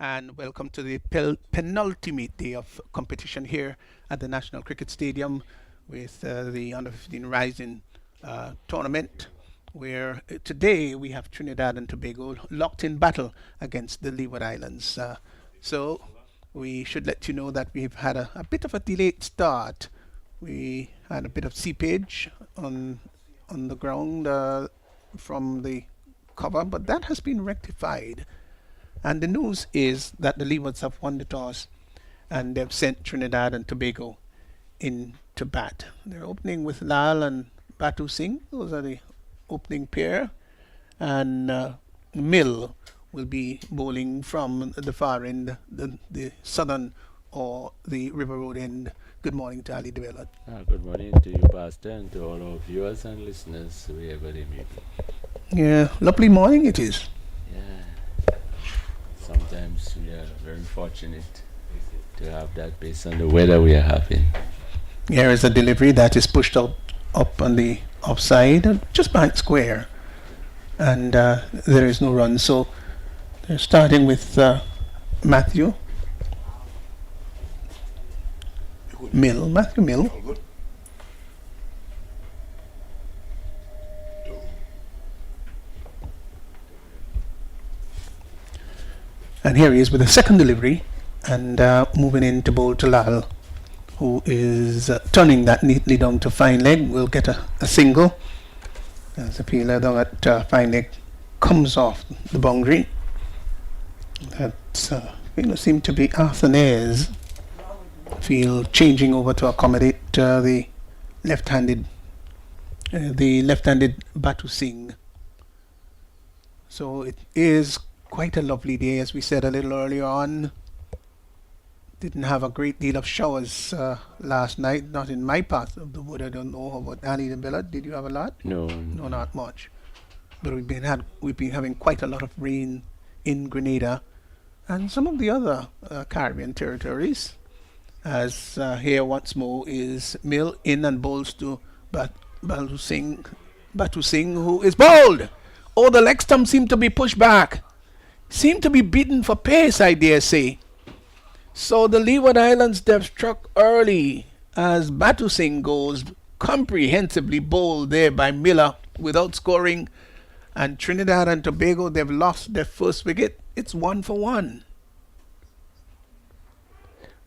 and welcome to the penultimate day of competition here at the National Cricket Stadium with the Under 15 Rising tournament, where today we have Trinidad and Tobago locked in battle against the Leeward Islands. So we should let you know that we've had a bit of a delayed start. We had a bit of seepage on the ground from the cover, but that has been rectified. And the news is that the Leewards have won the toss and they've sent Trinidad and Tobago in to bat. They're opening with Lal and Batu Singh. Those are the opening pair. And Mill will be bowling from the far end, the southern or the River Road end. Good morning to Ali Develop. Good morning to you, Pastor, and to all our viewers and listeners, wherever they may be. Yeah, lovely morning it is. Yeah. Sometimes we are very fortunate to have that based on the weather we are having. Here is a delivery that is pushed up on the offside, just behind square. And there is no run. So they're starting with Matthew Mill. And here he is with a second delivery and moving in to bowl to Lal, who is turning that neatly down to fine leg. Will get a single as the peeler down at fine leg comes off the boundary. That's seemed to be Arthur Nair's field changing over to accommodate the left-handed Batu Singh. So it is quite a lovely day, as we said a little earlier on. Didn't have a great deal of showers last night, not in my part of the wood. I don't know about Ali the Bella. Did you have a lot? No, not much. But we've been having quite a lot of rain in Grenada and some of the other Caribbean territories. As here once more is Mill in and bowls to Batu Singh, who is bowled. Oh, the leg stump seemed to be pushed back. Seemed to be beaten for pace, I dare say. So the Leeward Islands, they've struck early as Batu Singh goes comprehensively bowled there by Miller without scoring. And Trinidad and Tobago, they've lost their first wicket. It's 1-for-1.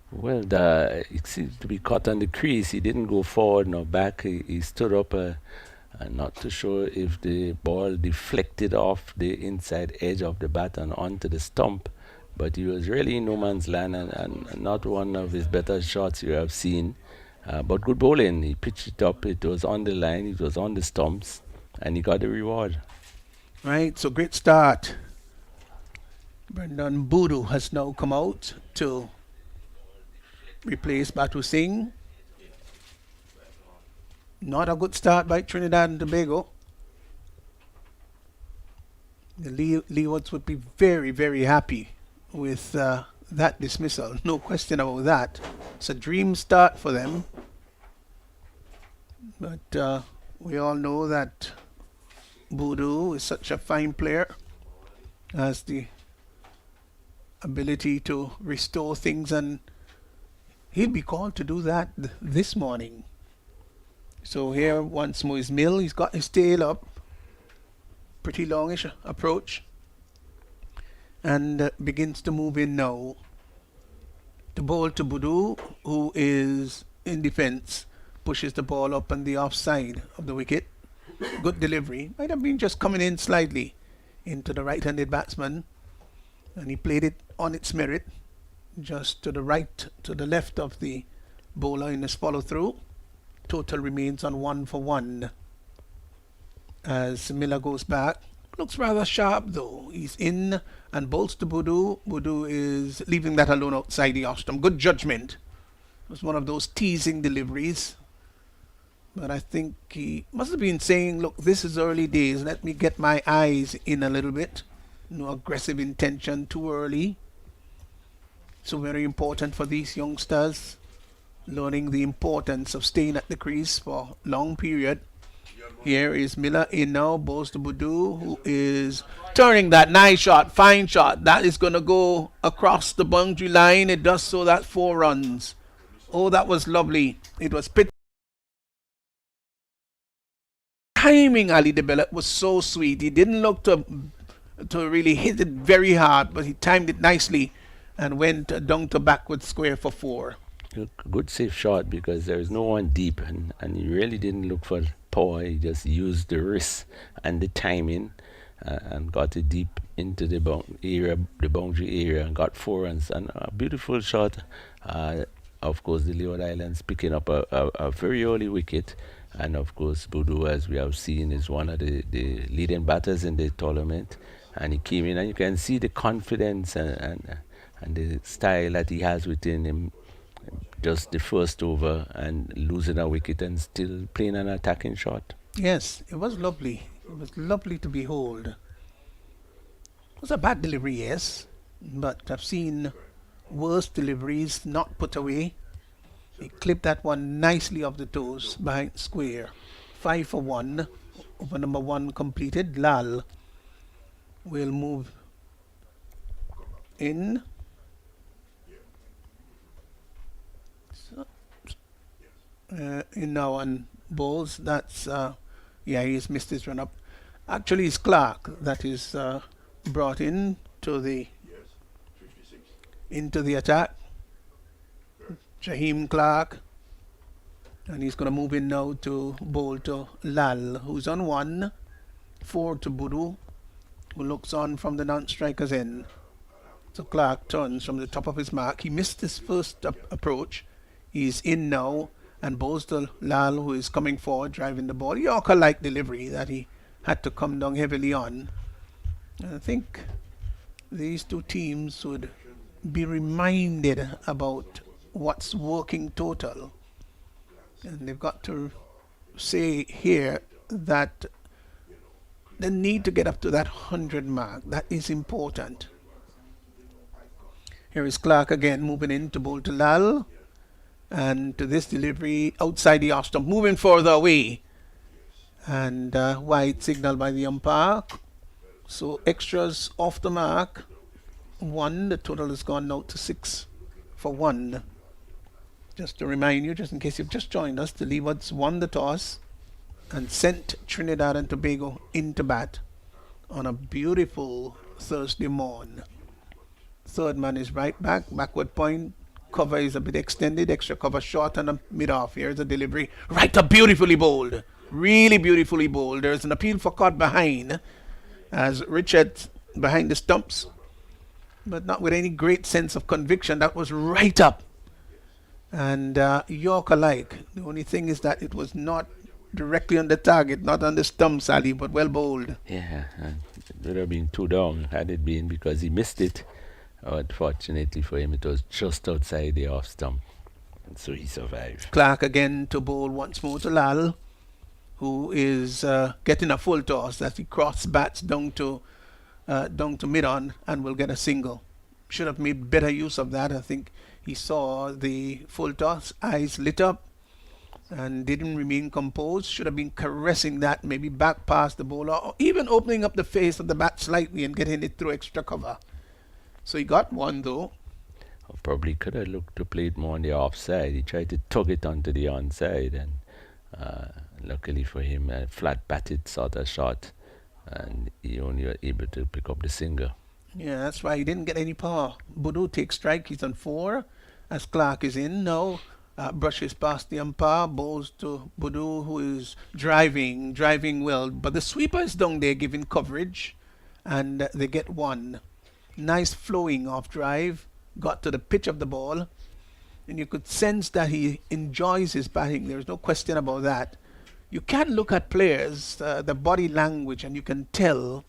Well, it seems to be caught on the crease. He didn't go forward nor back. He stood up, not too sure if the ball deflected off the inside edge of the bat and onto the stump. But he was really in no man's land and not one of his better shots you have seen. But good bowling. He pitched it up. It was on the line. It was on the stumps. And he got the reward. Right, so great start. Brendan Boodoo has now come out to replace Batu Singh. Not a good start by Trinidad and Tobago. The Leewards would be very, very happy with that dismissal. No question about that. It's a dream start for them. But we all know that Boodoo is such a fine player. Has the ability to restore things, and he'll be called to do that this morning. So here once more is Mill. He's got his tail up. Pretty longish approach. And begins to move in now. To bowl to Boodoo, who is in defense. Pushes the ball up on the offside of the wicket. Good delivery. Might have been just coming in slightly into the right-handed batsman. And he played it on its merit. Just to the right, to the left of the bowler in his follow-through. Total remains on 1-for-1. As Miller goes back. Looks rather sharp though. He's in and bowls to Boodoo. Boodoo is leaving that alone outside the ostrum. Good judgment. It was one of those teasing deliveries. But I think he must have been saying, look, this is early days. Let me get my eyes in a little bit. No aggressive intention too early. So very important for these youngsters. Learning the importance of staying at the crease for long period Here is Miller in now, bowls to Budu, who is turning that nice shot, fine shot. That is going to go across the boundary line. It does so, that 4 runs. Oh, that was lovely. It was pitch. Timing Ali developed was so sweet. He didn't look to really hit it very hard, but he timed it nicely and went down to backward square for 4. Good safe shot because there is no one deep, and he really didn't look for power. He just used the wrist and the timing and got it deep into the boundary area, and got 4 runs. And a beautiful shot. Of course, the Leeward Islands picking up a very early wicket. And of course, Budu, as we have seen, is one of the leading batters in the tournament. And he came in, and you can see the confidence and the style that he has within him. Just the first over and losing a wicket and still playing an attacking shot. Yes, it was lovely. It was lovely to behold. It was a bad delivery, yes, but I've seen worse deliveries not put away. He clipped that one nicely off the toes behind square. 5 for 1. Over number 1 completed. Lal will move in. In now on bowls. That's he's missed his run up. Actually, it's Clark that is brought in to the into the attack. Jaheim Clark, and he's going to move in now to bowl to Lal, who's on 1. 4 to Budu, who looks on from the non-strikers end. So Clark turns from the top of his mark. He missed his first approach. He's in now and bowls to Lal, who is coming forward, driving the ball. Yorker-like delivery that he had to come down heavily on. And I think these two teams would be reminded about what's working total. And they've got to say here that they need to get up to that 100 mark. That is important. Here is Clark again moving in to bowl to Lal. And to this delivery outside the off stump, moving further away. And wide signal by the umpire. So extras off the mark. 1. The total has gone out to 6 for 1. Just to remind you, just in case you've just joined us, the Leewards won the toss and sent Trinidad and Tobago into bat on a beautiful Thursday morn. Third man is right back, backward point. Cover is a bit extended, extra cover short and a mid-off. Here's a delivery. Right up, beautifully bowled. Really beautifully bowled. There's an appeal for caught behind as Richard behind the stumps, but not with any great sense of conviction. That was right up. And Yorker-like. The only thing is that it was not directly on the target, not on the stump, Sally, but well bowled. Yeah, it would have been too down had it been because he missed it. Unfortunately for him, it was just outside the off stump, and so he survived. Clark again to bowl once more to Lal, who is getting a full toss as he cross bats down to mid-on and will get a single. Should have made better use of that. I think he saw the full toss, eyes lit up, and didn't remain composed. Should have been caressing that, maybe back past the bowler, or even opening up the face of the bat slightly and getting it through extra cover. So he got 1 though. Probably could have looked to play it more on the offside. He tried to tug it onto the onside, and luckily for him, a flat batted sort of shot, and he only was able to pick up the single. Yeah, that's why he didn't get any power. Budu takes strike. He's on 4 as Clark is in now. Brushes past the umpire, bowls to Budu, who is driving well. But the sweeper is down there giving coverage, and they get 1. Nice flowing off drive, got to the pitch of the ball, and you could sense that he enjoys his batting. There's no question about that. You can look at players, the body language, and you can tell,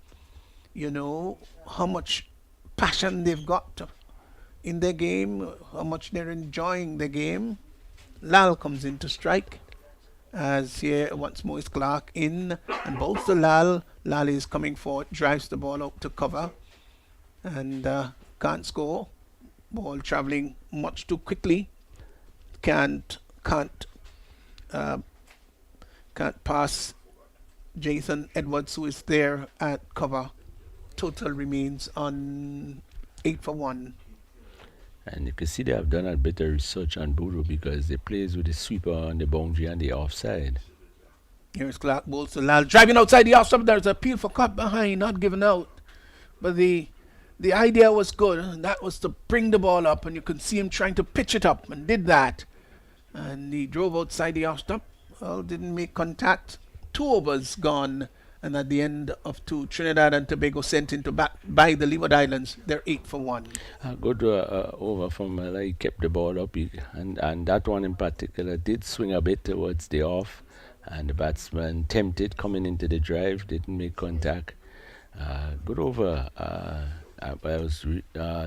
how much passion they've got in their game, how much they're enjoying the game. Lal comes in to strike, as here once more is Clark in, and bowls to Lal. Lal is coming forward, drives the ball out to cover, and can't score. Ball traveling much too quickly. Can't pass Jason Edwards, who is there at cover. Total remains on 8 for 1. And you can see they have done a bit of research on Bodo because they plays with the sweeper on the boundary and the offside. Here's Clark bowls to Lal, driving outside the off stump. There's a appeal for cut behind, not given out. But the idea was good, and that was to bring the ball up, and you could see him trying to pitch it up, and did that. And he drove outside the off stump. Well, didn't make contact. 2 overs gone, and at the end of 2, Trinidad and Tobago sent into back by the Leeward Islands. They're 8 for 1. A good over from he kept the ball up, and that one in particular did swing a bit towards the off, and the batsman tempted coming into the drive, didn't make contact. Good over. I was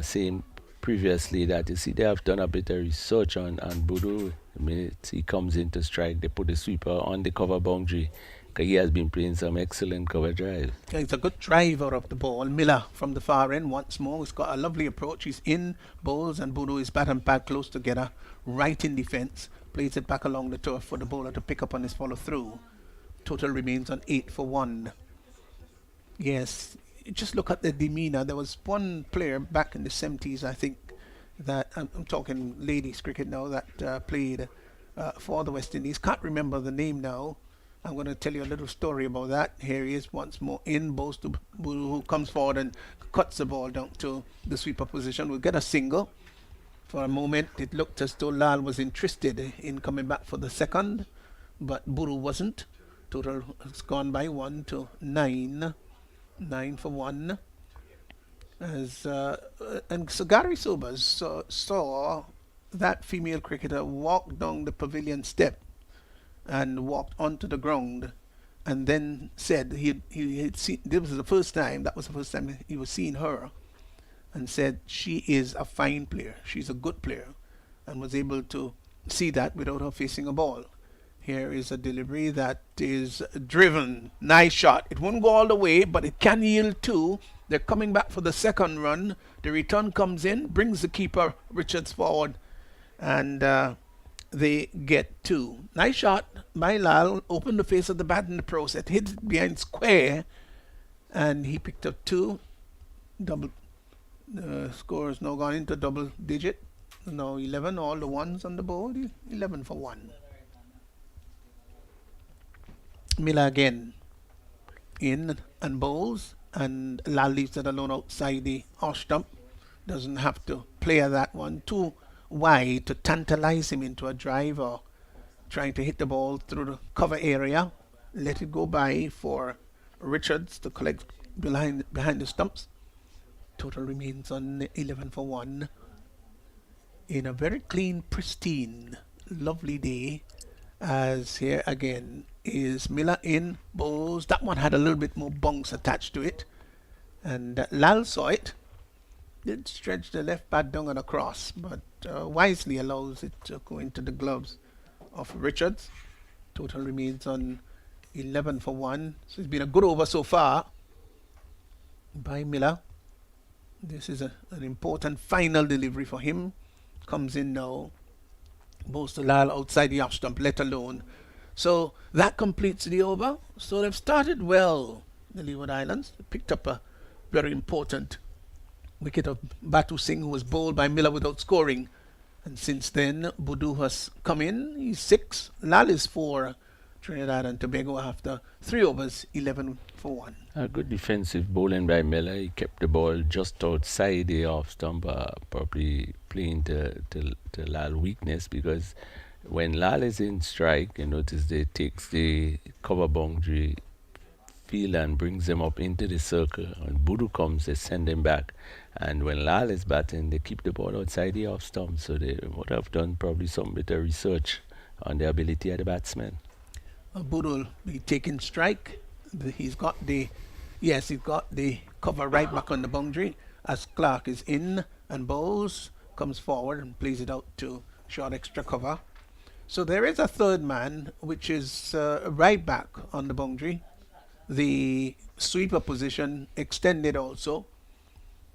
saying previously that you see they have done a bit of research on Bodo. The minute he comes in to strike, they put the sweeper on the cover boundary. He has been playing some excellent cover drives. Yeah, it's a good driver of the ball. Miller from the far end once more. He's got a lovely approach. He's in, bowls, and Bodo is bat and pad close together, right in defence. Plays it back along the turf for the bowler to pick up on his follow through. Total remains on 8 for 1. Yes, just look at the demeanour. There was one player back in the 70s, I think, that I'm talking ladies cricket now, that played for the West Indies. Can't remember the name now. I'm going to tell you a little story about that. Here he is once more in, bowls to Bodo, who comes forward and cuts the ball down to the sweeper position. We'll get a single. For a moment, it looked as though Lal was interested in coming back for the second, but Bodo wasn't. Total has gone by 1 to 9. 9 for 1. And so Gary Sobers saw that female cricketer walk down the pavilion step and walked onto the ground, and then said he had seen, this was the first time, that was the first time he was seeing her, and said she is a fine player, she's a good player, and was able to see that without her facing a ball. Here is a delivery that is driven. Nice shot. It won't go all the way, but it can yield 2. They're coming back for the second run. The return comes in, brings the keeper, Richards, forward, and they get 2. Nice shot by Lal. Opened the face of the bat in the process. Hit it behind square, and he picked up 2. Double. The score has now gone into double digit. Now 11, all the ones on the board. 11 for 1. Miller again in and bowls, and Lal leaves it alone outside the off stump. Doesn't have to play that one too wide to tantalize him into a drive or trying to hit the ball through the cover area. Let it go by for Richards to collect behind the stumps. Total remains on 11 for 1. In a very clean, pristine, lovely day, as here again is Miller in, bowls. That one had a little bit more bunks attached to it, and Lal saw it, did stretch the left bat down and across, but wisely allows it to go into the gloves of Richards. Total remains on 11 for 1. So it's been a good over so far by Miller. This is an important final delivery for him. Comes in now, bowls to Lal outside the off stump, let alone. So that completes the over. So they've started well, the Leeward Islands. They picked up a very important wicket of Batu Singh, who was bowled by Miller without scoring. And since then, Bodo has come in. He's 6. Lal is 4. Trinidad and Tobago after 3 overs, 11 for 1. A good defensive bowling by Miller. He kept the ball just outside the off stump, probably playing to Lal's weakness, because when Lal is in strike, you notice they takes the cover boundary field and brings them up into the circle. When Bodo comes, they send them back. And when Lal is batting, they keep the ball outside the off stump. So they would have done probably some bit of research on the ability of the batsman. Bodo will be taking strike. He's got the cover right back on the boundary as Clark is in and bowls, comes forward and plays it out to short extra cover. So there is a third man, which is right back on the boundary. The sweeper position extended also.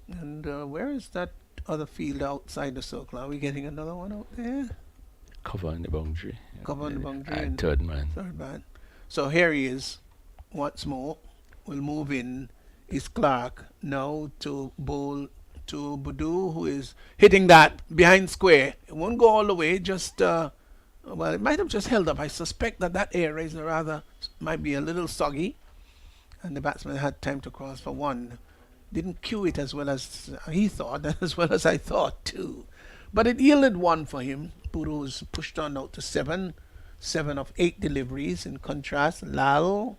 And where is that other field outside the circle? Are we getting another one out there? Cover on the boundary. Cover on the boundary. And third man. Third man. So here he is once more will move in is Clark now to bowl to Budu, who is hitting that behind square. It won't go all the way, just well, it might have just held up. I suspect that that area is rather might be a little soggy, and the batsman had time to cross for one. Didn't cue it as well as he thought, as well as I thought too. But it yielded one for him. Budu's pushed on out to seven. 7 of 8 deliveries. In contrast, Lal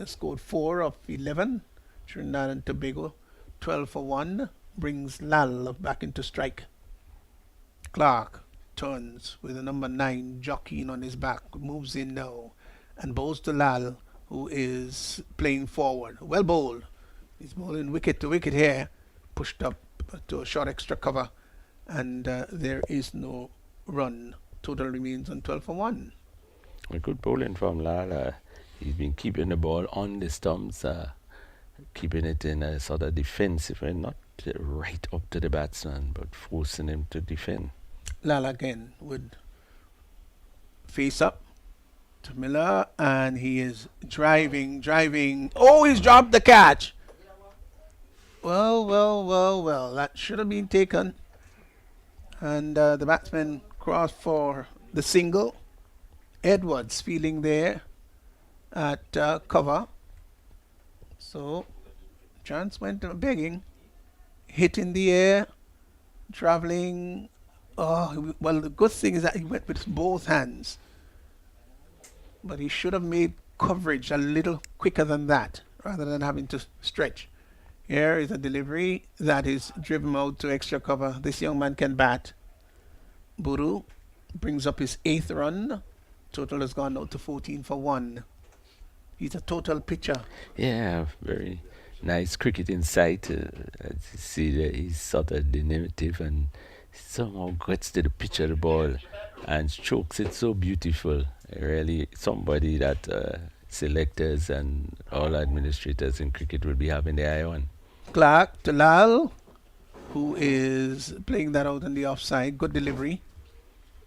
scored 4 of 11. Trinidad and Tobago 12 for 1 brings Lal back into strike. Clark turns with the number 9 jockeying on his back, moves in now and bowls to Lal, who is playing forward. Well bowled. He's bowling wicket to wicket here, pushed up to a short extra cover, and there is no run. Total remains on 12 for 1. A good bowling from Lal. He's been keeping the ball on the stumps, keeping it in a sort of defensive way, not right up to the batsman, but forcing him to defend. Lal again would face up to Miller, and he is driving. Oh, he's dropped the catch. Well, that should have been taken. And the batsman crossed for the single. Edwards feeling there at cover. So, chance went begging. Hit in the air. Traveling. Oh, well, the good thing is that he went with both hands. But he should have made coverage a little quicker than that, rather than having to stretch. Here is a delivery that is driven out to extra cover. This young man can bat. Buru brings up his 8th run. Total has gone out to 14 for 1. He's a total pitcher. Yeah, very nice cricket insight. As you see, that he's sort of diminutive and somehow gets to the pitch of the ball and strokes it so beautiful. Really, somebody that selectors and all administrators in cricket will be having their eye on. Clark to Lal, who is playing that out on the offside. Good delivery.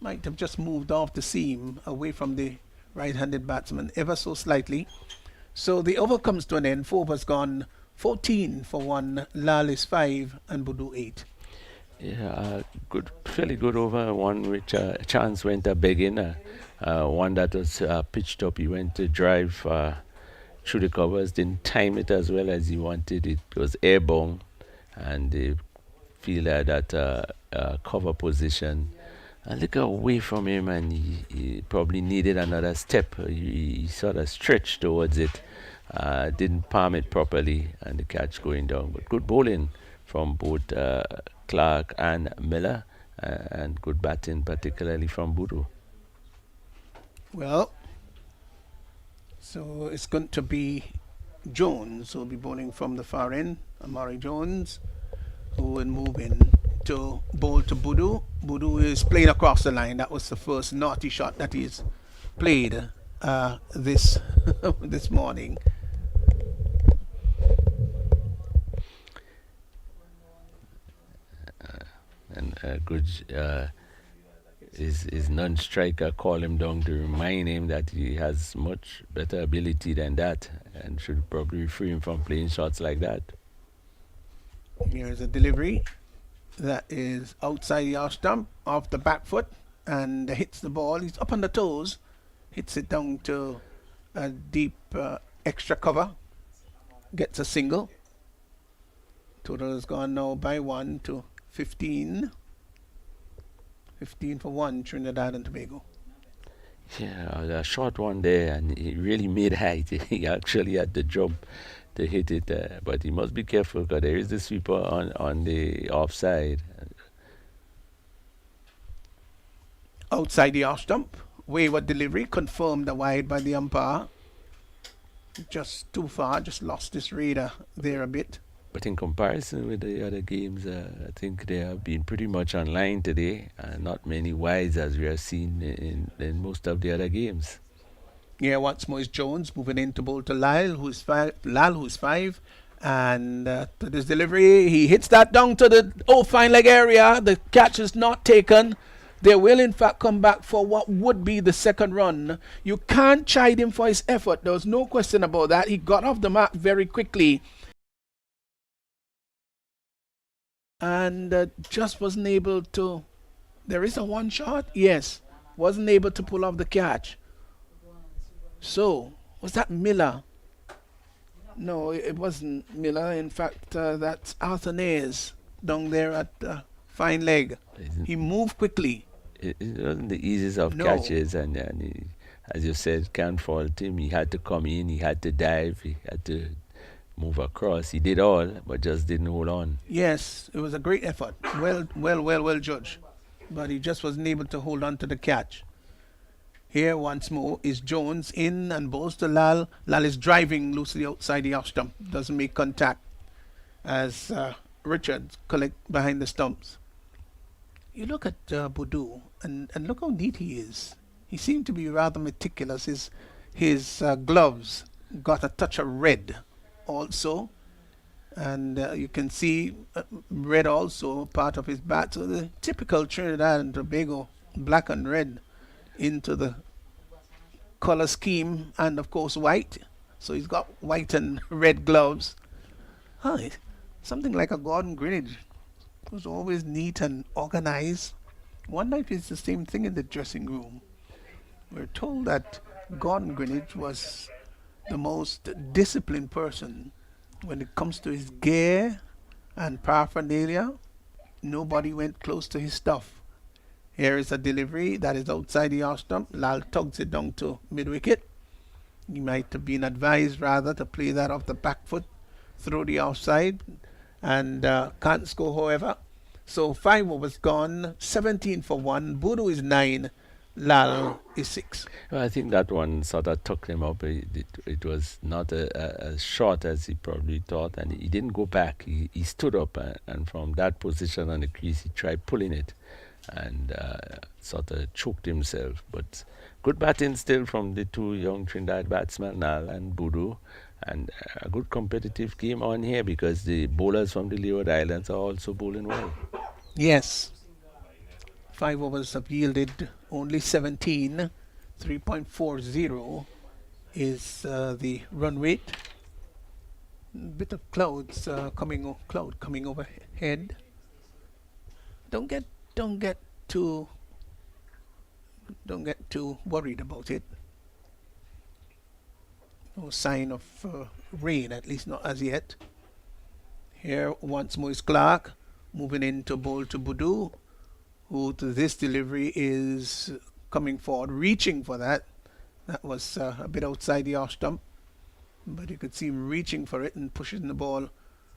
Might have just moved off the seam away from the right-handed batsman ever so slightly. So the over comes to an end. 4 has gone 14 for 1. Lal is 5 and Budu 8. Yeah, good, fairly good over. One which chance went begging. One that was pitched up. He went to drive through the covers. Didn't time it as well as he wanted. It was airborne, and the fielder that cover position. A little away from him, and he probably needed another step. He sort of stretched towards it, didn't palm it properly, and the catch going down. But good bowling from both Clark and Miller, and good batting, particularly from Budu. Well, so it's going to be Jones who will be bowling from the far end. Amari Jones, who will move in to bowl to Budu. Budu is playing across the line. That was the first naughty shot that he's played this this morning. And good his non-striker call him down to remind him that he has much better ability than that, and should probably free him from playing shots like that. Here's a delivery that is outside the off stump, off the back foot, and hits the ball. He's up on the toes, hits it down to a deep extra cover, gets a single. Total has gone now by 1 to 15. 15 for 1, Trinidad and Tobago. Yeah, a short one there, and he really made height. He actually had the jump to hit it, but he must be careful because there is the sweeper on the offside. Outside the off stump, wayward delivery, confirmed the wide by the umpire. Just too far, just lost his radar there a bit. But in comparison with the other games, I think they have been pretty much online today. Not many wides as we have seen in most of the other games. Yeah, once more is Jones moving in to bowl to Lal, who's 5. And to this delivery, he hits that down to the fine leg area. The catch is not taken. They will, in fact, come back for what would be the second run. You can't chide him for his effort. There was no question about that. He got off the mark very quickly and just wasn't able to. There is a one shot, yes. Wasn't able to pull off the catch. So, was that Miller? No, it wasn't Miller. In fact, that's Arthur Nays down there at fine leg. He moved quickly. It wasn't the easiest of No. catches, and he, as you said, can't fault him. He had to come in, he had to dive, he had to move across. He did all, but just didn't hold on. Yes, it was a great effort. Well judged. But he just wasn't able to hold on to the catch. Here once more is Jones in and bowls to Lal. Lal is driving loosely outside the off stump. Doesn't make contact as Richards collect behind the stumps. You look at Boudou and look how neat he is. He seemed to be rather meticulous. His gloves got a touch of red also. And you can see red also part of his bat. So the typical Trinidad and Tobago black and red into the color scheme, and of course white. So he's got white and red gloves. Something like a Gordon Greenwich. It was always neat and organized. One night it's the same thing in the dressing room. We're told that Gordon Greenwich was the most disciplined person when it comes to his gear and paraphernalia. Nobody went close to his stuff. Here is a delivery that is outside the off stump. Lal tugs it down to mid-wicket. He might have been advised rather to play that off the back foot through the offside, and can't score however. So 5 overs gone, 17 for 1. Boudou is 9, Lal is 6. Well, I think that one sort of took him up. It was not as short as he probably thought, and he didn't go back. He stood up, and from that position on the crease, he tried pulling it and sort of choked himself. But good batting still from the two young Trinidad batsmen, Lal and Boudou, and a good competitive game on here because the bowlers from the Leeward Islands are also bowling well. Yes. 5 overs have yielded only 17. 3.40 is the run rate. Bit of clouds coming overhead. Don't get too worried about it. No sign of rain, at least not as yet. Here once more is Clark moving in to bowl to Boudou, who to this delivery is coming forward, reaching for that. That was a bit outside the off stump, but you could see him reaching for it and pushing the ball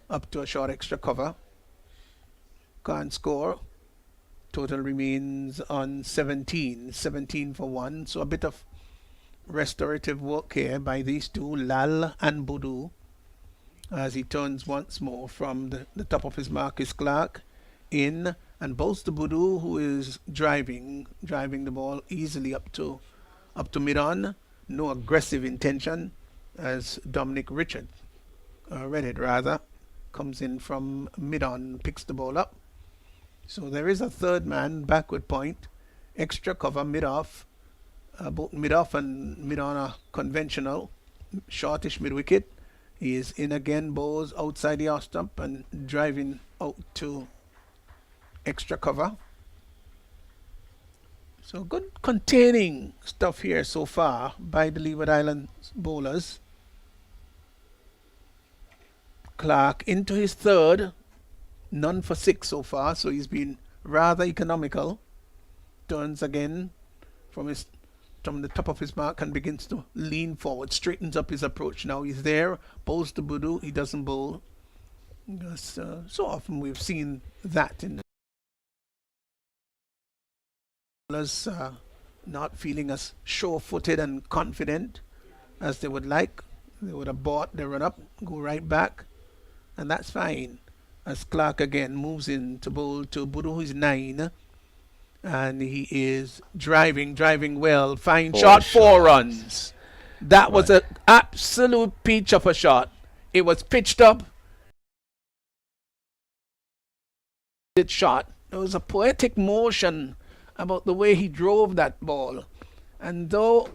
up to a short extra cover. Can't score. Total remains on 17 for 1. So a bit of restorative work here by these two, Lal and Boudou, as he turns once more from the top of his mark is Clark in and bowls to Boudou, who is driving the ball easily up to mid-on. No aggressive intention, as Dominic Richard read it rather, comes in from mid-on, picks the ball up. So there is a third man, backward point, extra cover mid-off. Both mid-off and mid-on are conventional, shortish mid-wicket. He is in again, bowls outside the off stump and driving out to extra cover. So good containing stuff here so far by the Leeward Islands bowlers. Clark into his third, none for 6 so far, so he's been rather economical. Turns again from the top of his mark and begins to lean forward, straightens up his approach. Now he's there, bowls to Boudou, he doesn't bowl. Because, so often we've seen that in the bowlers not feeling as sure-footed and confident as they would like. They would have bought their run up, go right back, and that's fine. As Clark again moves in to bowl to Boudou, who's 9. And he is driving well. Fine shot, 4 runs. That was an absolute peach of a shot. It was pitched up. It shot. It was a poetic motion about the way he drove that ball. And though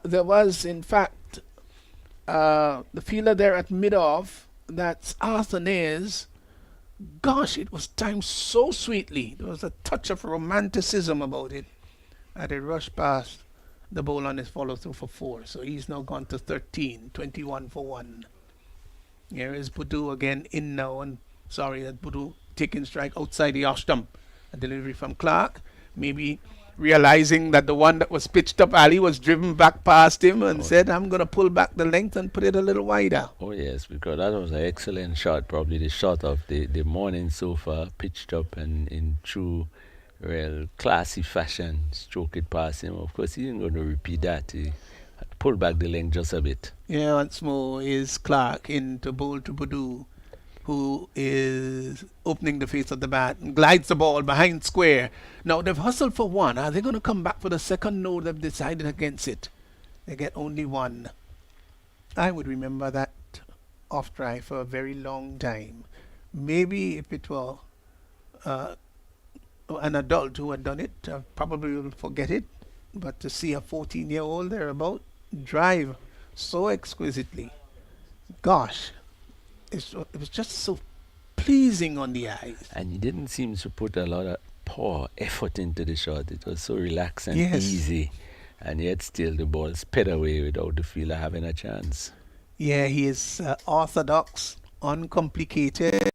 there was, in fact, the fielder there at mid-off, that's Arthur Nares, gosh, it was timed so sweetly. There was a touch of romanticism about it. And it rushed past the ball on his follow-through for 4. So he's now gone to 13, 21 for 1. Here is Boudou again in now. And sorry, that Boudou taking strike outside the off stump. A delivery from Clark. Maybe realizing that the one that was pitched up alley was driven back past him and said, I'm going to pull back the length and put it a little wider. Oh, yes, because that was an excellent shot. Probably the shot of the morning so far. Pitched up and in true, real classy fashion. Stroke it past him. Of course, he isn't going to repeat that. He had pulled back the length just a bit. Yeah, once more is Clark into bowl to Boudou, who is opening the face of the bat and glides the ball behind square. Now they've hustled for 1. Are they going to come back for the second? No, they've decided against it. They get only 1. I would remember that off try for a very long time. Maybe if it were an adult who had done it, I probably will forget it. But to see a 14-year-old thereabout drive so exquisitely, gosh, it was just so pleasing on the eyes. And he didn't seem to put a lot of poor effort into the shot. It was so relaxed and Yes. easy. And yet still the ball sped away without the fielder having a chance. Yeah, he is orthodox, uncomplicated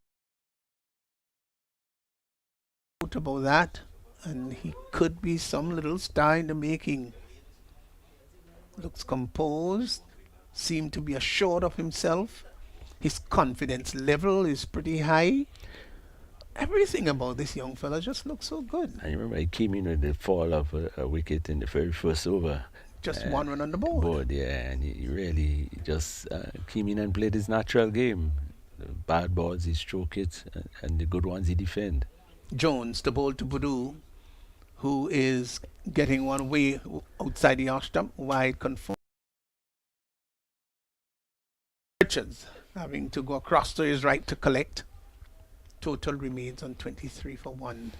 about that. And he could be some little star in the making. Looks composed, seemed to be assured of himself. His confidence level is pretty high. Everything about this young fella just looks so good. I remember he came in with the fall of a wicket in the very first over. Just 1 run on the board. Yeah, and he really just came in and played his natural game. The bad balls he stroke it, and the good ones he defend. Jones, the ball to Boudou, who is getting one way outside the off stump, wide conform. Richards having to go across to his right to collect. Total remains on 23 for 1.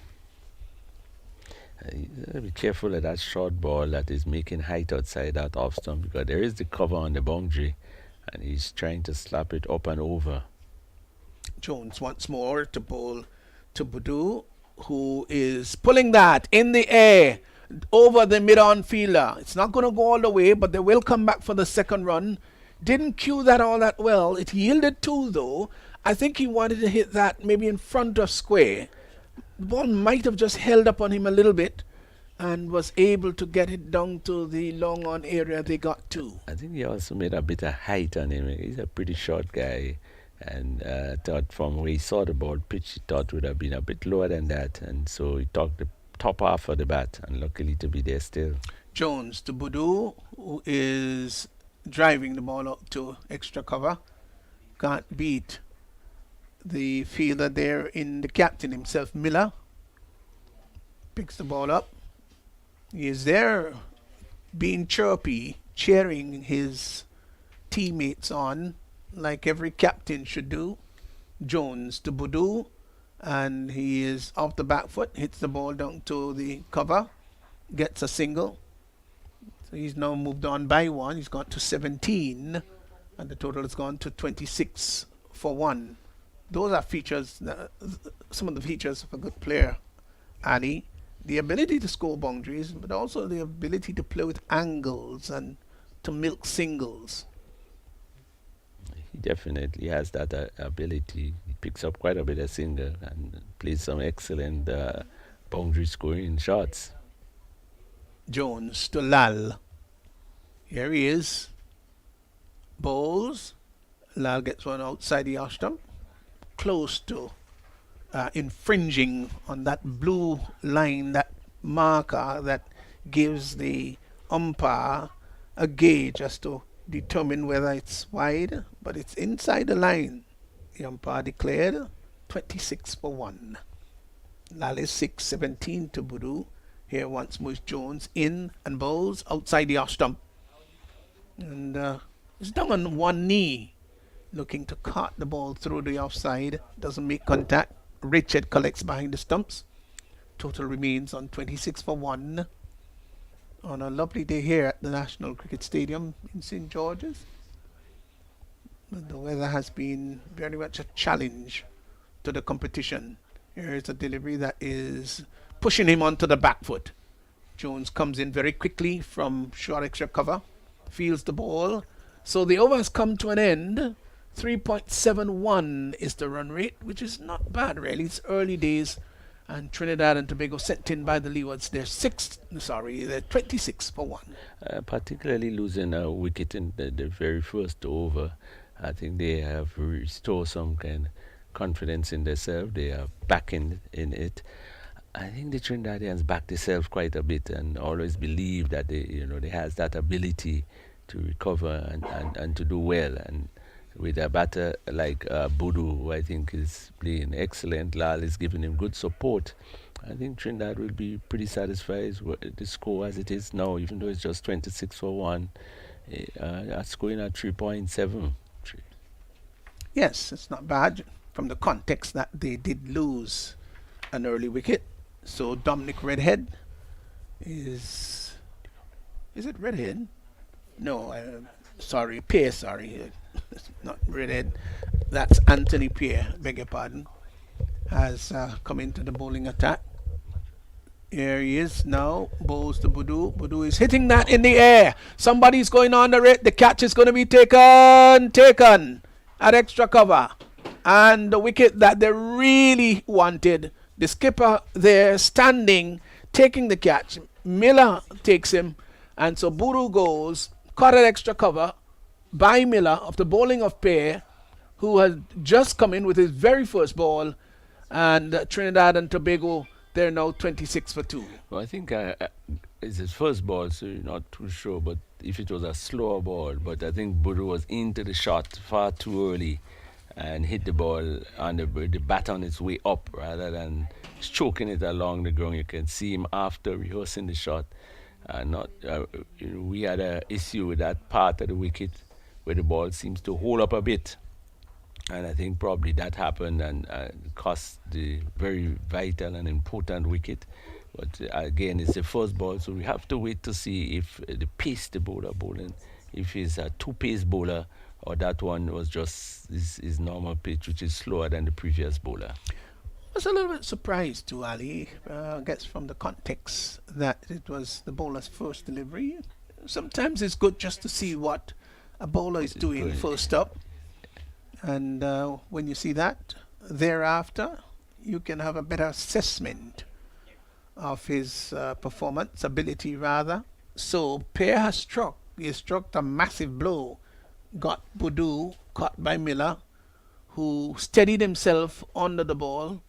Be careful of that short ball that is making height outside that off stump, because there is the cover on the boundary and he's trying to slap it up and over. Jones once more to bowl to Boudou, who is pulling that in the air over the mid-on fielder. It's not going to go all the way, but they will come back for the second run. Didn't cue that all that well. It yielded 2 though. I think he wanted to hit that maybe in front of square. The ball might have just held up on him a little bit and was able to get it down to the long on area they got to. I think he also made a bit of height on him. He's a pretty short guy, and thought from where he saw the ball pitch, he thought would have been a bit lower than that, and so he took the top half of the bat, and luckily to be there still. Jones to Boudou, who is driving the ball out to extra cover. Can't beat the fielder there in the captain himself, Miller. Picks the ball up. He is there being chirpy, cheering his teammates on like every captain should do. Jones to Boudou, and he is off the back foot, hits the ball down to the cover, gets a single. So he's now moved on by 1. He's gone to 17, and the total has gone to 26 for 1. Those are features, some of the features of a good player, Ali. The ability to score boundaries, but also the ability to play with angles and to milk singles. He definitely has that ability. He picks up quite a bit of single and plays some excellent boundary scoring shots. Jones to Lal. Here he is. Bowls. Lal gets one outside the off stump. Close to infringing on that blue line, that marker that gives the umpire a gauge as to determine whether it's wide, but it's inside the line. The umpire declared 26 for 1. Lal is 6, 17 to Boudou. Here once more is Jones in and bowls outside the off stump. And he's down on one knee, looking to cart the ball through the offside. Doesn't make contact. Richard collects behind the stumps. Total remains on 26 for 1 on a lovely day here at the National Cricket Stadium in St. George's. But the weather has been very much a challenge to the competition. Here is a delivery that is pushing him onto the back foot. Jones comes in very quickly from short extra cover, fields the ball. So the over has come to an end. 3.71 is the run rate, which is not bad really. It's early days, and Trinidad and Tobago sent in by the Leewards. They're 26 for 1. Particularly losing a wicket in the very first over. I think they have restored some kind of confidence in themselves. They are back in it. I think the Trinidadians back themselves quite a bit and always believe that they has that ability to recover and to do well. And with a batter like Boodoo, who I think is playing excellent, Lal is giving him good support. I think Trinidad will be pretty satisfied with the score as it is now, even though it's just 26 for 1. That's going at 3.7. Yes, it's not bad from the context that they did lose an early wicket. So Dominic Redhead is it Redhead? No, Pear, sorry. Not Redhead. That's Anthony Pear, beg your pardon, has come into the bowling attack. Here he is now, bowls to Boodoo. Boodoo is hitting that in the air. Somebody's going under it. The catch is going to be taken at extra cover. And the wicket that they really wanted, the skipper there standing, taking the catch. Miller takes him, and so Boodoo goes, caught at extra cover by Miller after bowling of Pear, who had just come in with his very first ball, and Trinidad and Tobago, they're now 26 for 2. Well, I think it's his first ball, so you're not too sure, but if it was a slower ball, but I think Boodoo was into the shot far too early and hit the ball on the bat on its way up rather than stroking it along the ground. You can see him after rehearsing the shot. We had an issue with that part of the wicket where the ball seems to hold up a bit, and I think probably that happened and cost the very vital and important wicket. But again, it's the first ball, so we have to wait to see if the pace the bowler bowling, if he's a two-pace bowler or that one was just his normal pitch, which is slower than the previous bowler. I was a little bit surprised too, Ali. I guess from the context that it was the bowler's first delivery. Sometimes it's good just to see what a bowler is doing first up. And when you see that, thereafter, you can have a better assessment of his performance, ability rather. So Pear has struck. He struck a massive blow. Got Boodoo caught by Miller, who steadied himself under the ball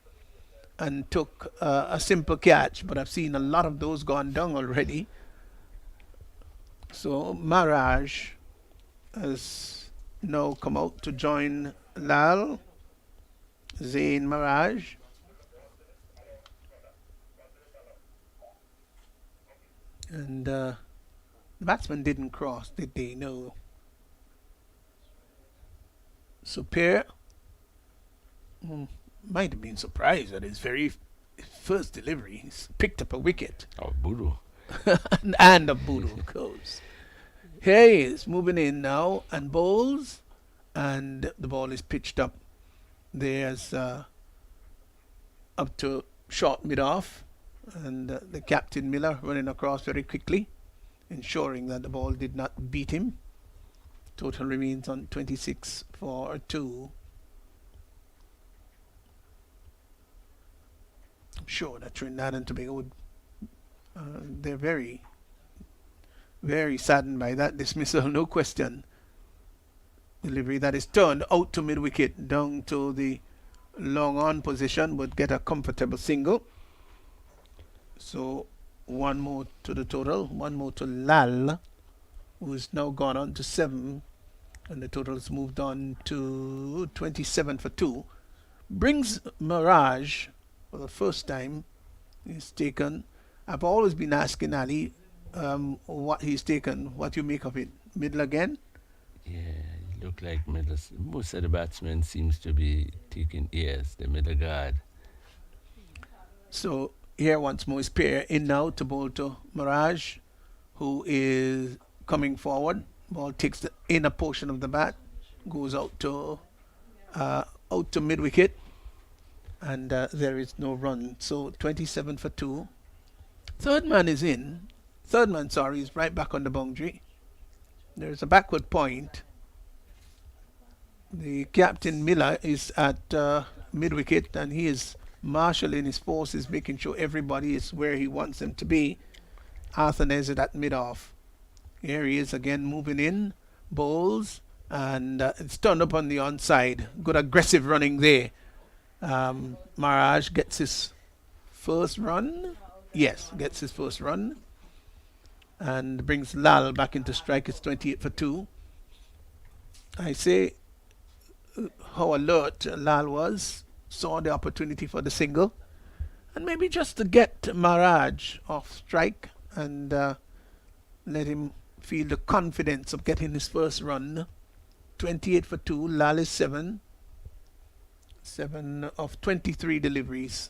and took a simple catch. But I've seen a lot of those gone down already. So Maharaj has now come out to join Lal, Zain Maharaj. And the batsman didn't cross, did they? No. So Pear might have been surprised at his very first delivery. He's picked up a wicket. Oh, Boodoo. and a Boodoo goes. Here he is, moving in now, and bowls, and the ball is pitched up. There's up to short mid-off, and the captain Miller running across very quickly, ensuring that the ball did not beat him. Total remains on 26 for 2. I'm sure that Trinidad and Tobago would, they're very, very saddened by that dismissal, no question. Delivery that is turned out to mid-wicket, down to the long on position, would get a comfortable single. So one more to the total, one more to Lal, who's now gone on to 7, and the total has moved on to 27 for 2. Brings Mirage for the first time. He's taken. I've always been asking Ali what he's taken, what you make of it. Middle again? Yeah, it looked like middle. Most of the batsmen seems to be taking the middle guard. So Here once more is pair in now to bowl to Mirage, who is coming forward. Ball takes the inner portion of the bat, goes out to mid wicket, and there is no run. So 27 for 2. Third man is in. Third man, sorry, is right back on the boundary. There's a backward point. The captain Miller is at mid wicket, and he is marshalling his forces, making sure everybody is where he wants them to be. Arthur is at mid off. Here he is again moving in, bowls, and it's turned up on the onside. Good aggressive running there. Mirage gets his first run. Yes, gets his first run. And brings Lal back into strike. It's 28 for 2. I say how alert Lal was. Saw the opportunity for the single. And maybe just to get Mirage off strike and let him feel the confidence of getting his first run. 28 for 2. Lal is 7. 7 of 23 deliveries.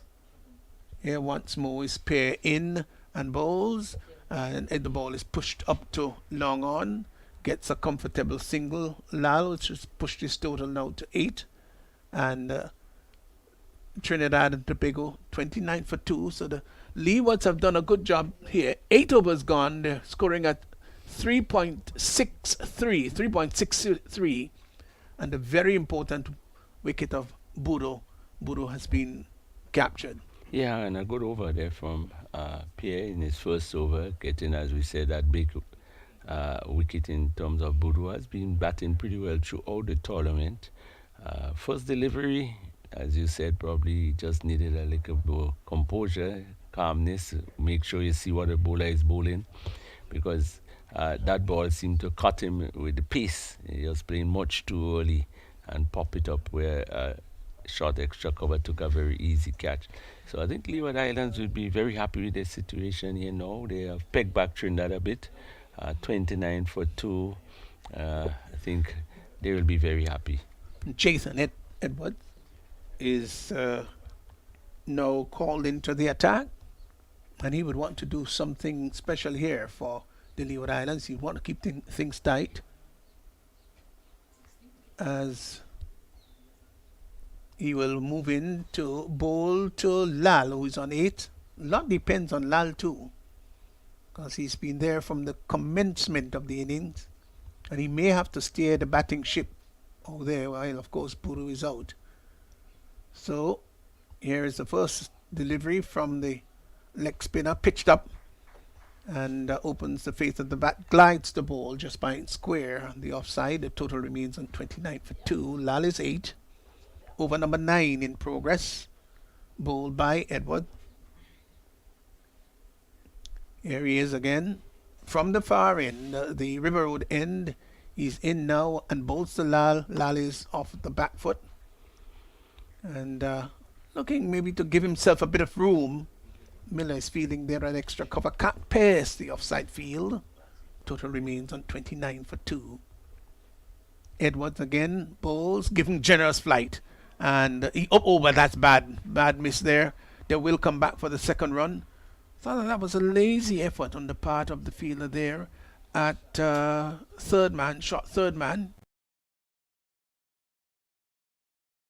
Here once more is pair in and bowls, and the ball is pushed up to long on, gets a comfortable single. Lal, which has pushed his total now to 8, and Trinidad and Tobago 29 for 2. So the Leewards have done a good job here. 8 overs gone. They're scoring at 3.63, and a very important wicket of Budo. Budo has been captured. Yeah, and a good over there from Pierre in his first over, getting, as we said, that big wicket in terms of Budo. Has been batting pretty well throughout the tournament. First delivery, as you said, probably just needed a little more composure, calmness, make sure you see what the bowler is bowling, because that ball seemed to cut him with the pace. He was playing much too early and pop it up where short extra cover took a very easy catch. So I think Leeward Islands would be very happy with their situation here now. They have pegged back Trinidad a bit, 29 for 2. I think they will be very happy. Jason Edwards is now called into the attack, and he would want to do something special here for the Leeward Islands. He would want to keep things tight, as he will move in to bowl to Lal, who is on 8. A lot depends on Lal too, because he's been there from the commencement of the innings, and he may have to steer the batting ship over there while, of course, Puru is out. So here is the first delivery from the leg spinner, pitched up, and opens the face of the bat, glides the ball just by square on the offside. The total remains on 29 for 2. Lal is 8. Over number 9 in progress, bowled by Edward. Here he is again from the far end, the River Road end. He's in now and bowls to Lal. Lal is off the back foot and looking maybe to give himself a bit of room. Miller is feeling there an extra cover, can't pass the offside field. Total remains on 29 for 2. Edwards again bowls, giving generous flight. And but that's bad miss there. They will come back for the second run. Thought that was a lazy effort on the part of the fielder there at third man.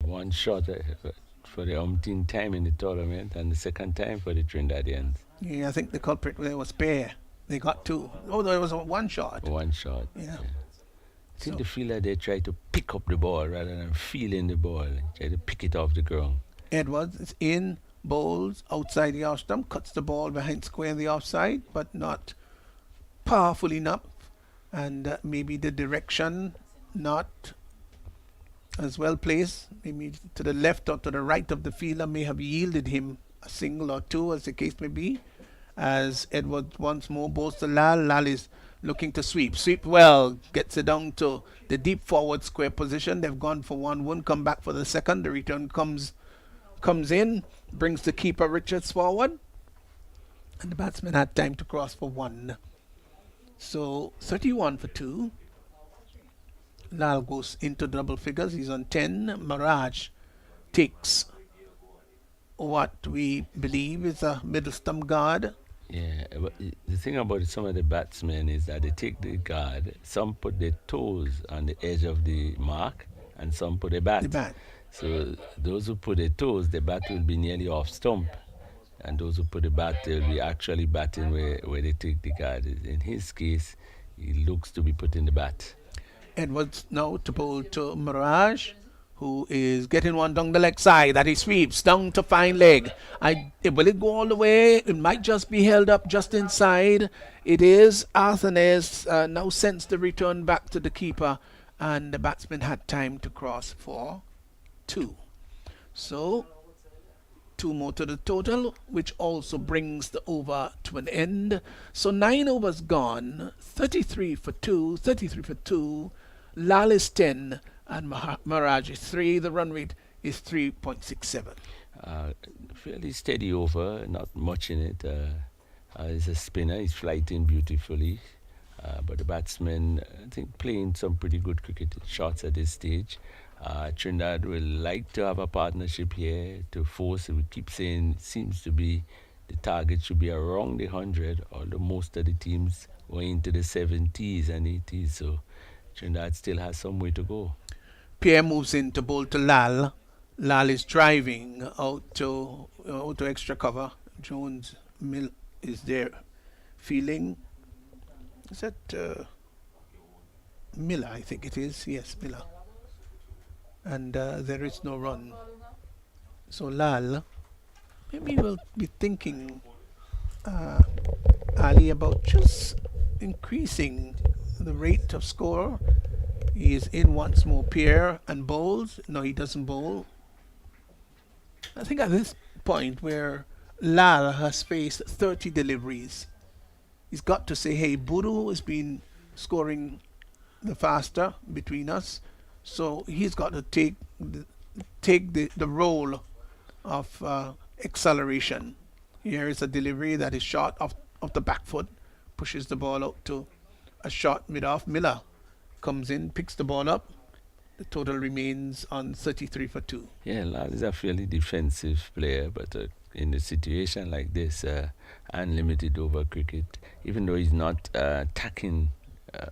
One shot for the umpteenth time in the tournament, and the second time for the Trinidadians. Yeah, I think the culprit there was pair. They got 2. Oh, there was one shot. One shot. Yeah. I think the fielder, they try to pick up the ball rather than feeling the ball. Try to pick it off the ground. Edwards is in, bowls outside the off stump, cuts the ball behind square in the offside, but not powerful enough. And maybe the direction not as well placed. Maybe to the left or to the right of the fielder may have yielded him a single or 2, as the case may be. As Edwards once more bowls to Lal. Lal is looking to sweep well, gets it down to the deep forward square position. They've gone for 1, won't come back for the second. The return comes in, brings the keeper Richards forward, and the batsman had time to cross for 1. So 31 for 2. Lal goes into double figures. He's on 10. Mirage takes what we believe is a middle stump guard. Yeah, but the thing about some of the batsmen is that they take the guard, some put their toes on the edge of the mark, and some put a The bat. bat. So those who put their toes, the bat will be nearly off stump. And those who put the bat, they'll be actually batting where they take the guard. In his case, he looks to be putting the bat. Edwards now to bowl to Mirage, who is getting one down the leg side that he sweeps down to fine leg. Will it go all the way? It might just be held up just inside. It is. Arthanes now sends the return back to the keeper, and the batsman had time to cross for two. So 2 more to the total, which also brings the over to an end. So 9 overs gone, 33 for 2, 33 for 2. Lal is 10 and Mirage is 3. The run rate is 3.67. Fairly steady over, not much in it. He's a spinner, he's flighting beautifully. But the batsman, I think, playing some pretty good cricket shots at this stage. Trinidad will like to have a partnership here to force. We keep saying it seems to be the target should be around the 100, although most of the teams were into the 70s and 80s. So Trinidad still has some way to go. Pierre moves in to bowl to Lal. Lal is driving out to extra cover. Jones Mill is there fielding. Is that Miller? I think it is. Yes, Miller. And there is no run. So Lal, maybe we'll be thinking, Ali, about just increasing the rate of score. He is in once more. Pierre and bowls. No, he doesn't bowl. I think at this point where Lal has faced 30 deliveries, he's got to say, hey, Buru has been scoring the faster between us. So he's got to take the role of acceleration. Here is a delivery that is short off the back foot, pushes the ball out to a shot mid-off. Miller comes in, picks the ball up. The total remains on 33 for 2. Yeah, Lal is a fairly defensive player, but in a situation like this, unlimited over cricket, even though he's not attacking,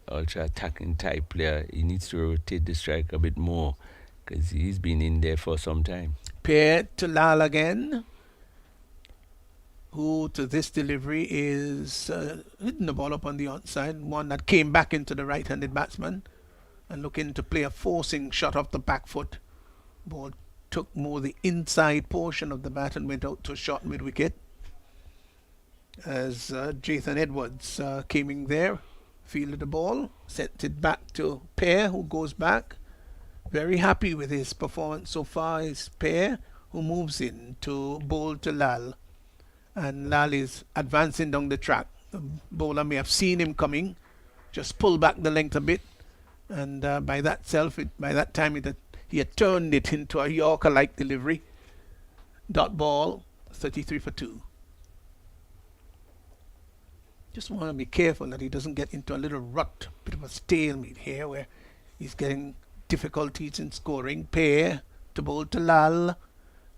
ultra attacking type player, he needs to rotate the strike a bit more because he's been in there for some time. Pair to Lal again, who to this delivery is hitting the ball up on the outside, one that came back into the right-handed batsman and looking to play a forcing shot off the back foot. Ball took more the inside portion of the bat and went out to a short mid-wicket as Jathan Edwards came in there, fielded the ball, sent it back to Pear, who goes back. Very happy with his performance so far is Pear, who moves in to bowl to Lal. And Lal is advancing down the track. The bowler may have seen him coming, just pull back the length a bit, and by that time he had turned it into a Yorker-like delivery. Dot ball, 33 for 2. Just want to be careful that he doesn't get into a little rut, bit of a stalemate here where he's getting difficulties in scoring. Pair to bowl to Lal,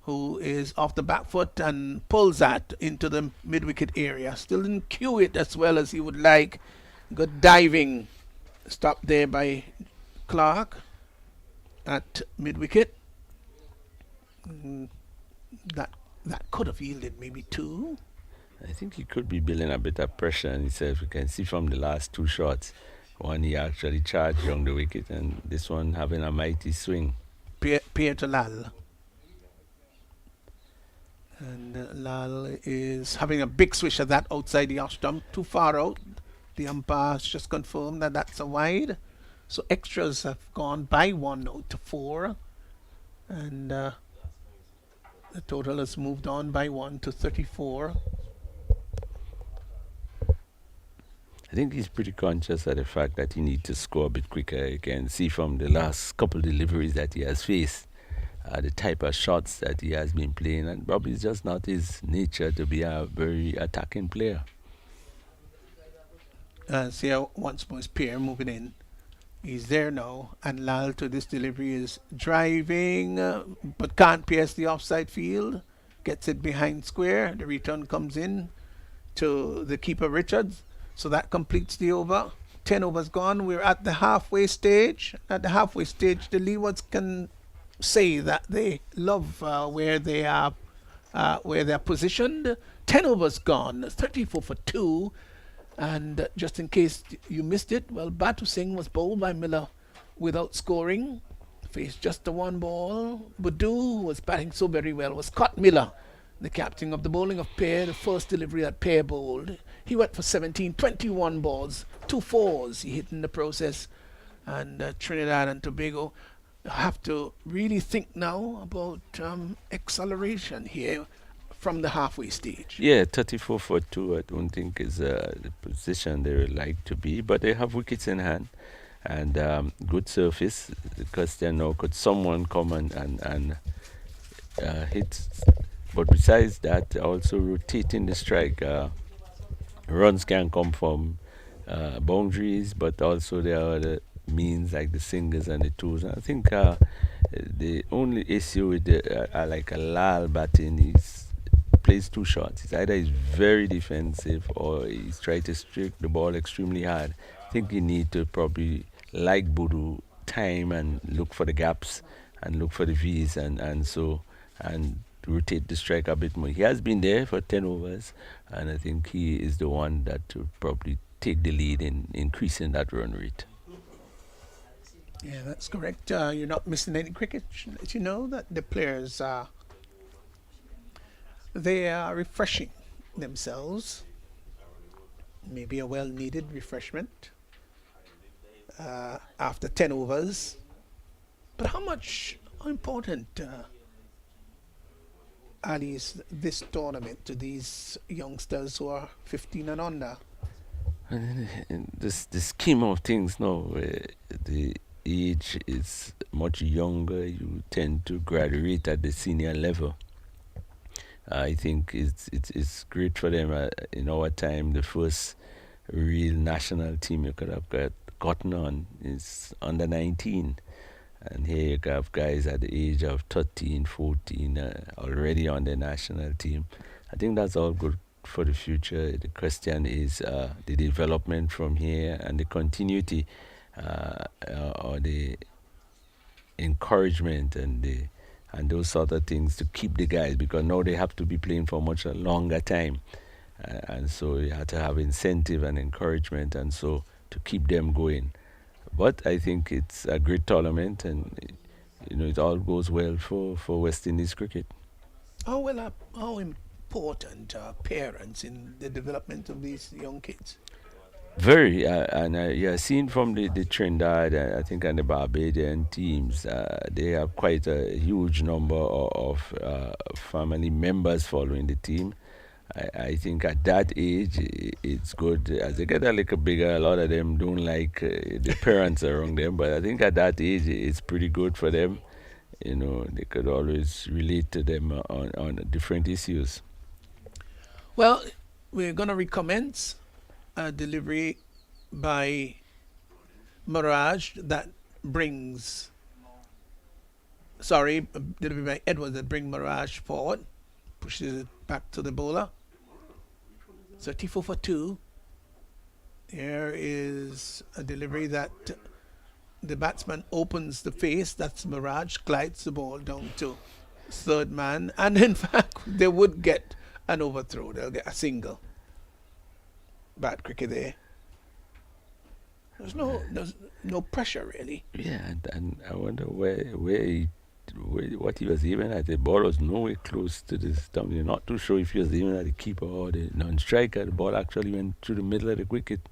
who is off the back foot and pulls that into the mid-wicket area. Still didn't cue it as well as he would like. Good diving stop there by Clark at mid-wicket. That could have yielded maybe 2. I think he could be building a bit of pressure on himself. You can see from the last 2 shots, one he actually charged around the wicket, and this one having a mighty swing. Pair to Lal. And Lal is having a big swish at that outside the off stump, too far out. The umpire has just confirmed that that's a wide. So extras have gone by 1 now to 4. And the total has moved on by 1 to 34. I think he's pretty conscious of the fact that he needs to score a bit quicker. You can see from the last couple deliveries that he has faced, the type of shots that he has been playing, and probably it's just not his nature to be a very attacking player. See how once more is Pierre moving in. He's there now, and Lal to this delivery is driving, but can't pierce the offside field. gets it behind square. The return comes in to the keeper Richards. So that completes the over. 10 overs gone. We're at the halfway stage. At the halfway stage, the Leewards can say that they love where they're positioned. 10 overs gone. 34 for 2. And just in case you missed it, well, Batu Singh was bowled by Miller without scoring. Faced just the one ball. Budu, who was batting so very well, was Scott Miller, the captain of the bowling of Pear, the first delivery that Pear bowled. He went for 17, 21 balls, 2 fours he hit in the process. And Trinidad and Tobago have to really think now about acceleration here from the halfway stage. Yeah, 34 for 2, I don't think is the position they would like to be, but they have wickets in hand and good surface. The question now, could someone come and hit? But besides that, also rotating the strike. Runs can come from boundaries, but also there are other means like the singles and the twos. I think the only issue with like a Lal batting is plays 2 shots. It's either he's very defensive or he's trying to strike the ball extremely hard. I think you need to probably, like Budu, time and look for the gaps and look for the V's and rotate the strike a bit more. He has been there for 10 overs, and I think he is the one that will probably take the lead in increasing that run rate. Yeah, that's correct. You're not missing any cricket. Should let you know that the players they are refreshing themselves. Maybe a well-needed refreshment after 10 overs. But how important, Ali, is this tournament to these youngsters who are 15 and under? In the scheme of things now, the age is much younger. You tend to graduate at the senior level. I think it's great for them. In our time, the first real national team you could have gotten on is under 19. And here you have guys at the age of 13, 14 already on the national team. I think that's all good for the future. The question is the development from here and the continuity or the encouragement and those sort of things to keep the guys, because now they have to be playing for much a longer time. And so you have to have incentive and encouragement and so to keep them going. But I think it's a great tournament, and it all goes well for West Indies cricket. How important are parents in the development of these young kids? Very, and seen from the Trinidad, I think, and the Barbadian teams, they have quite a huge number of family members following the team. I think at that age, it's good. As they get a little bigger, a lot of them don't like the parents around them, but I think at that age, it's pretty good for them. They could always relate to them on different issues. Well, we're going to recommence a delivery by Mirage that brings, delivery by Edwards that brings Mirage forward, pushes it back to the bowler. 34 for 2. Here is a delivery that the batsman opens the face, that's Mirage, glides the ball down to third man, and in fact they would get an overthrow. They'll get a single. Bad cricket there. There's no pressure really. Yeah, and I wonder what he was aiming at. The ball was nowhere close to the stump. You're not too sure if he was aiming at the keeper or the non-striker. The ball actually went through the middle of the wicket.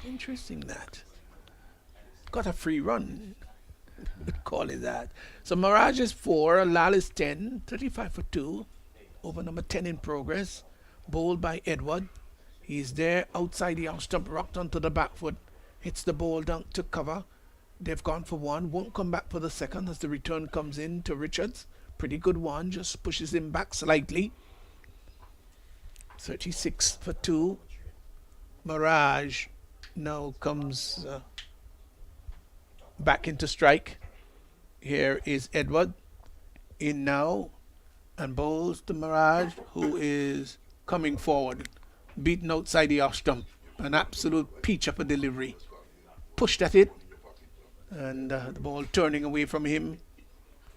Interesting that. Got a free run. Call it that. So Mirage is 4, Lal is 10, 35 for 2. Over number 10 in progress. Bowled by Edward. He's there outside the off stump, rocked onto the back foot. Hits the ball down to cover. They've gone for 1. Won't come back for the second as the return comes in to Richards. Pretty good one. Just pushes him back slightly. 36 for 2. Mirage now comes back into strike. Here is Edward in now. and bowls to Mirage, who is coming forward, beaten outside the off stump. An absolute peach of a delivery. Pushed at it, and the ball turning away from him,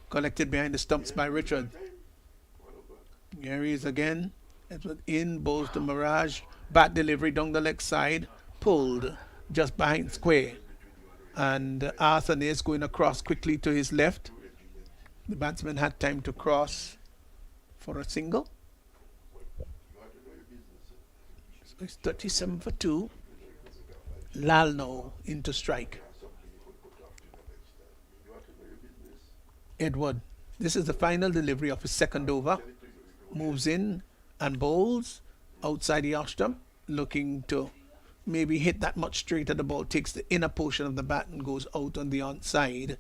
collected behind the stumps by Richard. Here he is again. Edward in, bowls to Mirage, bat delivery down the leg side, pulled just behind square. And Arthur is going across quickly to his left. The batsman had time to cross for a single. So it's 37 for 2. Lal now into strike. Edward, this is the final delivery of his second over. Moves in and bowls outside the off stump, looking to maybe hit that much straighter. The ball takes the inner portion of the bat and goes out on the onside.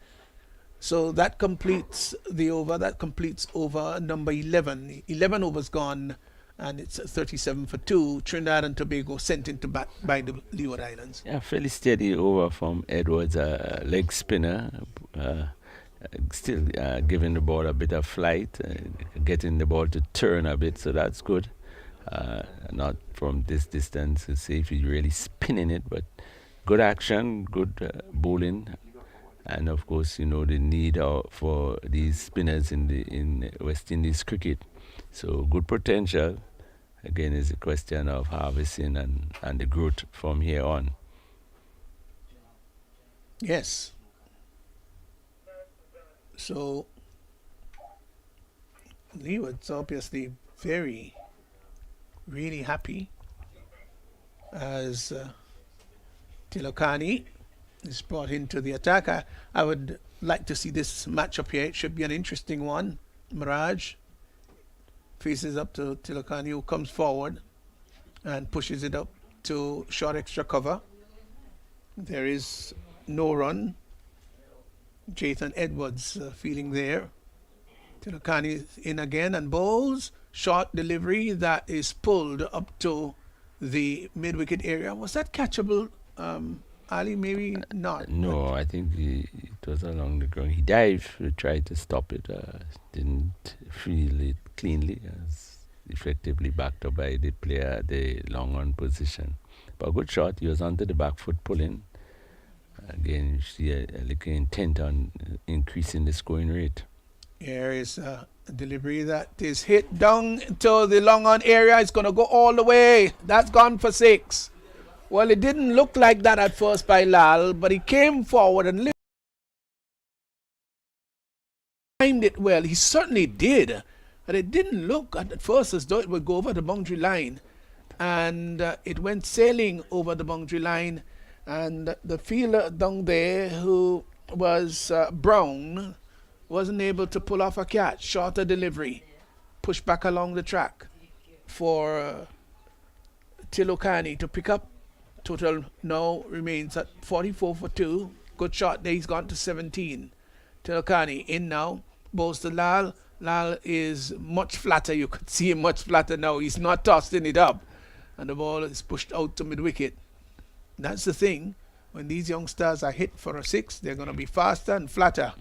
So that completes the over. That completes over number 11. 11 overs gone, and it's 37 for 2. Trinidad and Tobago sent into bat by the Leeward Islands. Yeah, fairly steady over from Edwards, leg spinner. Still giving the ball a bit of flight, getting the ball to turn a bit, so that's good. Not from this distance to see if he's really spinning it, but good action, good bowling, and of course, you know, the need for these spinners in West Indies cricket. So good potential. Again, it's a question of harvesting and the growth from here on. Yes. So Leeward's obviously really happy as Tilokani is brought into the attack. I would like to see this matchup here. It should be an interesting one. Mirage faces up to Tilokani, who comes forward and pushes it up to short extra cover. There is no run. Jathan Edwards feeling there. Tilokani in again and bowls. Short delivery that is pulled up to the mid-wicket area. Was that catchable, Ali? Maybe not. No, I think it was along the ground. He dived, tried to stop it, didn't feel it cleanly, as effectively backed up by the player, the long on position. But a good shot. He was onto the back foot pulling. Again, you see a little intent on increasing the scoring rate. Here is a delivery that is hit down to the long on area. It's going to go all the way. That's gone for 6. Well, it didn't look like that at first by Lal, but he came forward and timed it well. He certainly did. But it didn't look at first as though it would go over the boundary line. And it went sailing over the boundary line. And the fielder down there, who was Brown, wasn't able to pull off a catch. Shorter delivery, pushed back along the track for Tilokani to pick up. Total now remains at 44 for 2. Good shot there. He's gone to 17. Tilokani in now. Bowls to Lal. Lal is much flatter. You could see him much flatter now. He's not tossing it up. And the ball is pushed out to mid-wicket. That's the thing. When these youngsters are hit for a 6, they're going to be faster and flatter.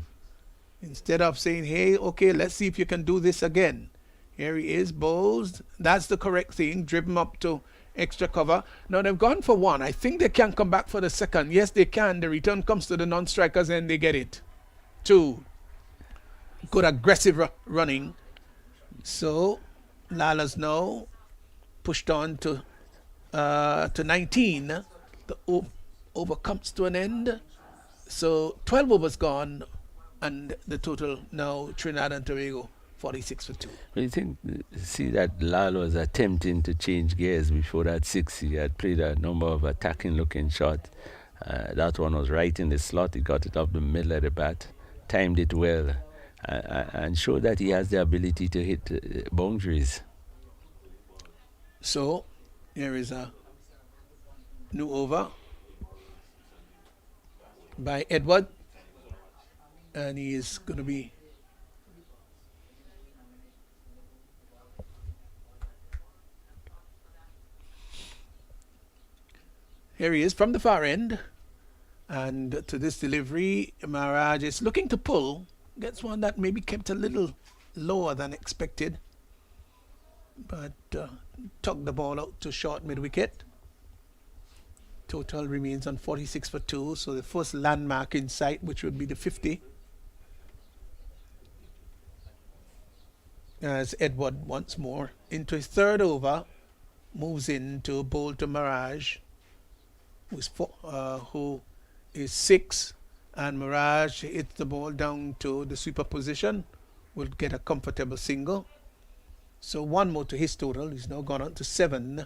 Instead of saying, hey, okay, let's see if you can do this again. Here he is, bowls. That's the correct thing. Driven up to extra cover. Now they've gone for 1. I think they can come back for the second. Yes, they can. The return comes to the non-strikers and they get it. 2. Good aggressive running. So Lala's now pushed on to 19. The over comes to an end. So 12 overs gone, and the total now Trinidad and Tobago 46 for 2. But you see that Lal was attempting to change gears before that 6. He had played a number of attacking looking shots. That one was right in the slot. He got it up the middle of the bat, timed it well, and showed that he has the ability to hit boundaries. So here is a new over by Edward, and he is going to be here. He is from the far end, and to this delivery, Maharaj is looking to pull, gets one that maybe kept a little lower than expected, but tucked the ball out to short mid-wicket. Total remains on 46 for 2, so the first landmark in sight, which would be the 50. As Edward once more into his third over, moves in to bowl to Mirage, who is 6, and Mirage hits the ball down to the sweeper position, will get a comfortable single. So one more to his total. He's now gone on to 7,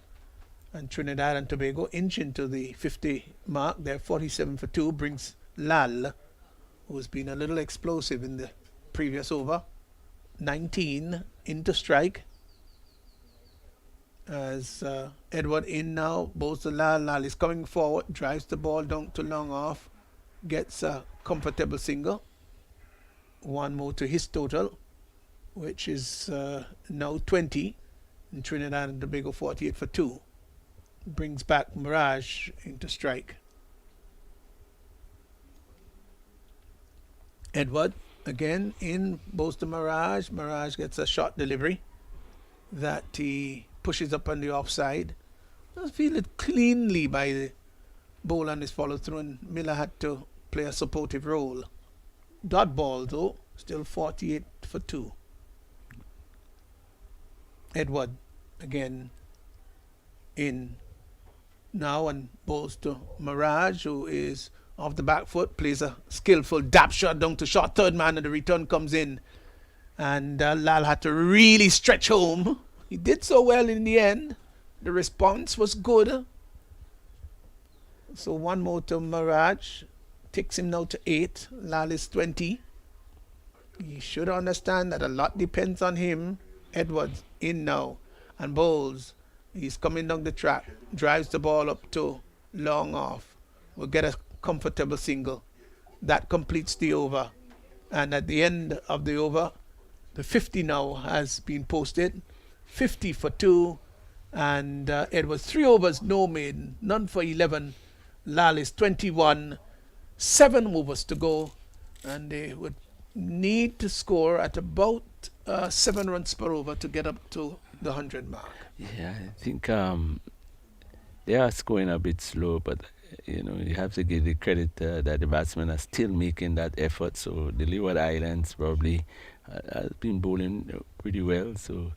and Trinidad and Tobago inch into the 50 mark. They're 47 for 2, brings Lal, who's been a little explosive in the previous over, 19 into strike. As Edward in now, bowls to Lal. Lal is coming forward, drives the ball down to long off, gets a comfortable single. One more to his total, which is now 20, and Trinidad and Tobago 48 for 2. Brings back Mirage into strike. Edward again in, bowls to Mirage. Mirage gets a short delivery that he pushes up on the offside. Does feel it cleanly by the bowler on his follow through, and Miller had to play a supportive role. Dot ball though, still 48 for 2. Edward again in now and bowls to Mirage, who is off the back foot, plays a skillful dap shot down to short third man, and the return comes in. And Lal had to really stretch home. He did so well in the end. The response was good. So one more to Mirage. Takes him now to 8. Lal is 20. He should understand that a lot depends on him. Edwards in now and bowls. He's coming down the track. Drives the ball up to long off. Will get a comfortable single. That completes the over. And at the end of the over, the 50 now has been posted. 50 for 2, and Edwards 3 overs, no maiden, none for 11. Lal is 21, 7 overs to go, and they would need to score at about 7 runs per over to get up to the 100 mark. Yeah, I think they are scoring a bit slow, but you have to give the credit that the batsmen are still making that effort. So the Leeward Islands probably has been bowling pretty well. So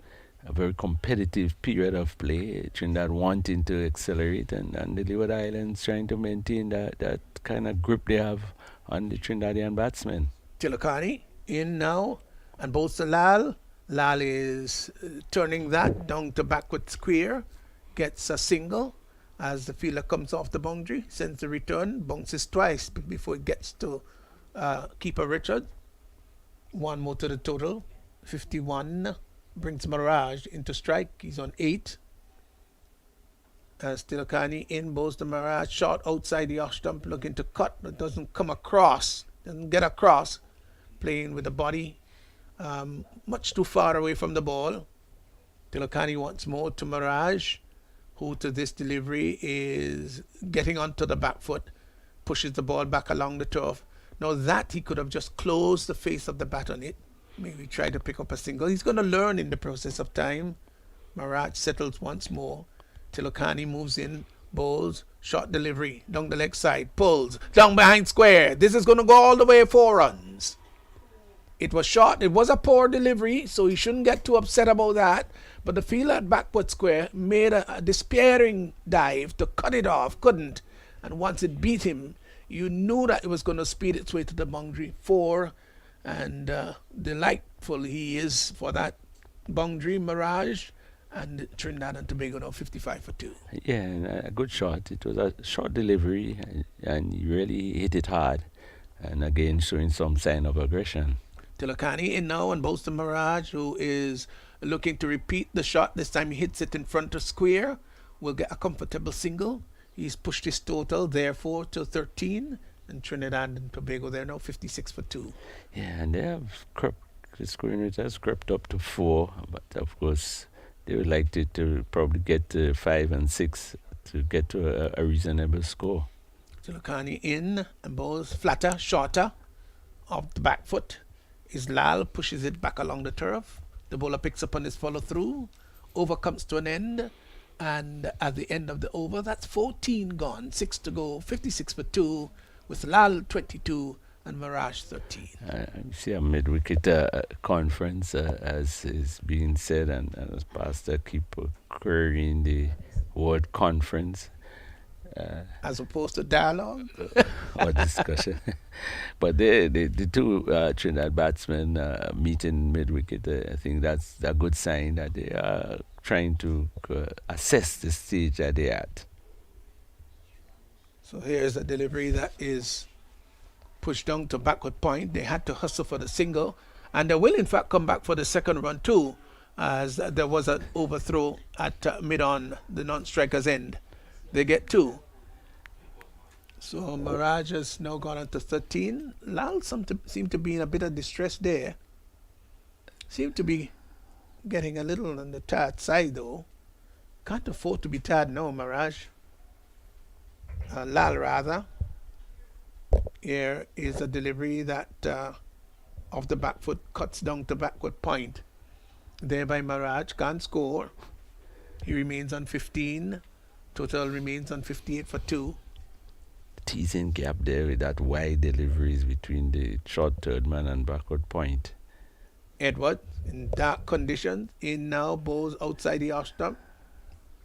a very competitive period of play. Trinidad wanting to accelerate, and the Leeward Islands trying to maintain that kind of grip they have on the Trinidadian batsmen. Tilakani in now and bowls to Lal. Lal is turning that down to backward square, gets a single as the fielder comes off the boundary, sends the return, bounces twice before it gets to keeper Richard. One more to the total, 51. Brings Mirage into strike. He's on 8. Tilakani in, bowls to Mirage, shot outside the off stump, looking to cut, but doesn't come across, doesn't get across, playing with the body much too far away from the ball. Tilakani once more to Mirage, who to this delivery is getting onto the back foot, pushes the ball back along the turf. Now that he could have just closed the face of the bat on it, maybe try to pick up a single. He's going to learn in the process of time. Mirage settles once more. Tilakani moves in, bowls, short delivery, down the leg side, pulls, down behind square. This is going to go all the way 4 runs. It was short. It was a poor delivery, so he shouldn't get too upset about that. But the fielder at backward square made a despairing dive to cut it off, couldn't. And once it beat him, you knew that it was going to speed its way to the boundary. 4. And delightful he is for that boundary. Mirage and Trinidad and Tobago now 55 for 2. Yeah, and a good shot. It was a short delivery, and he really hit it hard. And again, showing some sign of aggression. Tilakani in now and bowls to Mirage, who is looking to repeat the shot. This time he hits it in front of square. Will get a comfortable single. He's pushed his total, therefore, to 13. And Trinidad and Tobago, they're now 56 for 2. Yeah, and they have the scoring rate has crept up to 4, but of course they would like to probably get to 5 and 6 to get to a reasonable score. Tilakani in and bowls flatter, shorter, off the back foot. is Lal, pushes it back along the turf. The bowler picks up on his follow through. Over comes to an end. And at the end of the over, that's 14 gone, 6 to go, 56 for 2, with Lal 22 and Mirage 13. You see a mid-wicket conference, as is being said, and as Pastor keep querying the word conference. As opposed to dialogue or discussion. But the two Trinidad batsmen meeting mid-wicket, I think that's a good sign that they are trying to assess the stage that they're at. So here's a delivery that is pushed down to backward point. They had to hustle for the single, and they will in fact come back for the second run too, as there was an overthrow at mid-on the non-striker's end. They get 2. So Mirage has now gone on to 13. Lal seem to be in a bit of distress there. Seem to be getting a little on the tired side though. Can't afford to be tired now, Mirage. Lal rather. Here is a delivery that of the back foot cuts down to backward point. Thereby Mirage can't score. He remains on 15. Total remains on 58 for 2. Teasing gap there with that wide deliveries between the short third man and backward point. Edward, in dark conditions, in now, bowls outside the off stump.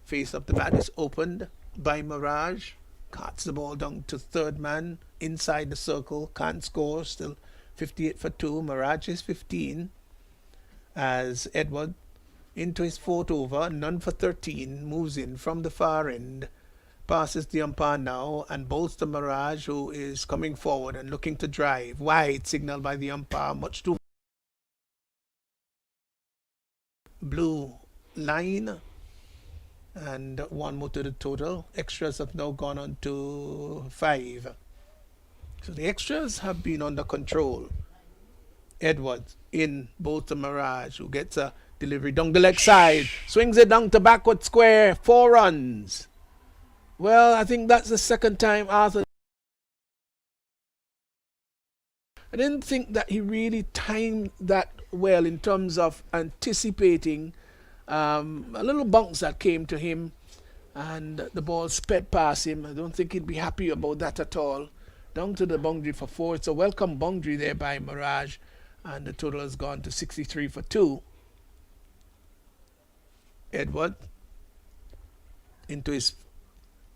Face of the bat is opened by Mirage. Cuts the ball down to third man inside the circle. Can't score. Still 58 for 2. Mirage is 15. As Edward, into his 4th over, none for 13, moves in from the far end. Passes the umpire now and bowls to Mirage, who is coming forward and looking to drive. Wide signal by the umpire, much too blue line, and 1 more to the total. Extras have now gone on to 5. So the extras have been under control. Edwards in both to Mirage, who gets a delivery down the leg side, swings it down to backward square, 4 runs. Well, I think that's the second time Arthur. I didn't think that he really timed that well in terms of anticipating a little bounce that came to him, and the ball sped past him. I don't think he'd be happy about that at all. Down to the boundary for 4. It's a welcome boundary there by Mirage, and the total has gone to 63 for 2. Edward into his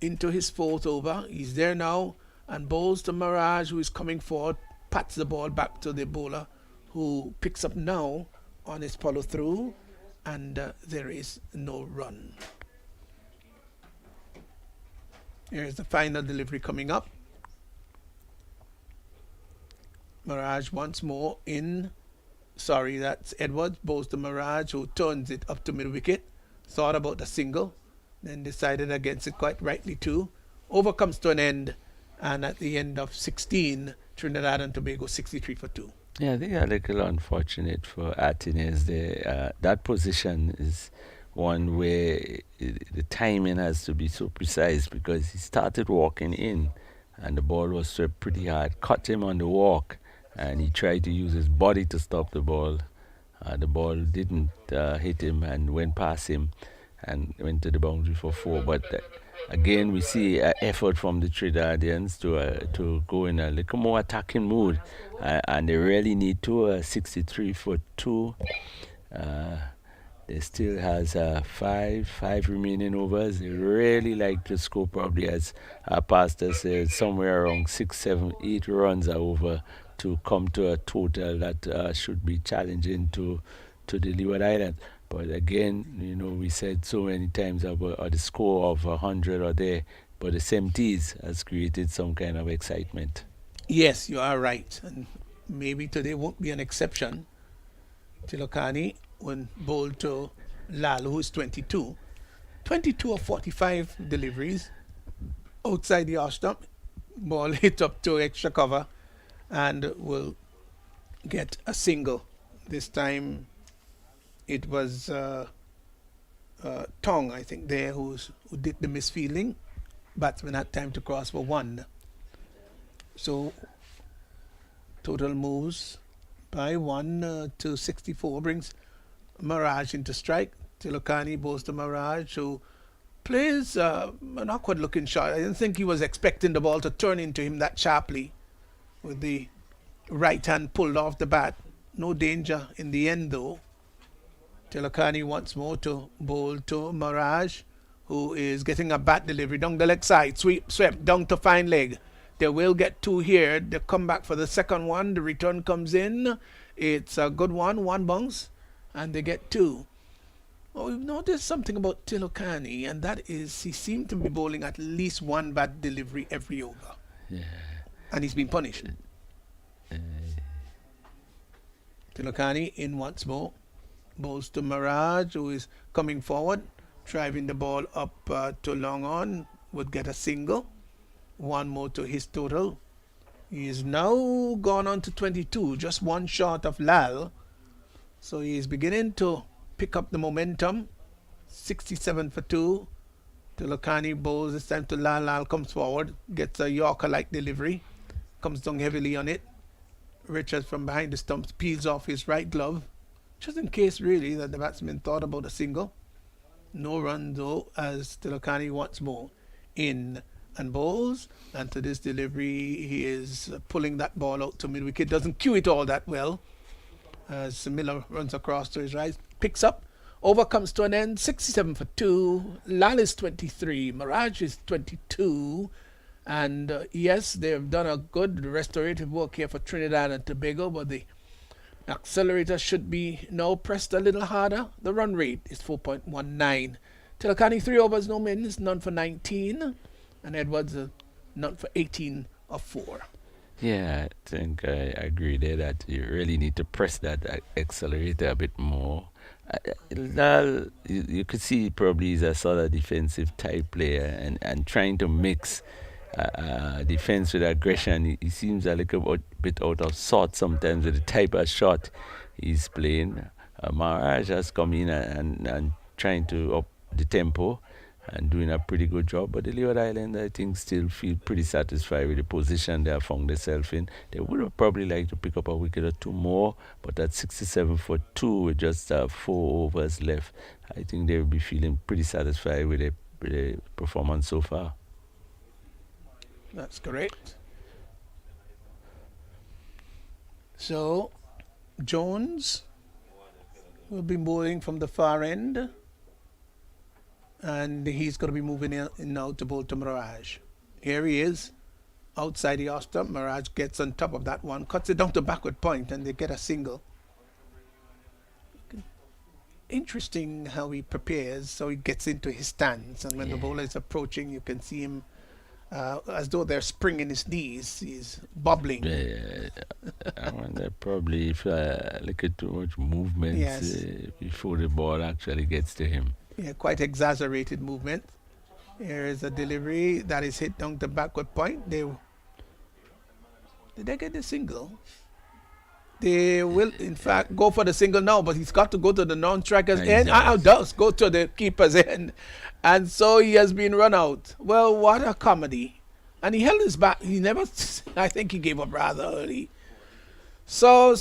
4th over. He's there now and bowls to Mirage, who is coming forward, pats the ball back to the bowler, who picks up now on his follow through, and there is no run. Here's the final delivery coming up. Mirage once more in. Sorry, that's Edwards. Bowls to Mirage, who turns it up to mid wicket. Thought about the single, then decided against it quite rightly too. Over comes to an end, and at the end of 16, Trinidad and Tobago 63 for 2. Yeah, I think a little unfortunate for Martinez there. That position is one where the timing has to be so precise, because he started walking in and the ball was swept pretty hard, caught him on the walk, and he tried to use his body to stop the ball. The ball didn't hit him and went past him and went to the boundary for 4. But again, we see effort from the Trinidadians to go in a little more attacking mood, and they really need to. 63 for 2. They still has 5 remaining overs. They really like to score, probably, as our pastor said, somewhere around 6, 7, 8 runs are over to come to a total that should be challenging to the Leeward Islands. But again, we said so many times about the score of 100 or there, but the 70s has created some kind of excitement. Yes, you are right, and maybe today won't be an exception. Tilokani, when bowled to Lal, who is 22. 22 of 45 deliveries outside the off stump. Ball hit up to extra cover and will get a single. This time it was Tong, I think, there who did the misfielding. Batsman had time to cross for 1. So total moves by 1 to 64 brings Mirage into strike. Tilokani bowls to Mirage, who plays an awkward looking shot. I didn't think he was expecting the ball to turn into him that sharply with the right hand pulled off the bat. No danger in the end though. Tilokani once more to bowl to Mirage, who is getting a bat delivery down the leg side. Swept down to fine leg. They will get two here. They come back for the second one. The return comes in. It's a good one bounce, and they get two. Well, we've noticed something about Tilokani, and that is he seemed to be bowling at least one bat delivery every over. Yeah. And he's been punished. Tilokani in once more. Bowls to Mirage, who is coming forward, driving the ball up to long on, would get a single. One more to his total. He is now gone on to 22, just one short of Lal. So he is beginning to pick up the momentum. 67 for 2. Tilokani bowls this time to Lal. Lal comes forward, gets a Yorker-like delivery, comes down heavily on it. Richards from behind the stumps peels off his right glove, just in case really that the batsman thought about a single. No run though, as Tilokani once more in and bowls, and to this delivery he is pulling that ball out to mid-wicket. Doesn't cue it all that well as Miller runs across to his right, picks up, over comes to an end. 67 for 2. Lal is 23, Mirage is 22, and yes, they've done a good restorative work here for Trinidad and Tobago, but the accelerator should be now pressed a little harder. The run rate is 4.19. Tilokani 3 overs, no mins, none for 19. And Edwards none for 18 of 4. Yeah, I think I agree there that you really need to press that accelerator a bit more. You could see probably he's a sort of defensive type player and trying to mix defense with aggression. He seems a little bit out of sorts sometimes with the type of shot he's playing. Maharaj has come in and trying to up the tempo and doing a pretty good job. But the Leeward Islands, I think, still feel pretty satisfied with the position they have found themselves in. They would have probably liked to pick up a wicket or two more, but at 67 for 2 with just 4 overs left, I think they will be feeling pretty satisfied with the performance so far. That's correct. So, Jones will be bowling from the far end, and he's going to be moving in now to bowl to Mirage. Here he is, outside the off stump. Mirage gets on top of that one, cuts it down to backward point, and they get a single. Interesting how he prepares, so he gets into his stance, and when the bowler is approaching, you can see him as though they're springing his knees. He's bubbling. I wonder probably if look at too much movement before the ball actually gets to him. Yeah, quite exaggerated movement. Here is a delivery that is hit down the backward point. Did they get the single? They will, in fact, go for the single now, but he's got to go to the non-striker's end. Does go to the keeper's end. And so he has been run out. Well, what a comedy. And he held his back. He never, I think he gave up rather early. So.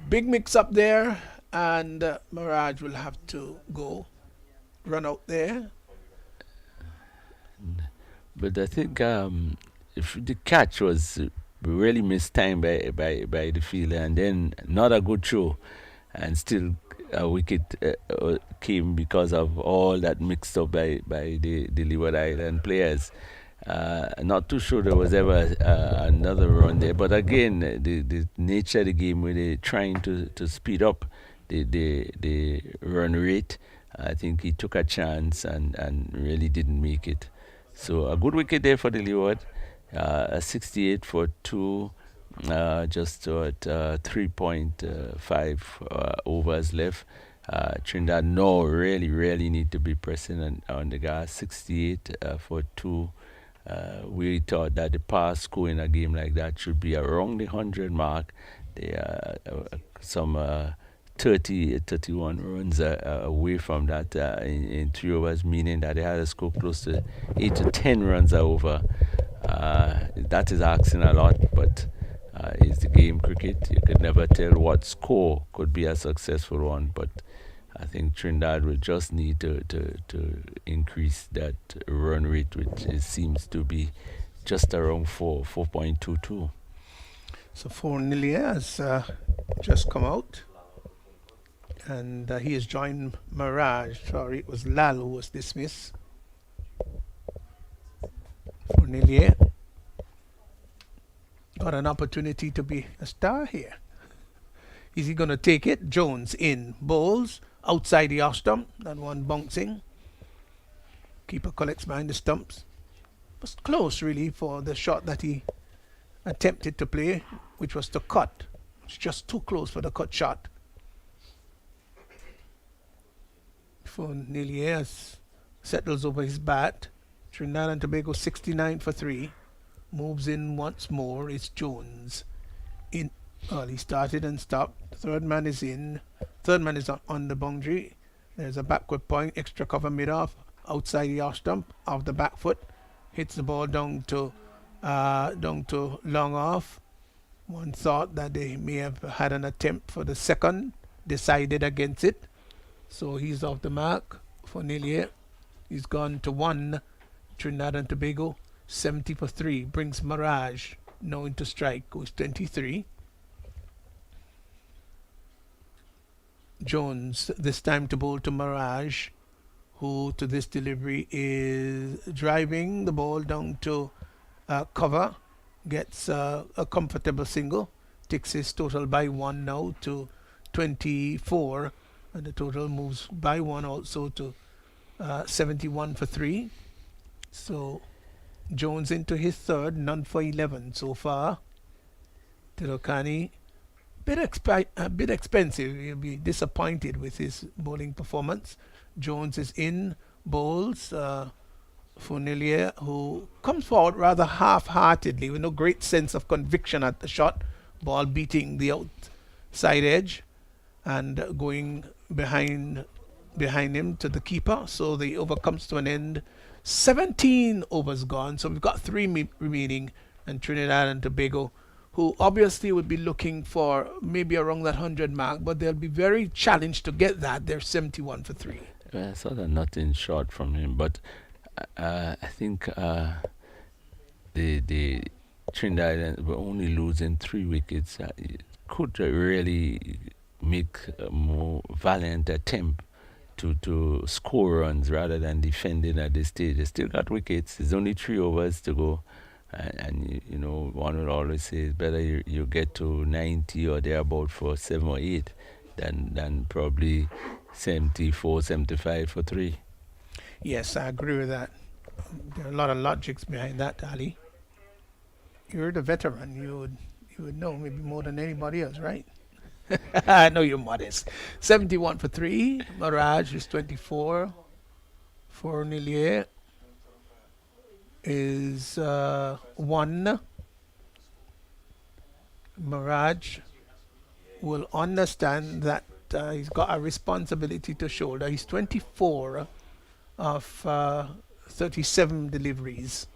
Big mix up there. And Mirage will have to go. Run out there. But I think if the catch was really mistimed by the fielder, and then not a good throw, and still a wicket came because of all that mixed up by the Leeward Island players. Not too sure there was ever another run there, but again, the nature of the game where they're trying to speed up the run rate, I think he took a chance and really didn't make it. So a good wicket there for the Leeward. A 68 for 2, just at 3.5 overs left. Trinidad now really need to be pressing on the gas. 68 for 2. We thought that the pass score in a game like that should be around the 100 mark. They are some 31 runs away from that in 3 overs, meaning that they had a score close to 8 to 10 runs over. That is asking a lot, but is the game cricket. You could never tell what score could be a successful one, but I think Trinidad will just need to increase that run rate, which seems to be just around 4.22. So 4 has just come out. And he has joined Mirage. Sorry, it was Lal who was dismissed. 4 got an opportunity to be a star here. Is he going to take it? Jones in. Bowls outside the off stump. That one bouncing. Keeper collects behind the stumps. Was close really for the shot that he attempted to play, which was to cut. It's just too close for the cut shot. For Nilias settles over his bat. Trinidad and Tobago 69 for 3. Moves in once more. It's Jones. In. Well, he started and stopped. Third man is in. Third man is on the boundary. There's a backward point. Extra cover mid off. Outside the off stump. Off the back foot. Hits the ball down to long off. One thought that they may have had an attempt for the second. Decided against it. So he's off the mark for Nilia. He's gone to 1. Trinidad and Tobago 70 for 3. Brings Mirage now into strike. Goes 23. Jones this time to bowl to Mirage, who to this delivery is driving the ball down to cover. Gets a comfortable single. Takes his total by 1 now to 24. And the total moves by 1 also to 71 for 3. So Jones into his third, none for 11 so far. Tirokani, a bit expensive. He'll be disappointed with his bowling performance. Jones is in, bowls. Funilier, who comes forward rather half-heartedly with no great sense of conviction at the shot. Ball beating the outside edge and going behind him to the keeper. So the over comes to an end. 17 overs gone. So we've got 3 remaining. And Trinidad and Tobago, who obviously would be looking for maybe around that 100 mark, but they'll be very challenged to get that. They're 71 for 3. Well, sort of nothing short from him, but I think the Trinidad were only losing 3 wickets. It could really make a more valiant attempt to score runs rather than defending at this stage. They still got wickets. There's only 3 overs to go. And you know, one will always say it's better you get to 90 or thereabout for 7 or 8 than probably 74, 75 for 3. Yes, I agree with that. There are a lot of logics behind that, Ali. You're the veteran. You would know maybe more than anybody else, right? I know you're modest. 71 for 3. Mirage is 24. For Nilier is 1. Mirage will understand that he's got a responsibility to shoulder. He's 24 of 37 deliveries.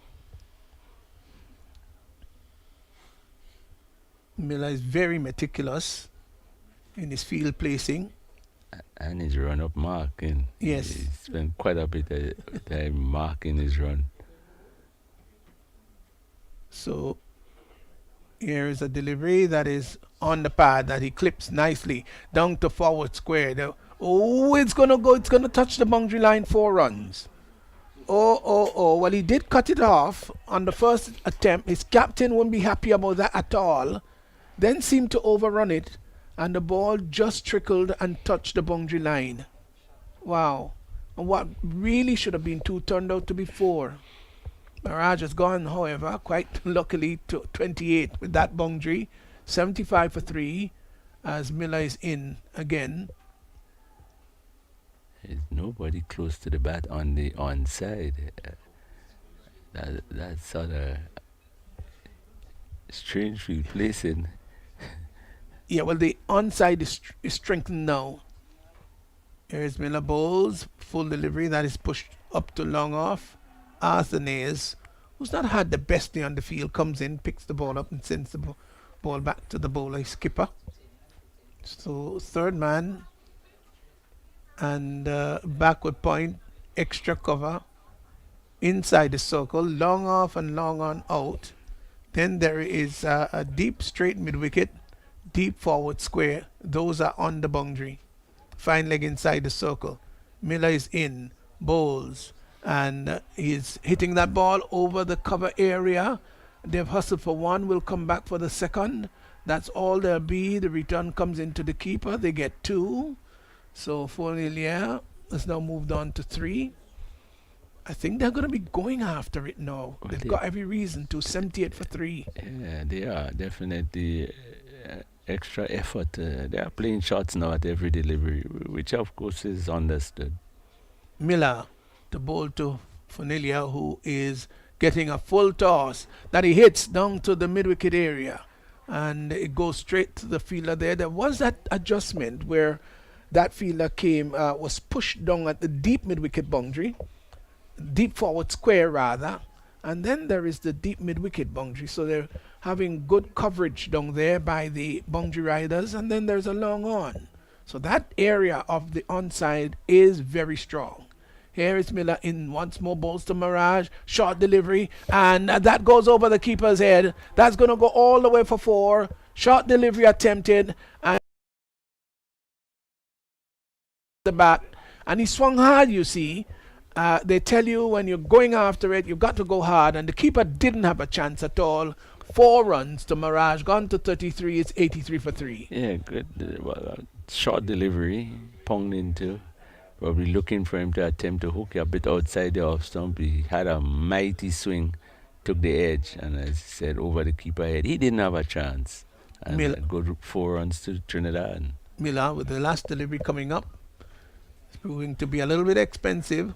Miller is very meticulous in his field placing. And his run-up marking. Yes. He spent quite a bit of time marking his run. So here is a delivery that is on the pad that he clips nicely down to forward square. It's gonna touch the boundary line, 4 runs. Well, he did cut it off on the first attempt. His captain won't be happy about that at all. Then seemed to overrun it, and the ball just trickled and touched the boundary line. Wow. And what really should have been 2 turned out to be 4. Mirage has gone, however, quite luckily to 28 with that boundary. 75 for 3 as Miller is in again. There's nobody close to the bat on the onside. That's sort of strange field placing. Yeah, well, the onside is strengthened now. Here's Miller bowls, full delivery that is pushed up to long off. Arthur Nays, who's not had the best day on the field, comes in, picks the ball up and sends the Ball back to the bowler, skipper. So third man and backward point, extra cover inside the circle, long off and long on out. Then there is a deep straight mid wicket, deep forward square. Those are on the boundary. Fine leg inside the circle. Miller is in, bowls, and he's hitting that ball over the cover area. They've hustled for one, will come back for the second. That's all there'll be. The return comes into the keeper. They get two. So Fournier has now moved on to three. I think they're going to be going after it now. Well, They've got every reason to. 78 for three. Yeah, they are definitely extra effort. They are playing shots now at every delivery, which of course is understood. Miller to bowl to Fournier, who is getting a full toss that he hits down to the mid-wicket area. And it goes straight to the fielder there. There was that adjustment where that fielder was pushed down at the deep mid-wicket boundary, deep forward square rather, and then there is the deep mid-wicket boundary. So they're having good coverage down there by the boundary riders, and then there's a long on. So that area of the onside is very strong. Here is Miller in once more, balls to Mirage, short delivery, and that goes over the keeper's head. That's going to go all the way for four. Short delivery attempted, and the bat, and he swung hard, you see. They tell you when you're going after it, you've got to go hard, and the keeper didn't have a chance at all. 4 runs to Mirage, gone to 33, it's 83 for 3. Yeah, good. Short delivery, ponged into. Probably looking for him to attempt to hook a bit outside the off stump. He had a mighty swing, took the edge, and as I said, over the keeper head. He didn't have a chance. And a good 4 runs to Trinidad. Miller with the last delivery coming up. It's proving to be a little bit expensive.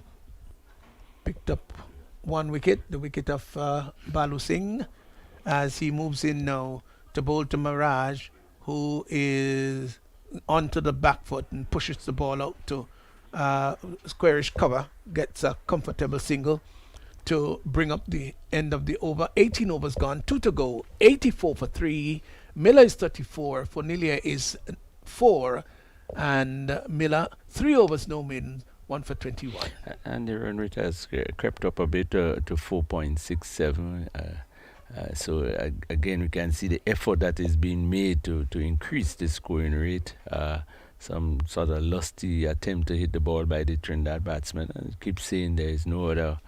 Picked up 1 wicket, the wicket of Balu Singh, as he moves in now to bowl to Mirage, who is onto the back foot and pushes the ball out to squarish cover, gets a comfortable single to bring up the end of the over. 18 overs gone, 2 to go, 84 for 3. Miller is 34, Fournier is 4, and Miller 3 overs, no maidens, 1 for 21. And the run rate has crept up a bit to 4.67. So again, we can see the effort that is being made to increase the scoring rate. Some sort of lusty attempt to hit the ball by the Trinidad batsman. And keep saying there is no other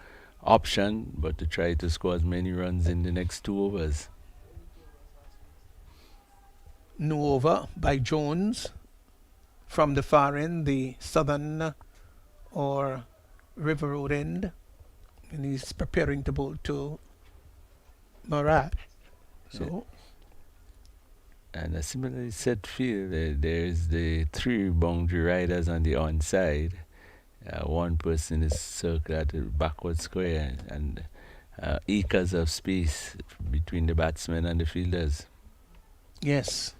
option but to try to score as many runs in the next 2 overs. No over by Jones from the far end, the southern or River Road end, and he's preparing to bowl to Mirage. So, and a similarly set field, there's the 3 boundary riders on the onside. 1 person is circled at the backward square, and acres of space between the batsmen and the fielders. yes,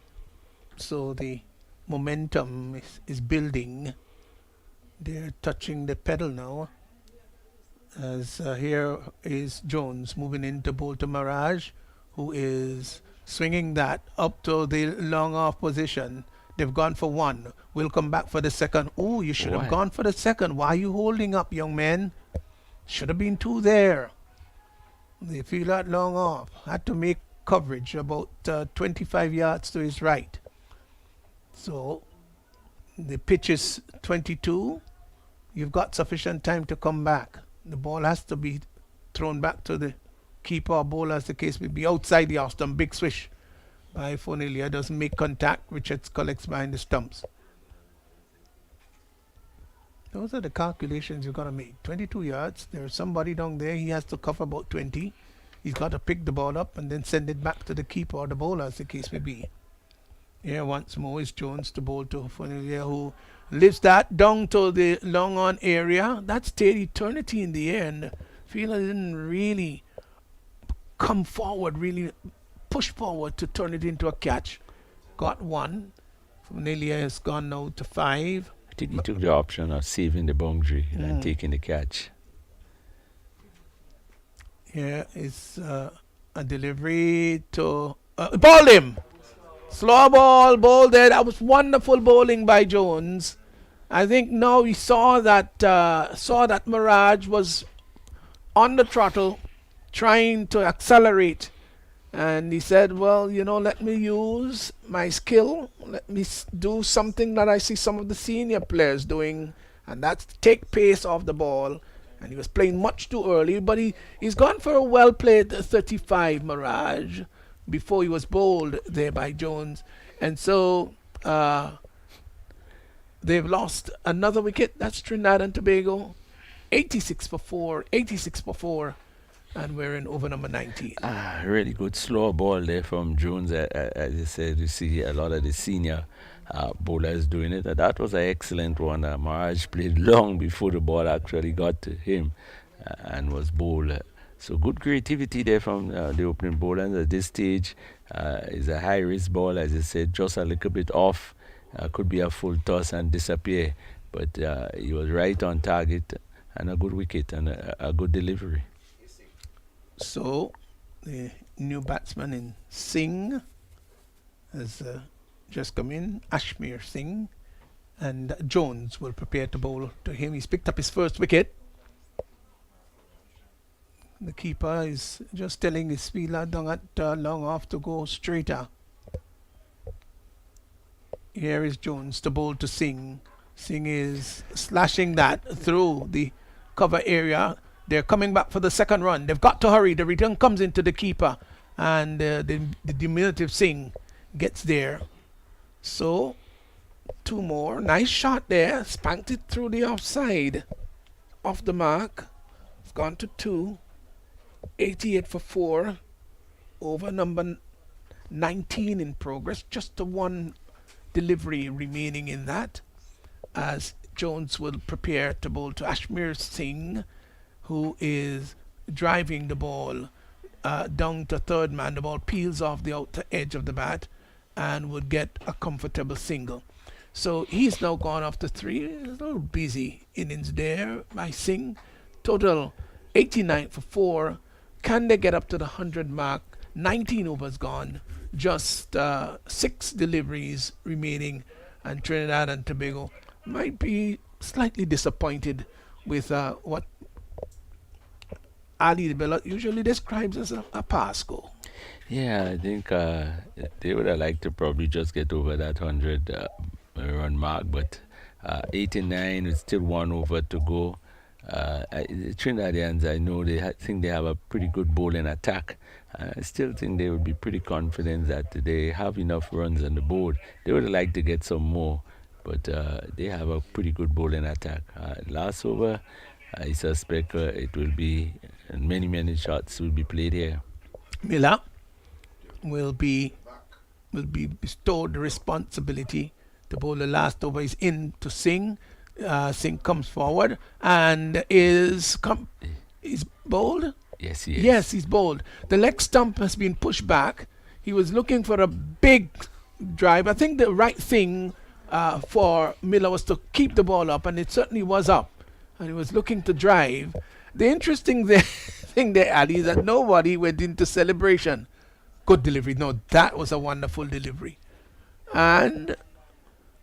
so the momentum is building. They're touching the pedal now. As here is Jones moving into bowl to Mirage, who is swinging that up to the long off position. They've gone for 1. We'll come back for the second. Oh, you should have gone for the second. Why are you holding up, young man? Should have been 2 there. They feel that long off. Had to make coverage about 25 yards to his right. So the pitch is 22. You've got sufficient time to come back. The ball has to be thrown back to the keeper or bowler, as the case may be, outside the off stump. Big swish by Fournier, doesn't make contact. Richards collects behind the stumps. Those are the calculations you've got to make. 22 yards. There's somebody down there. He has to cover about 20. He's got to pick the ball up and then send it back to the keeper or the bowler, as the case may be. Here once more is Jones to bowl to Fournier, who lifts that down to the long on area. That stayed eternity in the air, and the fielder didn't really come forward, really push forward to turn it into a catch. Got 1. Fournier has gone now to 5. I think he took the option of saving the boundary and taking the catch. Here is a delivery to ball him. Slow ball bowled there. That was wonderful bowling by Jones. I think now he saw that Mirage was on the throttle, trying to accelerate, and he said, "Well, let me use my skill. Let me do something that I see some of the senior players doing, and that's take pace off the ball." And he was playing much too early, but he's gone for a well played 35 Mirage before he was bowled there by Jones, and so. They've lost another wicket. That's Trinidad and Tobago. 86 for 4, 86 for 4, and we're in over number 19. Really good slow ball there from Jones. As you said, you see a lot of the senior bowlers doing it. That was an excellent one. Maharaj played long before the ball actually got to him and was bowled. So good creativity there from the opening bowlers. At this stage, is a high-risk ball, as you said, just a little bit off. Could be a full toss and disappear. But he was right on target, and a good wicket and a good delivery. So the new batsman in Singh has just come in, Ashmir Singh, and Jones will prepare to bowl to him. He's picked up his first wicket. The keeper is just telling his fielder down at long off to go straighter. Here is Jones to bowl to Singh. Singh is slashing that through the cover area. They're coming back for the second run. They've got to hurry. The return comes into the keeper, and the diminutive Singh gets there. So, two more. Nice shot there. Spanked it through the offside. Off the mark. It's gone to 2. 88 for 4. Over number 19 in progress. Just the one delivery remaining in that, as Jones will prepare to bowl to Ashmir Singh, who is driving the ball down to third man. The ball peels off the outer edge of the bat and would get a comfortable single. So he's now gone off to 3. A little busy innings there by Singh. Total 89 for 4. Can they get up to the 100 mark? 19 overs gone. Just 6 deliveries remaining, and Trinidad and Tobago might be slightly disappointed with what Ali Bella usually describes as a pass goal. Yeah, I think they would have liked to probably just get over that 100 run mark, but 89 with still 1 over to go. Trinidadians, I know think they have a pretty good bowling attack. I still think they would be pretty confident that they have enough runs on the board. They would like to get some more, but they have a pretty good bowling attack. Last over, I suspect it will be many shots will be played here. Miller will be bestowed the responsibility to bowl the last over. Is in to Singh. Singh comes forward and is bowled. Yes, he is. Yes, he's bowled. The leg stump has been pushed back. He was looking for a big drive. I think the right thing for Miller was to keep the ball up, and it certainly was up. And he was looking to drive. The interesting thing there, Ali, is that nobody went into celebration. Good delivery. No, that was a wonderful delivery. And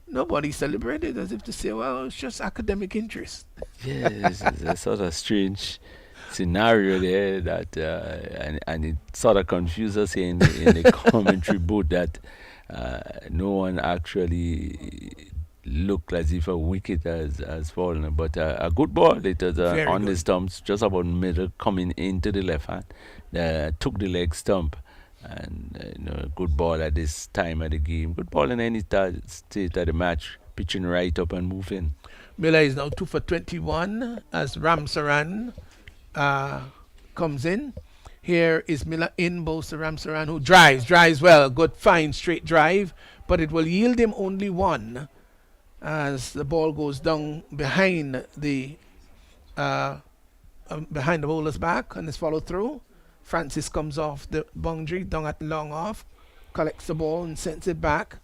nobody celebrated, as if to say, well, it's just academic interest. Yes, it's a sort of strange scenario there that and it sort of confuses us in the commentary booth that no one actually looked as if a wicket has fallen, but a good ball. It was on the stumps, just about middle, coming into the left hand, took the leg stump, and good ball at this time of the game. Good ball in any state of the match, pitching right up and moving. Miller is now 2 for 21 as Ramsaran comes in. Here is Miller in, bowls to Ramsaran, who drives well. Good, fine, straight drive, but it will yield him only 1 as the ball goes down behind the bowler's back and is followed through. Francis comes off the boundary, down at long off, collects the ball and sends it back.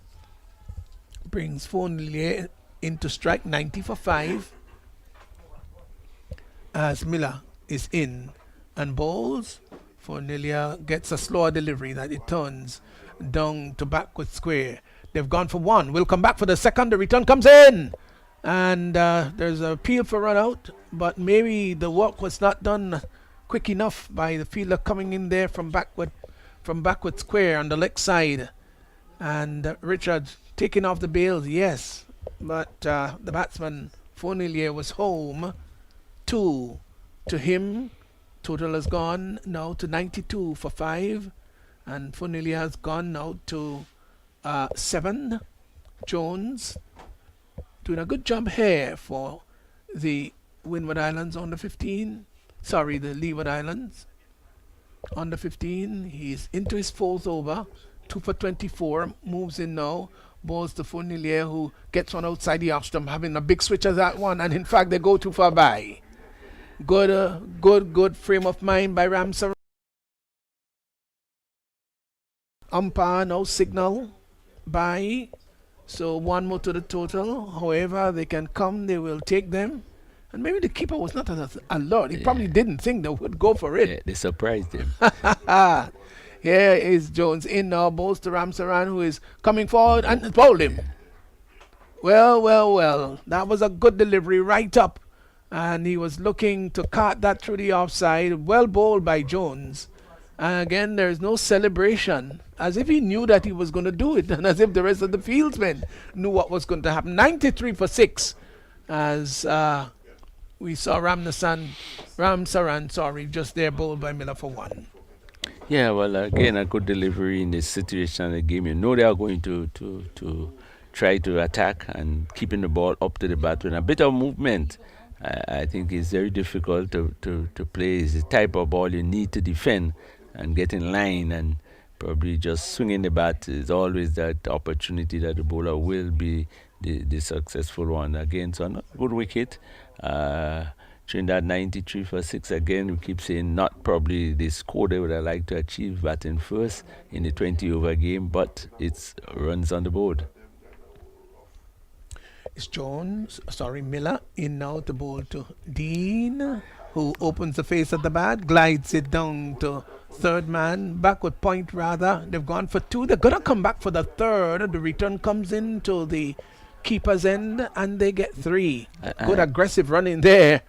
Brings Fournier into strike, 90 for 5. As Miller is in and bowls, Fournier gets a slower delivery that it turns. down to backward square. They've gone for one. We'll come back for the second. The return comes in. And there's an appeal for run out, but maybe the work was not done quick enough by the fielder coming in there from backward square on the leg side. And Richard taking off the bails, yes. But the batsman, Fournier, was home. 2 to him. Total has gone now to 92 for 5. And Fournier has gone now to 7. Jones doing a good job here for the Windward Islands under 15. Sorry, the Leeward Islands under 15. He's into his fourth over. 2 for 24. Moves in now. Balls to Fournier, who gets one outside the off stump, having a big switch at that one. And in fact, they go too far by. Good frame of mind by Ramsar. Umpire now signal by. So 1 more to the total. However, they can come, they will take them. And maybe the keeper was not alert. He probably didn't think they would go for it. Yeah, they surprised him. Here is Jones in now. Balls to Ramsaran, who is coming forward and bowled him. Well. That was a good delivery right up. And he was looking to cart that through the offside. Well bowled by Jones. And again, there's no celebration. As if he knew that he was going to do it. And as if the rest of the fieldsmen knew what was going to happen. 93 for 6. As we saw Ramsaran, just there bowled by Miller for 1. Yeah, well, again, a good delivery in this situation of the game. You know they are going to try to attack and keeping the ball up to the bat with a bit of movement. I think it's very difficult to play. It's the type of ball you need to defend and get in line, and probably just swinging the bat is always that opportunity that the bowler will be the successful one. Again, so a good wicket. Trinidad 93 for 6 again. We keep saying not probably the score they would have liked to achieve batting first in the 20 over game, but it's runs on the board. It's Miller in now to bowl to Dean, who opens the face of the bat, glides it down to third man, backward point rather. They've gone for 2. They're going to come back for the third. The return comes in to the keeper's end, and they get 3. Good aggressive running there.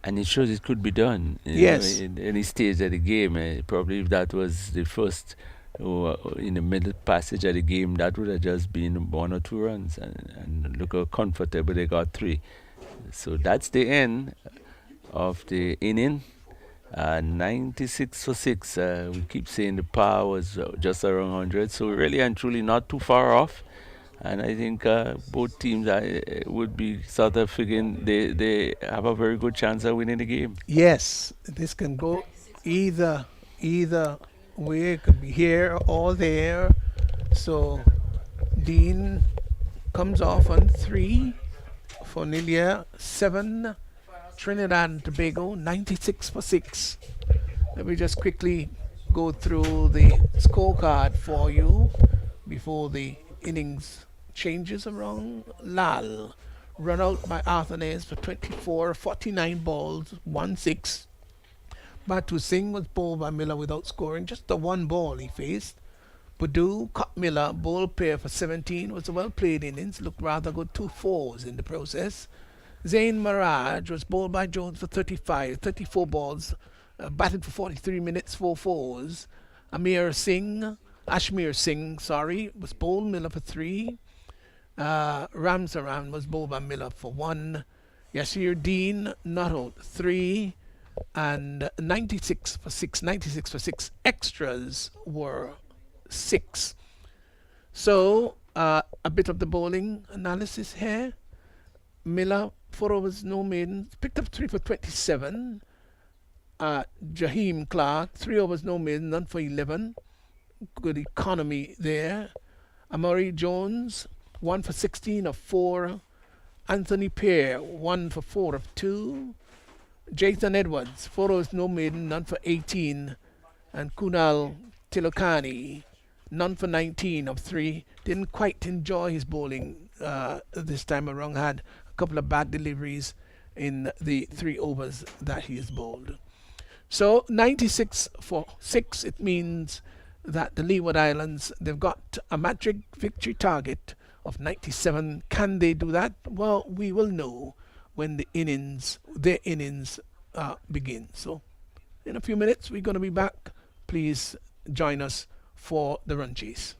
And it shows it could be done. Yes. In any stage of the game. Probably if that was the first in the middle passage of the game, that would have just been 1 or 2 runs. And look how comfortable they got 3. So that's the end of the inning. 96 for 6. We keep saying the power was just around 100. So really and truly not too far off. And I think both teams would be sort of figuring they have a very good chance of winning the game. Yes, this can go either way. It could be here or there. So Dean comes off on 3. Fournier 7. Trinidad and Tobago 96 for 6. Let me just quickly go through the scorecard for you before the innings changes around. Lal run out by Arthur Nays for 24, 49 balls, 1-6. Batu Singh was bowled by Miller without scoring, just the 1 ball he faced. Budu cut Miller, ball pair for 17, was a well played innings, looked rather good, 2 4s in the process. Zain Mirage was bowled by Jones for 35, 34 balls, batted for 43 minutes, 4 4s. Ashmir Singh, was bowled Miller for 3. Ramsaran was bowled by Miller for 1. Yasir Dean not out 3. And 96 for 6. Extras were 6. So a bit of the bowling analysis here. Miller 4 overs, no maidens, picked up 3 for 27. Jaheim Clark 3 overs, no maidens, none for 11. Good economy there. Amari Jones 1 for 16 of 4. Anthony Pear 1 for 4 of 2. Jathan Edwards 4 overs, no maiden, none for 18. And Kunal Tilokani none for 19 of 3. Didn't quite enjoy his bowling this time around. Had a couple of bad deliveries in the 3 overs that he has bowled. So 96 for 6, it means that the Leeward Islands, they've got a magic victory target of 97. Can they do that? Well, we will know when their innings begin. So in a few minutes, we're going to be back. Please join us for the run chase.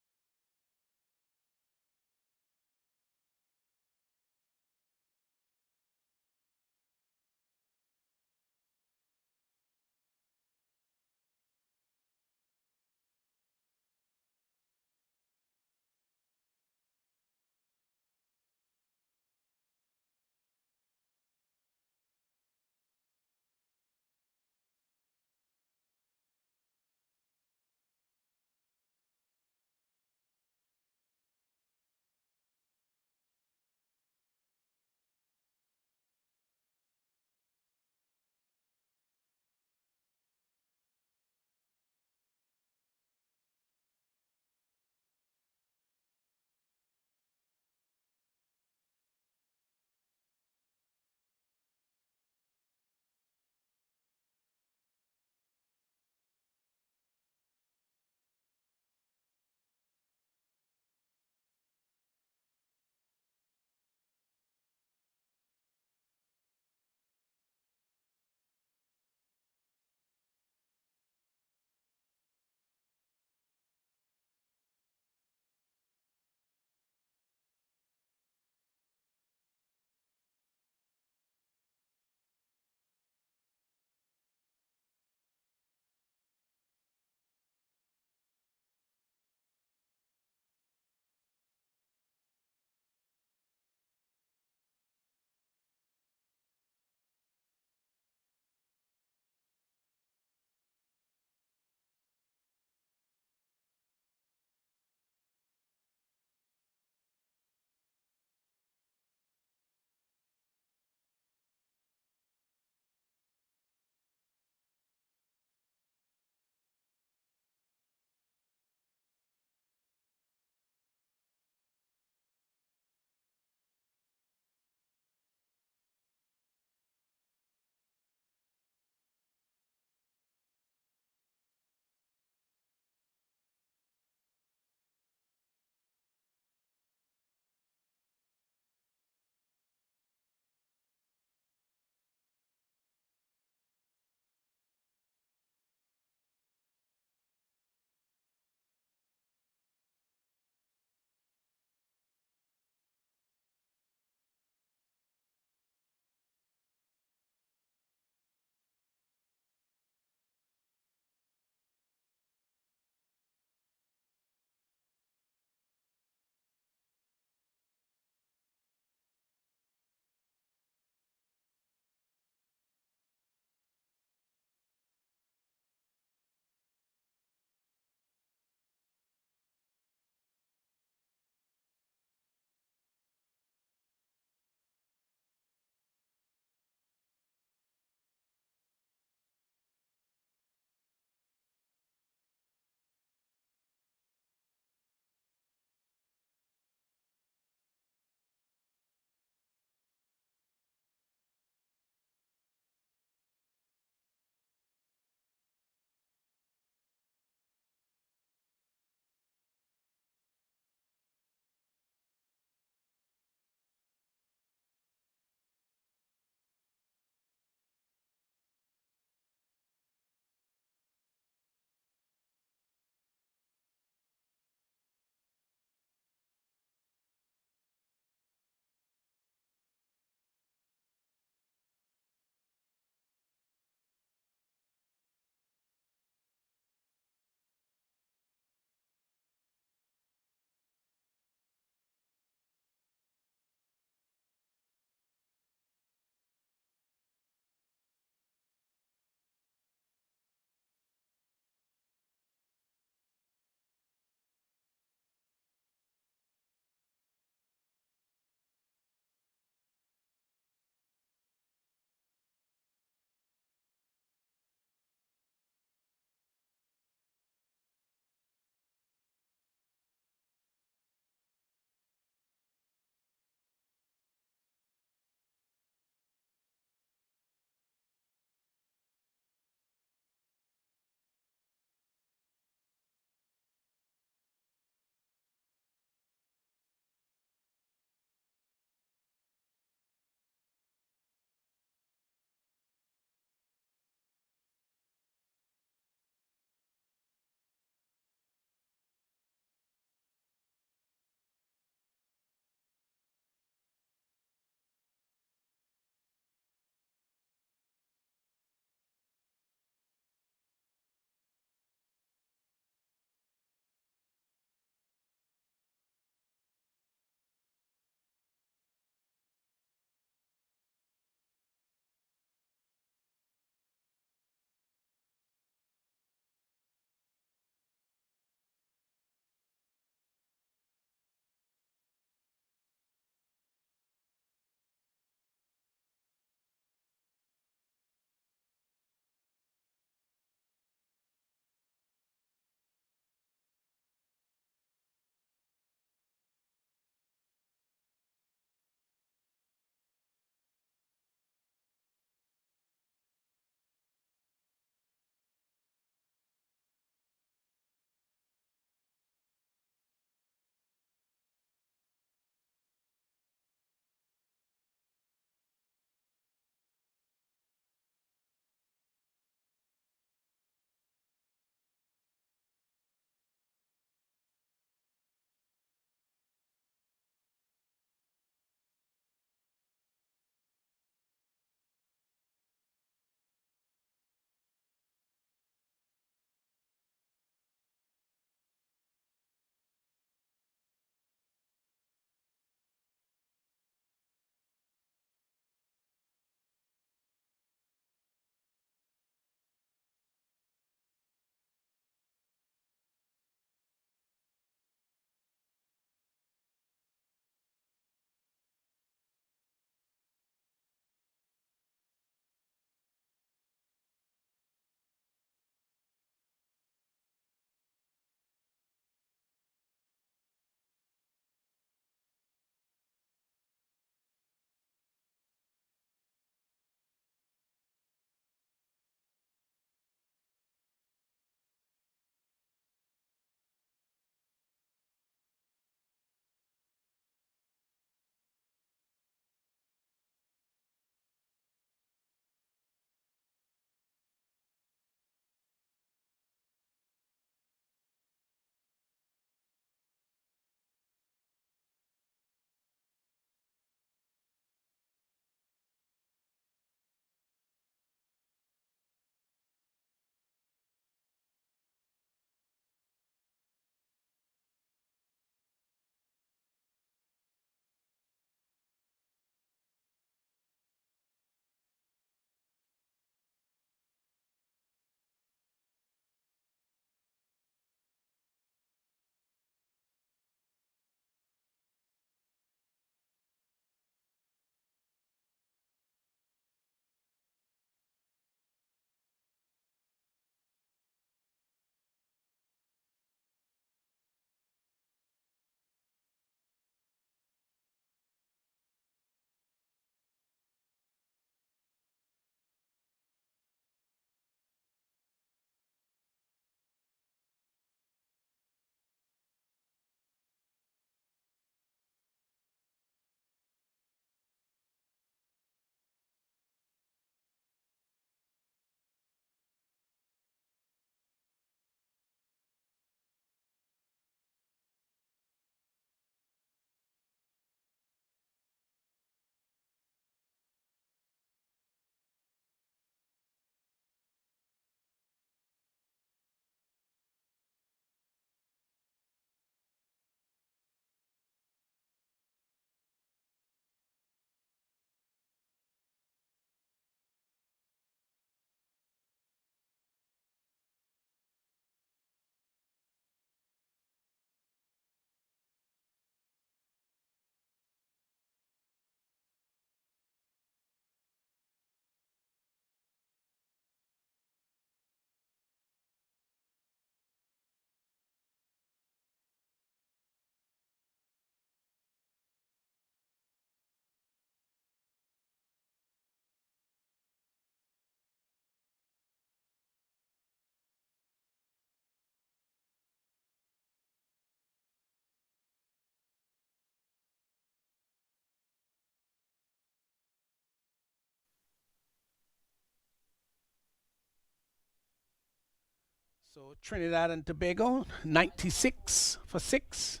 So Trinidad and Tobago, 96 for 6.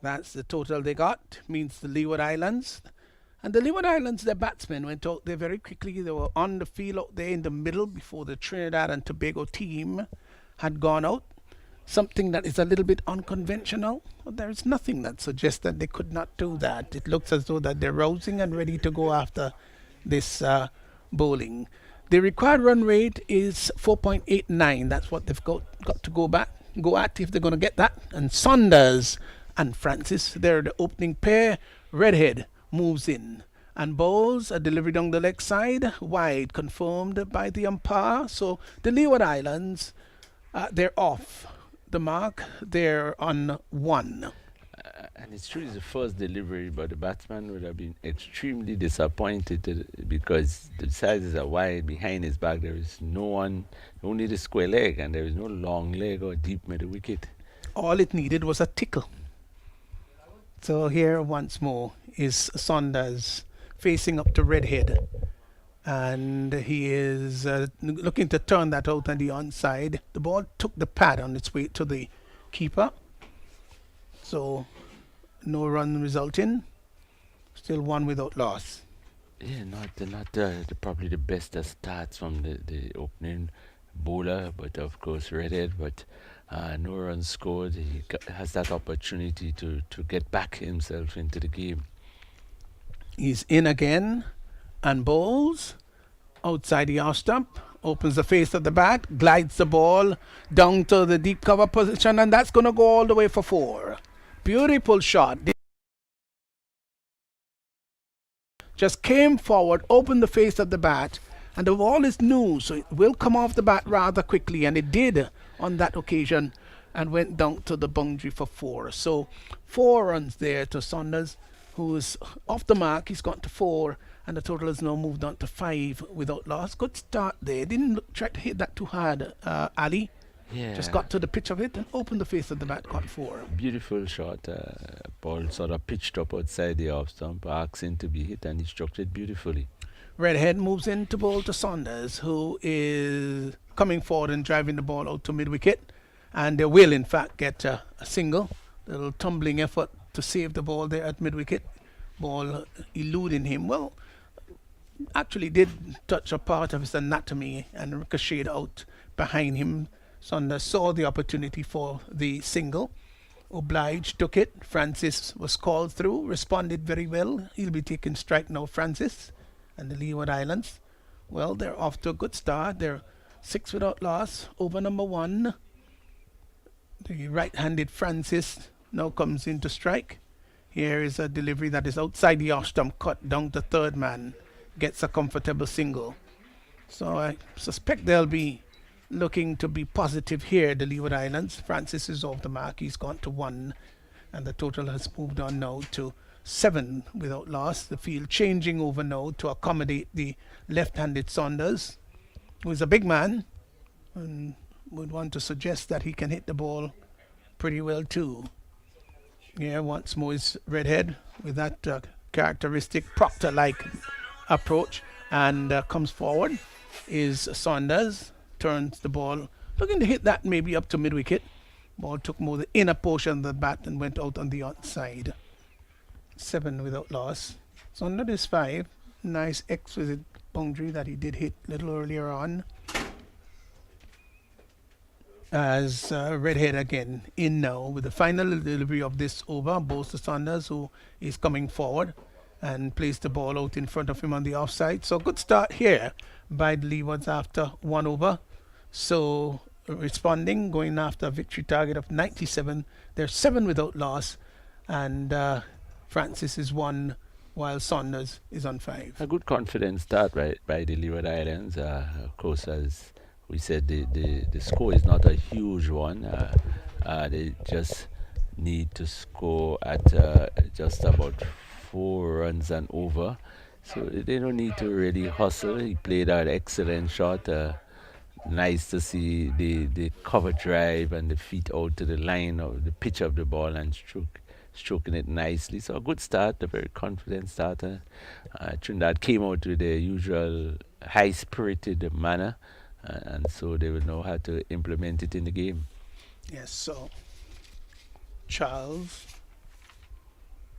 That's the total they got. Means the Leeward Islands. And the Leeward Islands, their batsmen went out there very quickly. They were on the field out there in the middle before the Trinidad and Tobago team had gone out. Something that is a little bit unconventional. But there is nothing that suggests that they could not do that. It looks as though that they're rousing and ready to go after this bowling. The required run rate is 4.89. That's what they've got to go at if they're going to get that. And Saunders and Francis, they're the opening pair. Redhead moves in and bowls a delivery down the leg side, wide, confirmed by the umpire. So the Leeward Islands, they're off the mark. They're on 1. And it's true, it's the first delivery, but the batsman would have been extremely disappointed because the sizes are wide. Behind his back, there is no one, only the square leg, and there is no long leg or deep middle wicket. All it needed was a tickle. So here once more is Saunders facing up to Redhead. And he is looking to turn that out on the onside. The ball took the pad on its way to the keeper. So no run resulting. Still 1 without loss. Yeah, not probably the best starts from the opening bowler, but of course Redhead, but no runs scored. He has that opportunity to get back himself into the game. He's in again and bowls outside the off stump, opens the face of the bat, glides the ball down to the deep cover position, and that's going to go all the way for 4. Beautiful shot. Just came forward, opened the face of the bat, and the ball is new, so it will come off the bat rather quickly, and it did on that occasion, and went down to the boundary for 4. So 4 runs there to Saunders, who is off the mark. He's got to 4, and the total has now moved on to 5 without loss. Good start there. Didn't try to hit that too hard, Ali. Yeah. Just got to the pitch of it and opened the face of the bat, got 4. Beautiful shot. Ball sort of pitched up outside the off stump, asking to be hit, and he struck it beautifully. Redhead moves in to bowl to Saunders, who is coming forward and driving the ball out to mid-wicket. And they will, in fact, get a single. A little tumbling effort to save the ball there at mid-wicket. Ball eluding him. Well, actually did touch a part of his anatomy and ricocheted out behind him. Saunders saw the opportunity for the single. Obliged, took it. Francis was called through, responded very well. He'll be taking strike now, Francis, and the Leeward Islands. Well, they're off to a good start. They're 6 without loss. Over number 1. The right-handed Francis now comes into strike. Here is a delivery that is outside the off stump, cut down to third man. Gets a comfortable single. So I suspect they'll be looking to be positive here, the Leeward Islands. Francis is off the mark. He's gone to 1, and the total has moved on now to 7 without loss. The field changing over now to accommodate the left-handed Saunders, who is a big man and would want to suggest that he can hit the ball pretty well too. Yeah, once more is Redhead with that characteristic Proctor-like approach, and comes forward is Saunders. Turns the ball, looking to hit that maybe up to mid-wicket. Ball took more the inner portion of the bat and went out on the outside. 7 without loss. Saunders is 5. Nice exquisite boundary that he did hit a little earlier on. As Redhead again in now with the final delivery of this over. Bowls to Saunders, who is coming forward and plays the ball out in front of him on the offside. So good start here by the Leewards after 1 over. So responding, going after a victory target of 97. They're 7 without loss, and Francis is 1 while Saunders is on 5. A good confident start by the Leeward Islands. Of course, as we said, the score is not a huge one. They just need to score at just about 4 runs and over. So they don't need to really hustle. He played an excellent shot. Nice to see the cover drive and the feet out to the line of the pitch of the ball and stroking it nicely. So a good start, a very confident starter. Trinidad came out with their usual high-spirited manner. and so they will know how to implement it in the game. Yes, so Charles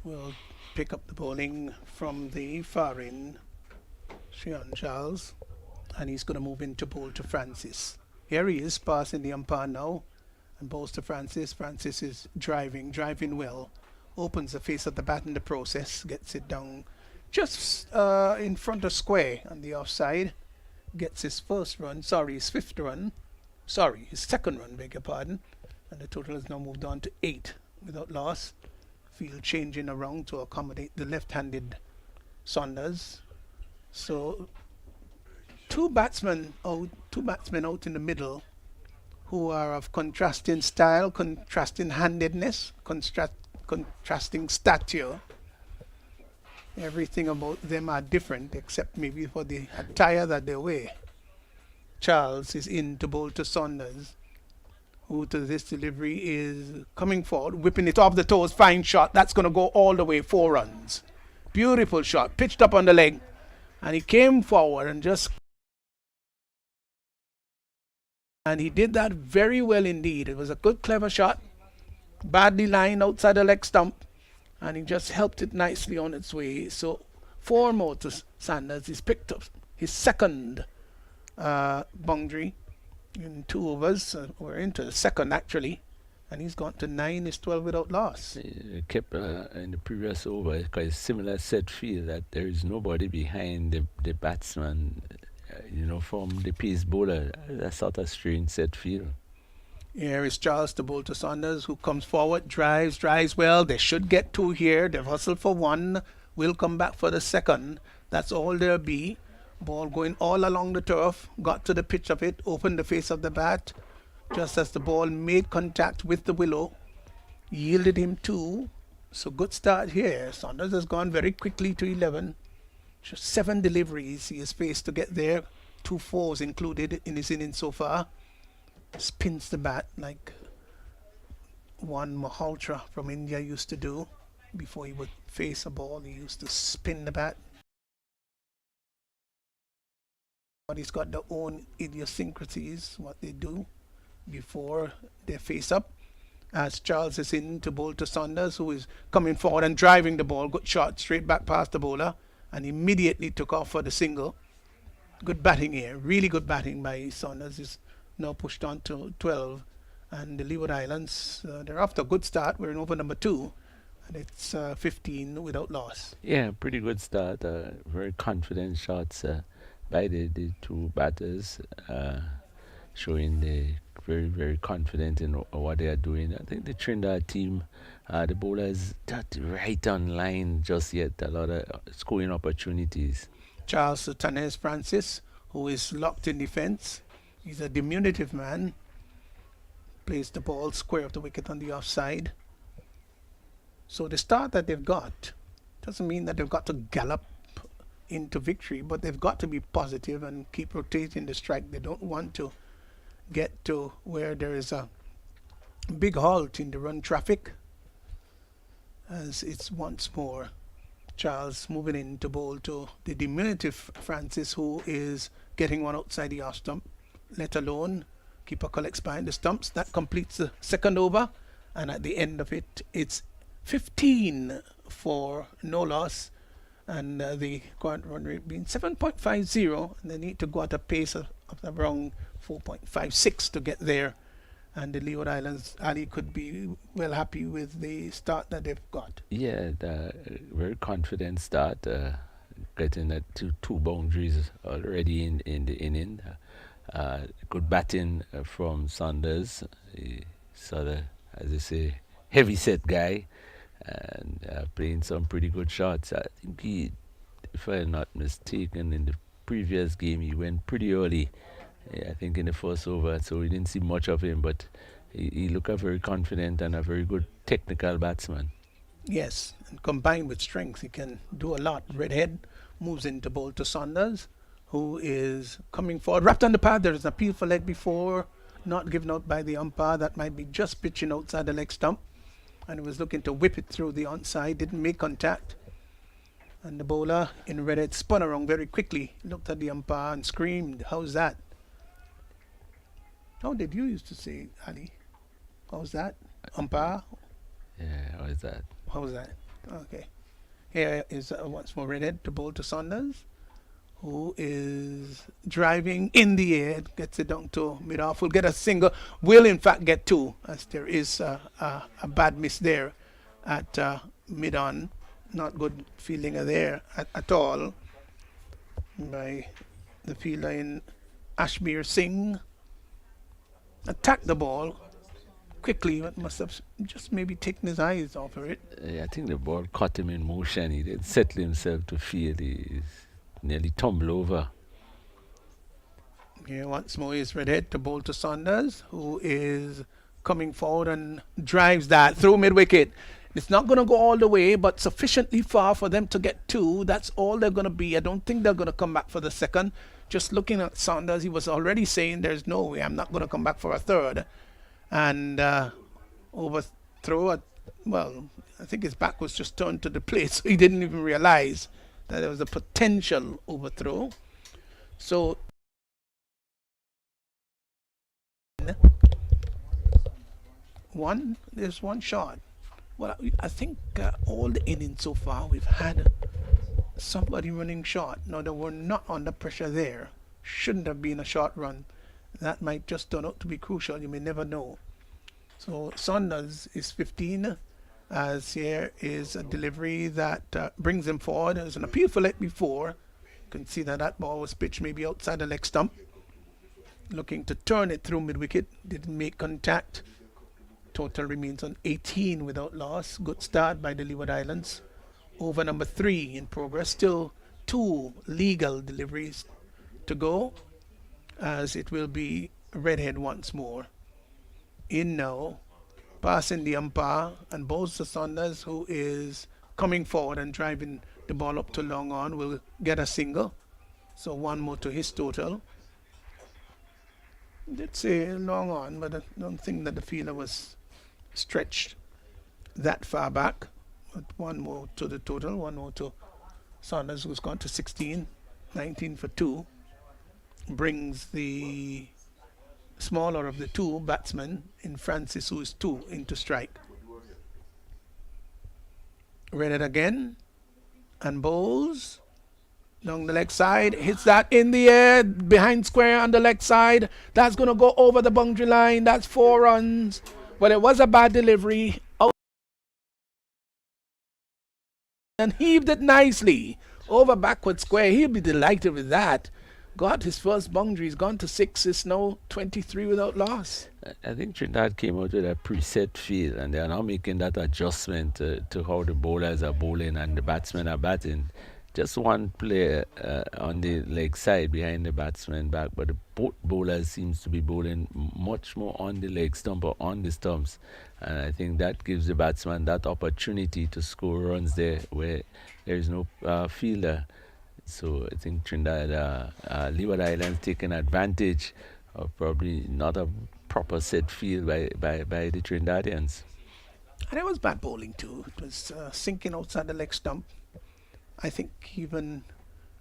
will pick up the bowling from the far end. Sean Charles, and he's going to move in to bowl to Francis. Here he is passing the umpire now and bowls to Francis. Francis is driving well. Opens the face of the bat in the process, gets it down just in front of square on the offside. Gets his fifth run, his second run, beg your pardon. And the total has now moved on to 8 without loss. Field changing around to accommodate the left-handed Saunders. So two batsmen out in the middle who are of contrasting style, contrasting handedness, contrasting stature. Everything about them are different except maybe for the attire that they wear. Charles is in to bowl to Saunders, who to this delivery is coming forward, whipping it off the toes, fine shot. That's going to go all the way, 4 runs. Beautiful shot, pitched up on the leg. And he came forward and he did that very well indeed. It was a good, clever shot. Badly lined outside the leg stump. And he just helped it nicely on its way. So 4 more to Sanders. He's picked up his second boundary in 2 overs. We're into the second actually. And he's gone to 9, is 12 without loss. He kept in the previous over, because similar set field that there is nobody behind the batsman, from the pace bowler. That's sort of strange set field. Here is Charles to bowl to Saunders, who comes forward, drives well. They should get 2 here. They've hustled for 1. Will come back for the second. That's all there'll be. Ball going all along the turf. Got to the pitch of it. Opened the face of the bat. Just as the ball made contact with the willow, yielded him 2. So good start here. Saunders has gone very quickly to 11. Just 7 deliveries he has faced to get there. 2 4s included in his innings so far. Spins the bat like one Mahaltra from India used to do. Before he would face a ball, he used to spin the bat. But he's got their own idiosyncrasies, what they do before they face up. As Charles is in to bowl to Saunders, who is coming forward and driving the ball. Good shot straight back past the bowler, and immediately took off for the single. Good batting here, really good batting by Saunders. Is now pushed on to 12, and the Leeward Islands, they're off to a good start. We're in over number 2, and it's 15 without loss. Yeah, pretty good start. Very confident shots by the 2 batters, showing the very, very confident in what they are doing. I think the Trinidad team, the bowlers not right on line just yet. A lot of scoring opportunities. Charles Tanes Francis, who is locked in defense. He's a diminutive man. Plays the ball square of the wicket on the offside. So the start that they've got doesn't mean that they've got to gallop into victory, but they've got to be positive and keep rotating the strike. They don't want to get to where there is a big halt in the run traffic, as it's once more Charles moving in to bowl to the diminutive Francis, who is getting one outside the off stump, let alone keeper collects behind the stumps. That completes the second over, and at the end of it, it's 15 for no loss, and the current run rate being 7.50, and they need to go at a pace of around 4.56 to get there. And the Leeward Islands, Ali could be well happy with the start that they've got. Yeah, the very confident start, getting at two boundaries already in the inning. Good batting from Saunders. He sort of, as they say, heavy set guy, and playing some pretty good shots. I think he, if I'm not mistaken, in the previous game he went pretty early. I think in the first over, so we didn't see much of him, but he looked a very confident and a very good technical batsman. Yes, and combined with strength, he can do a lot. Redhead moves into bowl to Saunders, who is coming forward. Wrapped on the pad, there is an appeal for leg before, not given out by the umpire. That might be just pitching outside the leg stump. And he was looking to whip it through the onside, didn't make contact. And the bowler in redhead spun around very quickly, looked at the umpire and screamed, "How's that?" How did you used to say, Ali? How was that? Umpire? Yeah, what is that? How was that? Okay. Here is once more redhead to bowl to Saunders, who is driving in the air, gets it down to mid-off, will get a single, will in fact get two, as there is a bad miss there at mid-on. Not good fielding there at all by the fielder in Ashbir Singh. Attacked the ball quickly, but must have just maybe taken his eyes off of it. Yeah, I think the ball caught him in motion. He didn't settle himself to field. He nearly tumbled over. Here once more is redhead to bowl to Saunders, who is coming forward and drives that through mid-wicket. It's not going to go all the way, but sufficiently far for them to get two. That's all they're going to be. I don't think they're going to come back for the second. Just looking at Saunders, he was already saying there's no way I'm not going to come back for a third. And overthrow it. Well, I think his back was just turned to the plate, so he didn't even realize that there was a potential overthrow. So there's one shot. Well, I think all the innings so far we've had somebody running short. Now they were not under pressure there. Shouldn't have been a short run. That might just turn out to be crucial. You may never know. So Saunders is 15, as here is a delivery that brings him forward. There's an appeal for leg before. You can see that that ball was pitched maybe outside the leg stump. Looking to turn it through mid-wicket. Didn't make contact. Total remains on 18 without loss. Good start by the Leeward Islands. Over number 3 in progress. Still 2 legal deliveries to go, as it will be redhead once more. In now, passing the umpire and bowls to Saunders, who is coming forward and driving the ball up to long on, will get a single. So one more to his total. Did say long on, but I don't think that the fielder was stretched that far back. But one more to the total, one more to Saunders, who's gone to 16, 19 for 2. Brings the smaller of the two batsmen in Francis, who is 2, into strike. Read it again and bowls along the leg side, hits that in the air behind square on the leg side. That's going to go over the boundary line. That's 4 runs, but it was a bad delivery. Out and heaved it nicely over backward square. He'll be delighted with that. Got his first boundary. He's gone to 6. It's now 23 without loss. I think Trinidad came out with a preset field, and they are now making that adjustment to how the bowlers are bowling and the batsmen are batting. Just one player on the leg side behind the batsman back, but both bowlers seems to be bowling much more on the leg stump or on the stumps, and I think that gives the batsman that opportunity to score runs there where there is no fielder. So I think Trinidad, Leeward Islands taking advantage of probably not a proper set field by the Trinidadians. And it was bad bowling too. It was sinking outside the leg stump. I think even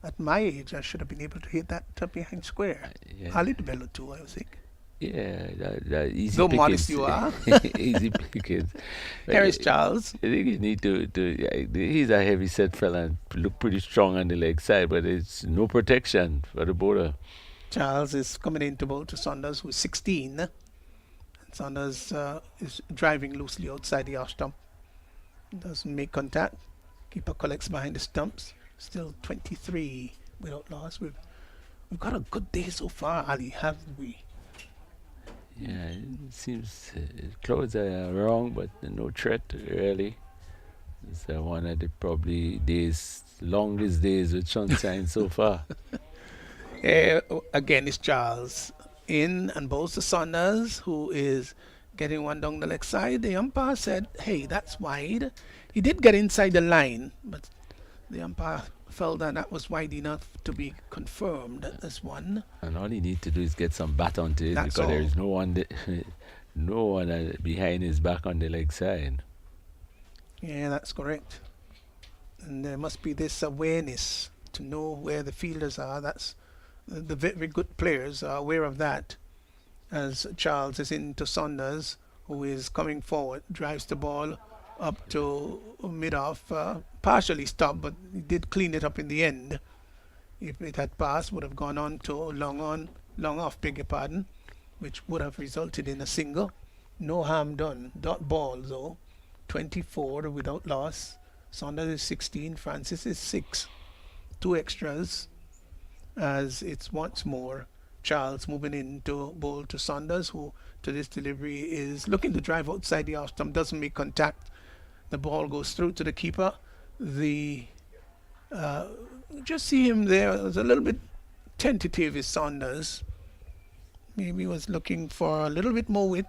at my age, I should have been able to hit that behind square. Yeah. A little bellow too, I think. Yeah, that easy Though pickings. modest you are. Easy pickings. Here is Charles. I think you need to he's a heavy set fella and look pretty strong on the leg side, but it's no protection for the bowler. Charles is coming in to bowl to Saunders, who is 16. And Saunders is driving loosely outside the off stump. Doesn't make contact. Keeper collects behind the stumps. Still 23 without loss. We've got a good day so far, Ali, haven't we? Yeah, it seems clothes are wrong, but no threat really. It's one of the probably longest days with sunshine so far. Again, it's Charles in and bowls to Saunders, who is getting one down the leg side. The umpire said, hey, that's wide. He did get inside the line, but the umpire felt that was wide enough to be confirmed as one. And all he needs to do is get some bat onto it, That's because all. there is no one behind his back on the leg side. Yeah, that's correct. And there must be this awareness to know where the fielders are. That's the very good players are aware of that. as Charles is into Saunders, who is coming forward, drives the ball up to mid-off, partially stopped, but he did clean it up in the end. If it had passed, would have gone on to long off, beg your pardon, which would have resulted in a single. No harm done. Dot ball though, 24 without loss. Saunders is 16, Francis is 6. 2 extras, as it's once more Charles moving in to bowl to Saunders, who to this delivery is looking to drive outside the off stump, doesn't make contact. The ball goes through to the keeper. The just see him there. It was a little bit tentative, is Saunders. Maybe he was looking for a little bit more width.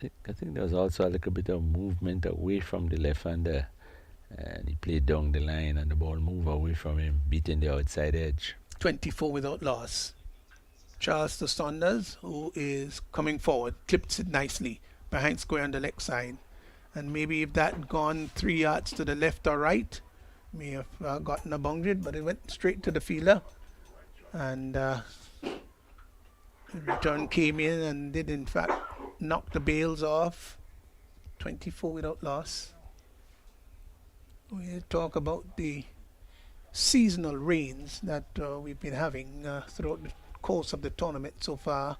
I think there was also a little bit of movement away from the left-hander, and he played down the line, and the ball moved away from him, beating the outside edge. 24 without loss. Charles to Saunders, who is coming forward, clips it nicely behind square on the leg side. And maybe if that had gone 3 yards to the left or right, may have gotten a boundary, but it went straight to the fielder. And the return came in and did in fact knock the bails off. 24 without loss. We talk about the seasonal rains that we've been having throughout the course of the tournament so far.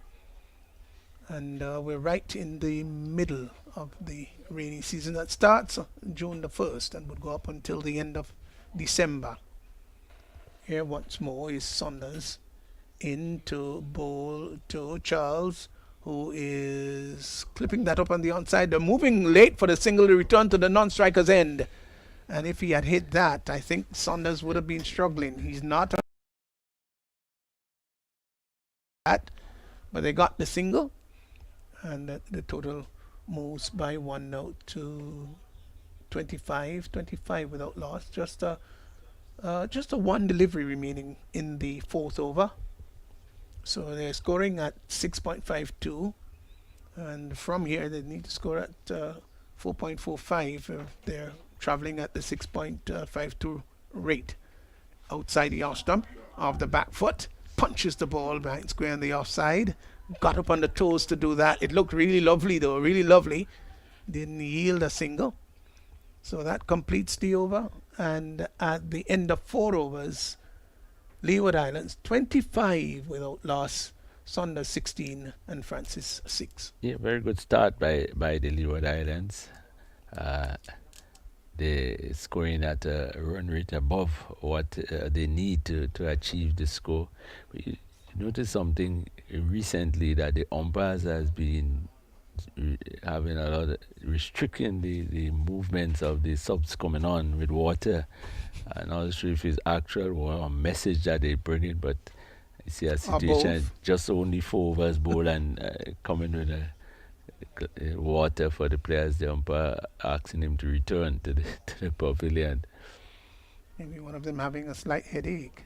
And we're right in the middle of the rainy season that starts June the 1st and would go up until the end of December. Here once more is Saunders into bowl to Charles, who is clipping that up on the onside. They're moving late for the single to return to the non-striker's end. And if he had hit that, I think Saunders would have been struggling. He's not on that, but they got the single. And the total moves by 1 now to 25 without loss. Just a 1 delivery remaining in the 4th over. So they're scoring at 6.52, and from here they need to score at 4.45 if they're traveling at the 6.52 rate. Outside the off stump of the back foot, punches the ball behind square on the offside. Got up on the toes to do that. It looked really lovely though, really lovely. Didn't yield a single. So that completes the over. And at the end of 4 overs, Leeward Islands 25 without loss, Saunders 16 and Francis 6. Yeah, very good start by the Leeward Islands. They're scoring at a run rate above what they need to achieve the score. You notice something recently, that the umpires has been having a lot of restricting the movements of the subs coming on with water. I'm not sure if it's actual or a message that they bring in, but you see a situation just only 4 overs bowl and coming with a water for the players. The umpire asking him to return to the pavilion. Maybe one of them having a slight headache.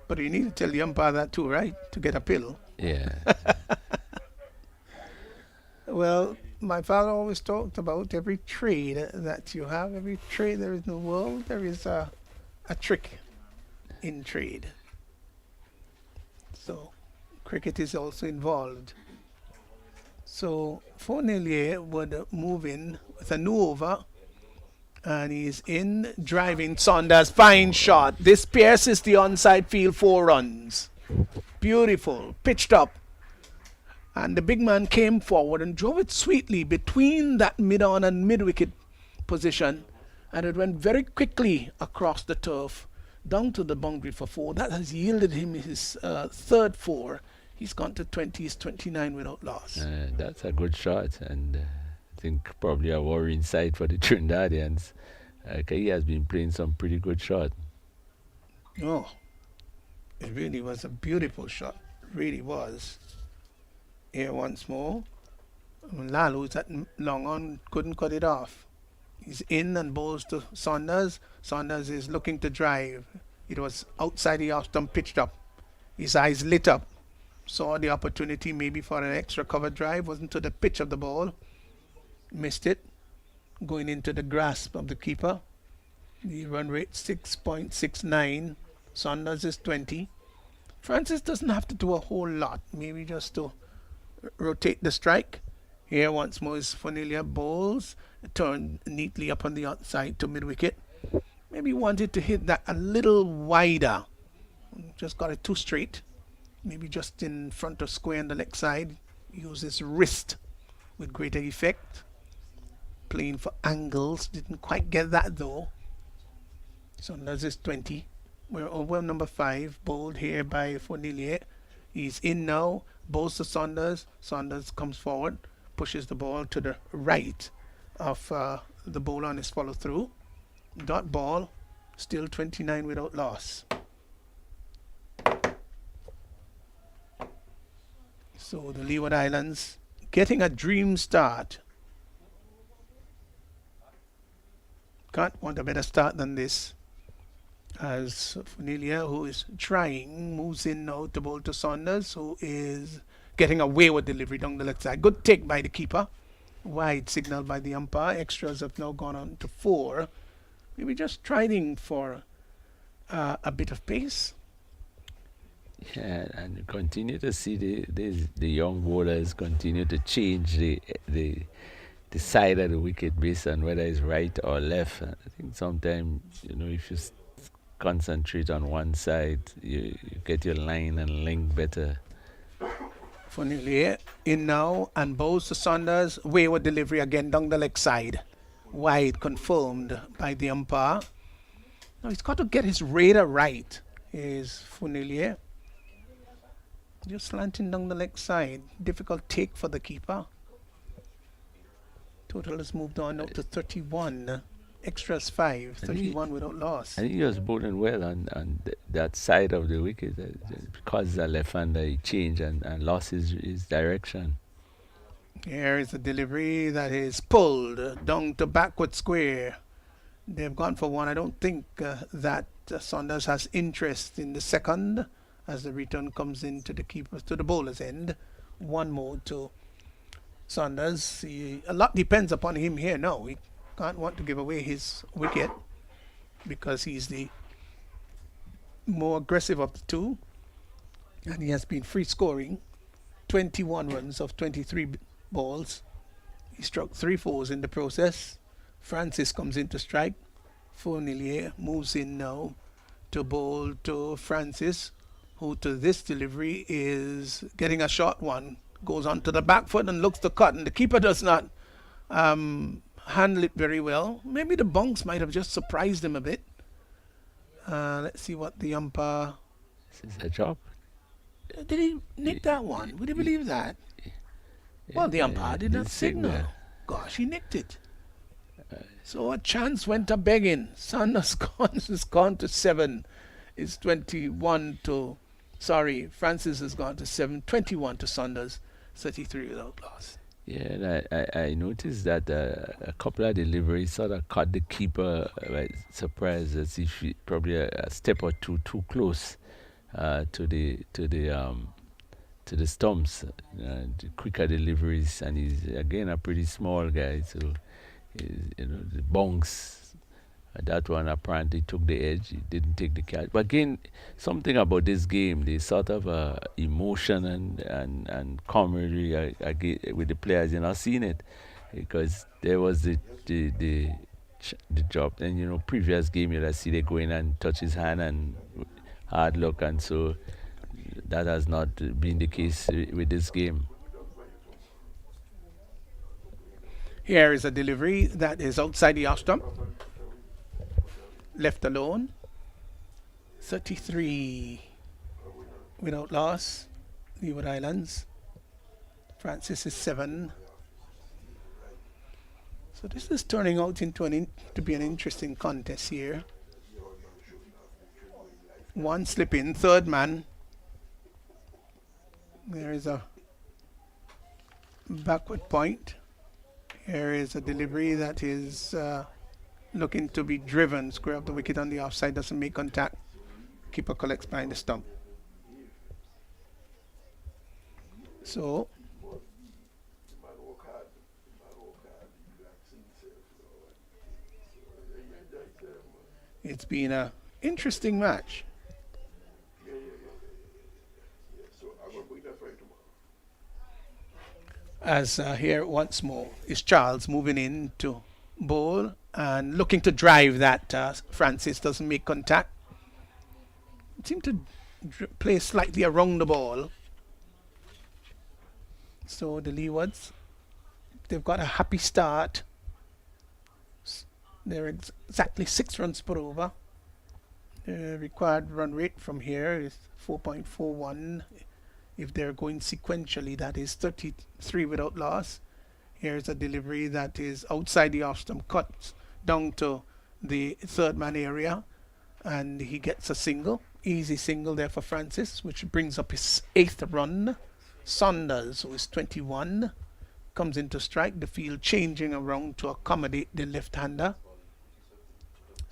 But you need to tell the umpire that too, right? To get a pill. Yeah. Well, my father always talked about every trade that you have, every trade there is in the world, there is a trick in trade. So, cricket is also involved. So, Fournier would move in with a new over, and he's in, driving Saunders. Fine shot. This pierces the onside field, 4 runs. Beautiful. Pitched up. And the big man came forward and drove it sweetly between that mid-on and mid-wicket position. And it went very quickly across the turf, down to the boundary for 4. That has yielded him his 3rd 4. He's gone to 20, he's 29 without loss. That's a good shot, and I think probably a worrying sight for the Trinidadians. He has been playing some pretty good shot. Oh, it really was a beautiful shot. Really was. Here once more. Lalu's at long on, couldn't cut it off. He's in and bowls to Saunders. Saunders is looking to drive. It was outside the off stump, pitched up. His eyes lit up. Saw the opportunity maybe for an extra cover drive. Wasn't to the pitch of the ball. Missed it. Going into the grasp of the keeper. The run rate 6.69. Saunders is 20. Francis doesn't have to do a whole lot. Maybe just to rotate the strike. Here once more is Funilia bowls, turned neatly up on the outside to mid wicket. Maybe wanted to hit that a little wider. Just got it too straight. Maybe just in front of square on the leg side. Use his wrist with greater effect. Playing for angles. Didn't quite get that though. Saunders is 20. We're over number 5. Bowled here by Funilia. He's in now. Bowls to Saunders. Saunders comes forward. Pushes the ball to the right of the bowler on his follow through. Dot ball, still 29 without loss. So the Leeward Islands getting a dream start. Can't want a better start than this. As Funilia, who is trying, moves in now to bowl to Saunders, who is getting a wayward delivery down the left side. Good take by the keeper. Wide signal by the umpire. Extras have now gone on to 4. Maybe just trying for a bit of pace. Yeah, and you continue to see the young bowlers continue to change the side of the wicket based on whether it's right or left. I think sometimes, if you concentrate on one side, you get your line and link better. Funilia in now and bowls to Saunders. Wayward delivery again down the leg side. Wide confirmed by the umpire. Now he's got to get his radar right. Is Funilia. Just slanting down the leg side. Difficult take for the keeper. Total has moved on up to 31. Extras 5. 31 without loss. I think he was bowling well on that side of the wicket. Because the left-hander he changed and lost his direction. Here is a delivery that is pulled down to backward square. They've gone for one. I don't think that Saunders has interest in the second as the return comes into the keeper to the bowler's end. One more to Saunders. A lot depends upon him here now. He can't want to give away his wicket because he's the more aggressive of the two, and he has been free scoring 21 runs of 23 balls. He struck 3 fours in the process. Francis comes in to strike. Funilia moves in now to bowl to Francis, who to this delivery is getting a short one. Goes on to the back foot and looks to cut, and the keeper does not handle it very well. Maybe the bunks might have just surprised him a bit. Let's see what the umpire... Is this a job? Did he nick that one? Would you believe that? Well, the umpire did not signal. Gosh, he nicked it. So a chance went a begging. Saunders has gone to 7. It's 21 to... Sorry, Francis has gone to 7. 21 to Saunders. 33 without loss. Yeah, I noticed that a couple of deliveries sort of caught the keeper by surprise, as if he probably a step or two too close to the stumps. The quicker deliveries, and he's again a pretty small guy, so the bonks. That one apparently took the edge. He didn't take the catch. But again, something about this game, the sort of emotion and camaraderie with the players, I've seen it because there was the job. And previous game, you'd see they go in and touch his hand and hard luck, and so that has not been the case with this game. Here is a delivery that is outside the off stump. Left alone. 33 without loss. Leeward Islands. Francis is 7. So this is turning out into to be an interesting contest here. One slip in, third man. There is a backward point. Here is a delivery that is looking to be driven. Square up the wicket on the offside, doesn't make contact. Keeper collects behind the stump. So it's been an interesting match. As here once more is Charles moving in to bowl and looking to drive that Francis doesn't make contact. Seem to play slightly around the ball. So the Leewards, they've got a happy start. They're exactly 6 runs per over. The required run rate from here is 4.41. If they're going sequentially, that is 33 without loss. Here's a delivery that is outside the off stump, cuts down to the third man area, and he gets a single. Easy single there for Francis, which brings up his 8th run. Saunders, who is 21, comes into strike. The field changing around to accommodate the left-hander.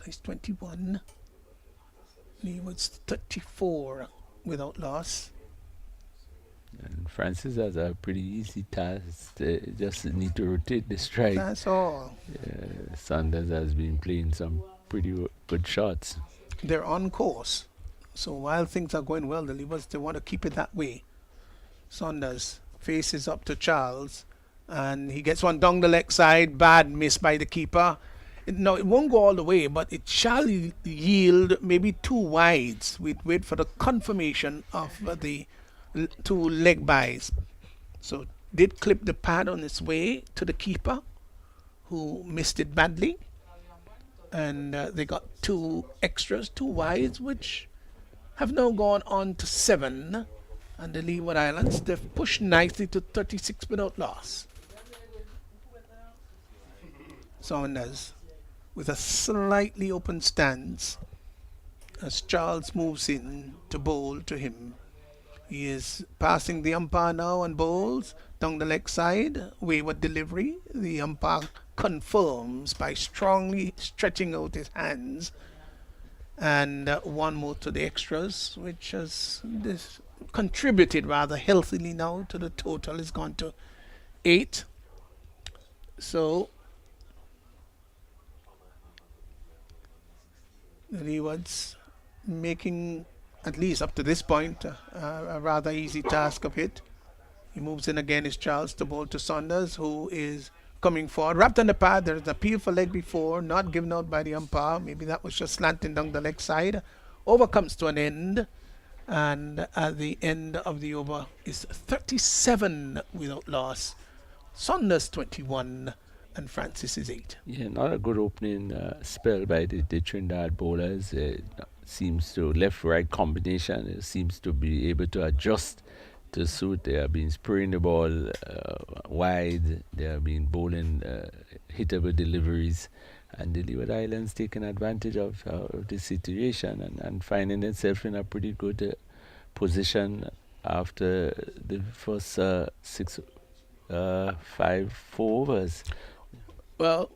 He's 21. Leeward's 34 without loss. And Francis has a pretty easy task. They just need to rotate the strike. That's all. Saunders has been playing some pretty good shots. They're on course. So while things are going well, the Leewards, they want to keep it that way. Saunders faces up to Charles, and he gets one down the leg side. Bad miss by the keeper. No, it won't go all the way, but it shall yield maybe 2 wides. We'd wait for the confirmation of the 2 leg byes. So did clip the pad on its way to the keeper, who missed it badly. And they got 2 extras, 2 wides, which have now gone on to 7. And the Leeward Islands, they've pushed nicely to 36 without loss. Saunders with a slightly open stance as Charles moves in to bowl to him. He is passing the umpire now and bowls down the leg side. Wayward delivery. The umpire confirms by strongly stretching out his hands. And one more to the extras, which has this contributed rather healthily now to the total. It's gone to 8. So the Leewards making, at least up to this point, a rather easy task of it. He moves in again, is Charles to bowl to Saunders, who is coming forward. Wrapped on the pad, there's an appeal for leg before, not given out by the umpire. Maybe that was just slanting down the leg side. Over comes to an end, and at the end of the over is 37 without loss. Saunders 21, and Francis is 8. Yeah, not a good opening spell by the Trinidad bowlers. Seems to left-right combination. It seems to be able to adjust to suit. They have been spraying the ball wide. They have been bowling hittable deliveries, and the Leeward Islands taking advantage of the situation and finding themselves in a pretty good position after the first 5-4 overs. Well,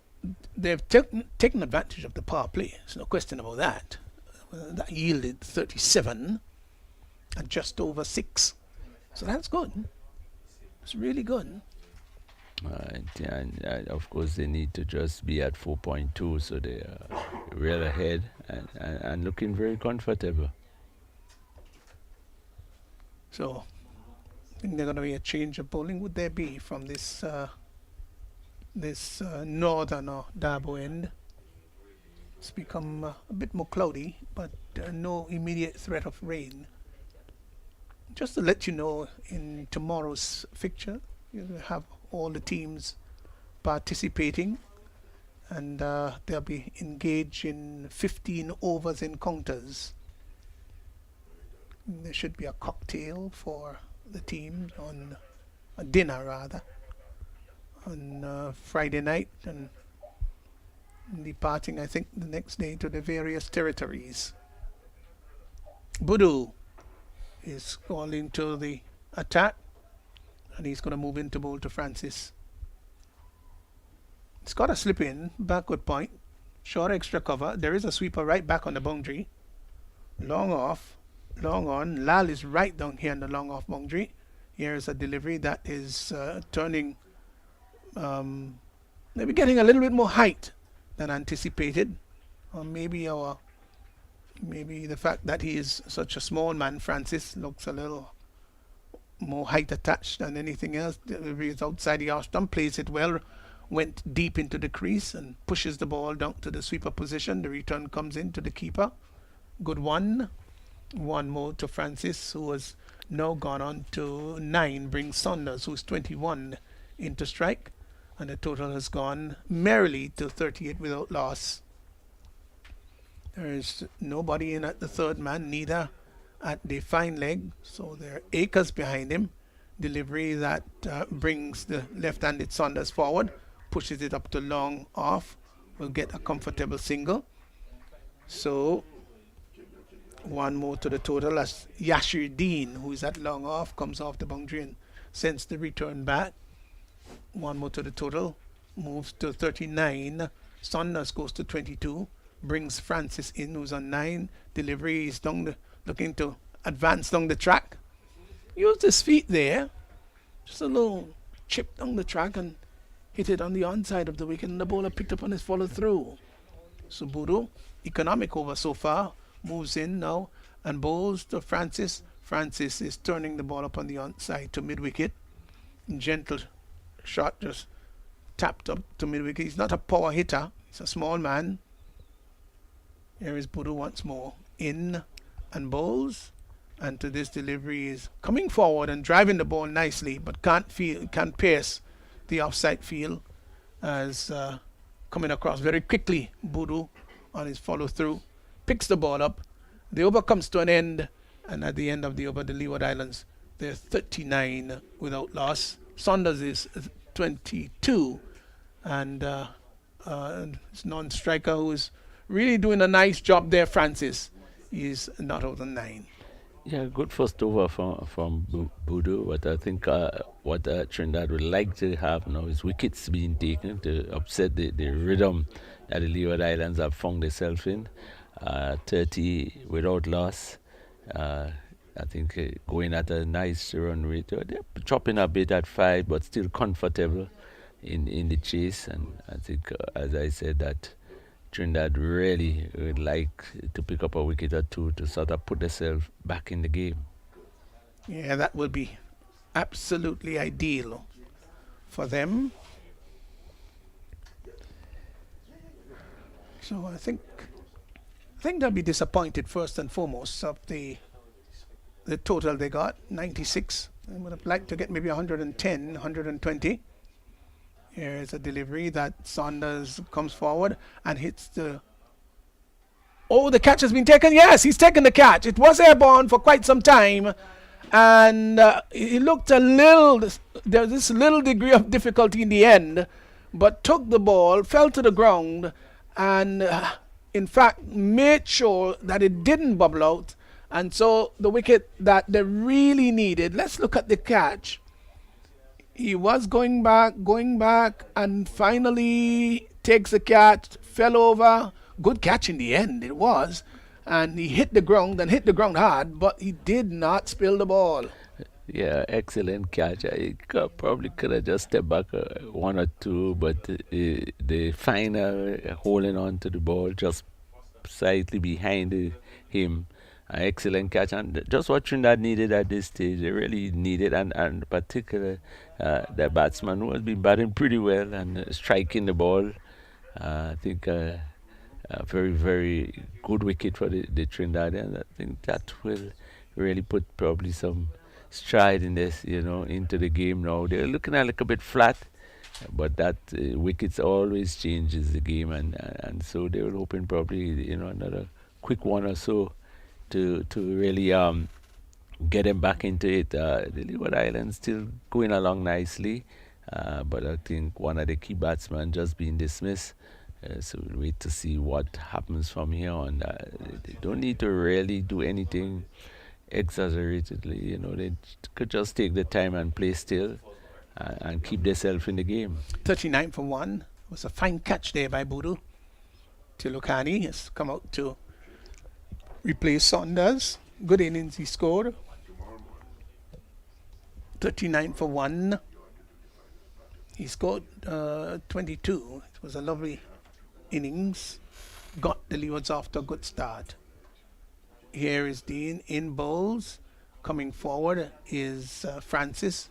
they've taken advantage of the power play. There's no question about that. That yielded 37 and just over 6. So that's good. It's really good. And of course, they need to just be at 4.2, so they are real ahead and looking very comfortable. So I think there's going to be a change of bowling. Would there be from this northern or Dabo end? It's become a bit more cloudy, but no immediate threat of rain. Just to let you know, in tomorrow's fixture, you'll have all the teams participating, and they'll be engaged in 15 overs encounters. There should be a cocktail for the teams, on a dinner rather, on Friday night, and departing, I think, the next day to the various territories. Budu is calling to the attack, and he's going to move in to bowl to Francis. It's got a slip in, backward point, short extra cover. There is a sweeper right back on the boundary. Long off, long on. Lal is right down here on the long off boundary. Here's a delivery that is turning, maybe getting a little bit more height than anticipated, or maybe the fact that he is such a small man, Francis, looks a little more height attached than anything else. Delivery is outside the off stump, plays it well, went deep into the crease and pushes the ball down to the sweeper position. The return comes in to the keeper. Good one. One more to Francis, who has now gone on to 9, brings Saunders, who's 21, into strike. And the total has gone merrily to 38 without loss. There is nobody in at the third man, neither at the fine leg, so there are acres behind him. Delivery that brings the left-handed Saunders forward, pushes it up to long off, will get a comfortable single. So one more to the total as Yashir Dean, who is at long off, comes off the boundary and sends the return back. One more to the total, moves to 39. Saunders goes to 22, brings Francis in, who's on 9. Delivery is down the, looking to advance down the track. Used his feet there, just a little chip down the track and hit it on the onside of the wicket, and the bowler picked up on his follow through. So Boodoo, economic over so far, moves in now and bowls to Francis. Francis is turning the ball up on the onside to mid wicket. Gentle shot, just tapped up to mid wicket. He's not a power hitter, he's a small man. Here is Boodoo once more, in and bowls, and to this delivery is coming forward and driving the ball nicely, but can't pierce the offside field as coming across very quickly. Boodoo on his follow through picks the ball up. The over comes to an end, and at the end of the over, the Leeward Islands, they're 39 without loss. Saunders is 22, and his non-striker, who is really doing a nice job there, Francis, is not out on 9. Yeah, good first over from Boodoo, but I think what Trinidad would like to have now is wickets being taken to upset the rhythm that the Leeward Islands have found themselves in. 30 without loss. I think going at a nice run rate. They're chopping a bit at 5, but still comfortable in the chase. And I think, as I said, that Trinidad really would like to pick up a wicket or two to sort of put themselves back in the game. Yeah, that would be absolutely ideal for them. So I think they'll be disappointed first and foremost of the total they got, 96. I would have liked to get maybe 110, 120. Here's a delivery that Saunders comes forward and hits the... Oh, the catch has been taken. Yes, he's taken the catch. It was airborne for quite some time. And it looked a little... There was this little degree of difficulty in the end, but took the ball, fell to the ground, and... in fact, made sure that it didn't bubble out. And so the wicket that they really needed, let's look at the catch. He was going back, and finally takes the catch, fell over. Good catch in the end, it was. And he hit the ground hard, but he did not spill the ball. Yeah, excellent catch. I probably could have just stepped back 1 or 2, but the final holding on to the ball just slightly behind him. Excellent catch, and just what Trinidad needed at this stage. They really needed, and particularly the batsman who has been batting pretty well and striking the ball. I think a very, very good wicket for the Trinidadians. I think that will really put probably some stride in this, into the game now. They're looking a little bit flat, but that wickets always changes the game, and so they were hoping probably another quick one or so to really get them back into it. The Leeward Islands still going along nicely, but I think one of the key batsmen just being dismissed. So we'll wait to see what happens from here on. They don't need to really do anything exaggeratedly, they could just take the time and play still and keep themselves in the game. 39 for 1 was a fine catch there by Boodoo. Tilokani has come out to replace Saunders. Good innings he scored. 39 for 1. He scored 22. It was a lovely innings. Got the Leewards off to a good start. Here is Dean in bowls. coming forward is Francis.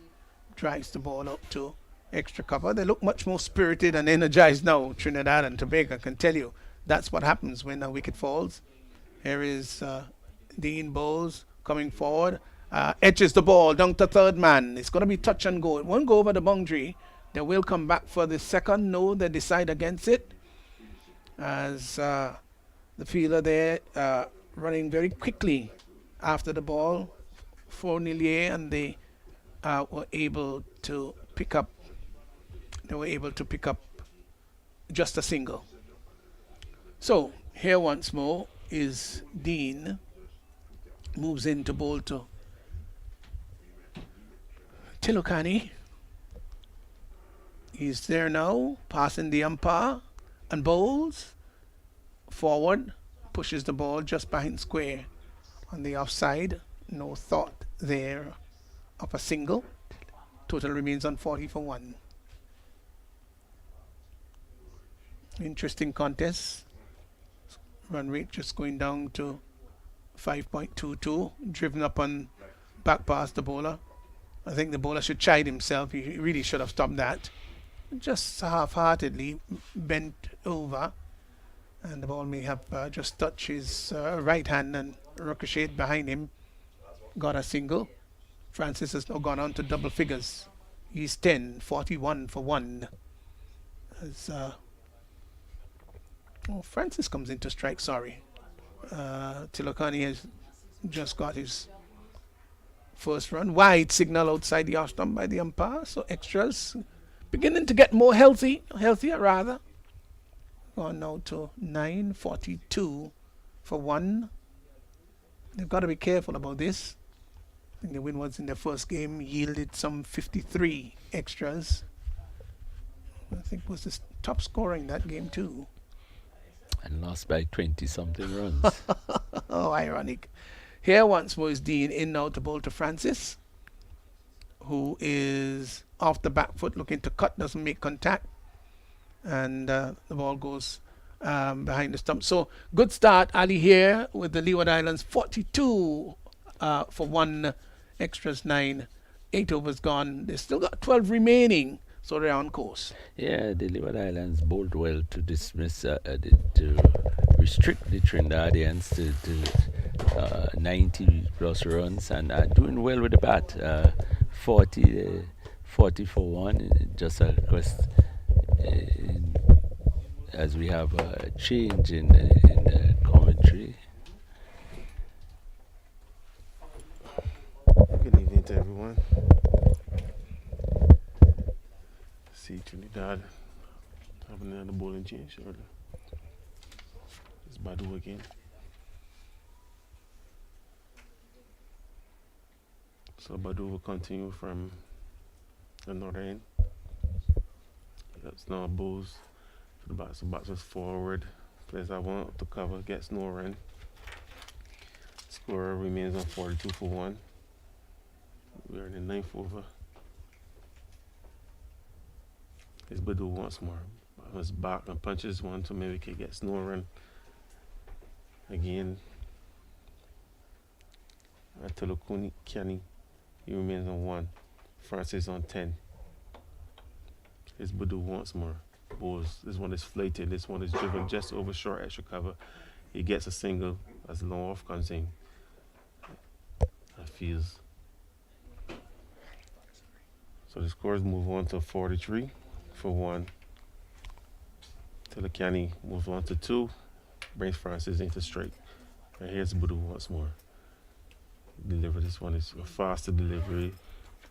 Drives the ball up to extra cover. They look much more spirited and energized now, Trinidad and Tobago. I can tell you that's what happens when a wicket falls. Here is Dean Bowles coming forward. Edges the ball down to third man. It's going to be touch and go. It won't go over the boundary. They will come back for the second. No, they decide against it. As the fielder there running very quickly after the ball for Nilier, and they were able to pick up. They were able to pick up just a single. So here once more is Dean. Moves in to bowl to Tilokani. He's there now, passing the umpire, and bowls forward, pushes the ball just behind square on the offside. No thought there of a single. Total remains on 40 for 1. Interesting contest. Run rate just going down to 5.22, driven up on back past the bowler. I think the bowler should chide himself. He really should have stopped that. Just half-heartedly bent over, and the ball may have just touched his right hand and ricocheted behind him. Got a single. Francis has now gone on to double figures. He's 10, 41 for 1. As Francis comes into strike, sorry. Tilokani has just got his first run. Wide signal outside the off stump by the umpire, so extras beginning to get more healthier rather. Gone now to 9:42 for 1. They've got to be careful about this. I think the Windies in their first game yielded some 53 extras. I think was the top scorer in that game too. And lost by 20-something runs. Oh, ironic. Here once more is Dean in now to bowl to Francis, who is off the back foot looking to cut, doesn't make contact, and the ball goes behind the stump. So good start, Ali, here with the Leeward Islands. 42 for 1, extras 9, 8 overs gone. They still got 12 remaining, so they're on course. Yeah, the Leeward Islands bowled well to dismiss, to restrict the Trinidadians to 90 plus runs, and doing well with the bat. 40 for 1. Just a request as we have a change in the commentary. Good evening to everyone. See Trinidad having another bowling change shortly. It's Badu again. So Badu will continue from the northern end. That's now bowls to the back. So batsman's forward. Plays that one up to cover, gets no run. Scorer remains on 42 for 1. We are in the 9th over. It's Badu once more. Batsman's back and punches one to make it, gets no run. Again. Atolokuni Kiani. He remains on 1. Francis on 10. It's Badu once more. Bowls. This one is flated. This one is driven just over short extra cover. He gets a single as the long off comes in. That feels. So the scores move on to 43 for 1. Telekani moves on to 2. Brings Francis into straight. And here's Badu once more. Deliver. This one is a faster delivery.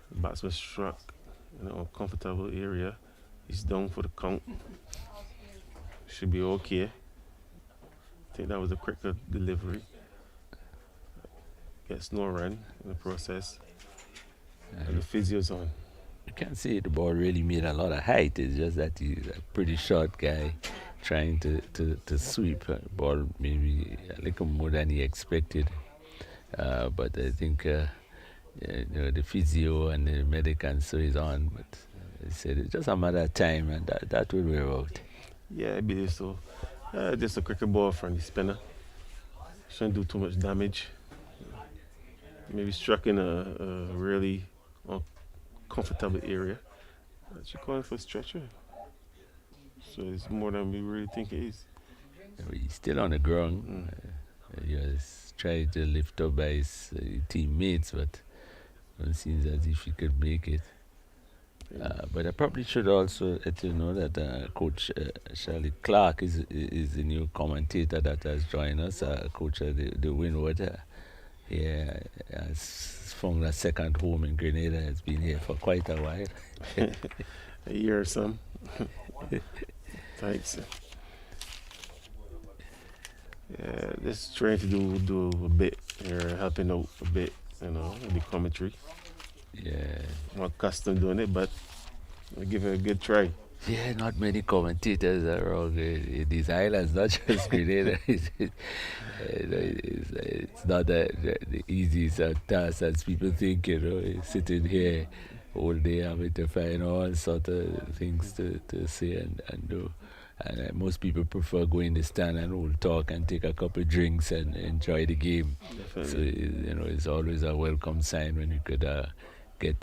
The batsman struck in an uncomfortable area. He's down for the count. Should be okay. I think that was a quicker delivery. Gets no run in the process. And the physio's on. You can't say the ball really made a lot of height. It's just that he's a pretty short guy trying to sweep the ball maybe a little more than he expected. But I think the physio and the medic and so is on. But they said it's just a matter of time, and that will wear out. Yeah, I believe so. Just a cricket ball from the spinner. Shouldn't do too much damage. Maybe struck in a really uncomfortable area. But you're calling for stretcher. So it's more than we really think it is. He's still on the ground. Mm. He was trying to lift up by his teammates, but it seems as if he could make it. But I probably should also let you know that Coach Shirley Clark is the new commentator that has joined us. Coach of the Windward. He has found a second home in Grenada. Has been here for quite a while. A year or some. Thanks. Yeah, just trying to do a bit here, helping out a bit, with the commentary. Yeah. I'm not accustomed doing it, but I'll give it a good try. Yeah, not many commentators around these islands, not just Grenada. It's not the easiest task as people think, sitting here all day having to find all sort of things to say and do. And most people prefer going to stand and hold talk and take a couple of drinks and enjoy the game. Definitely. So, it's always a welcome sign when you could get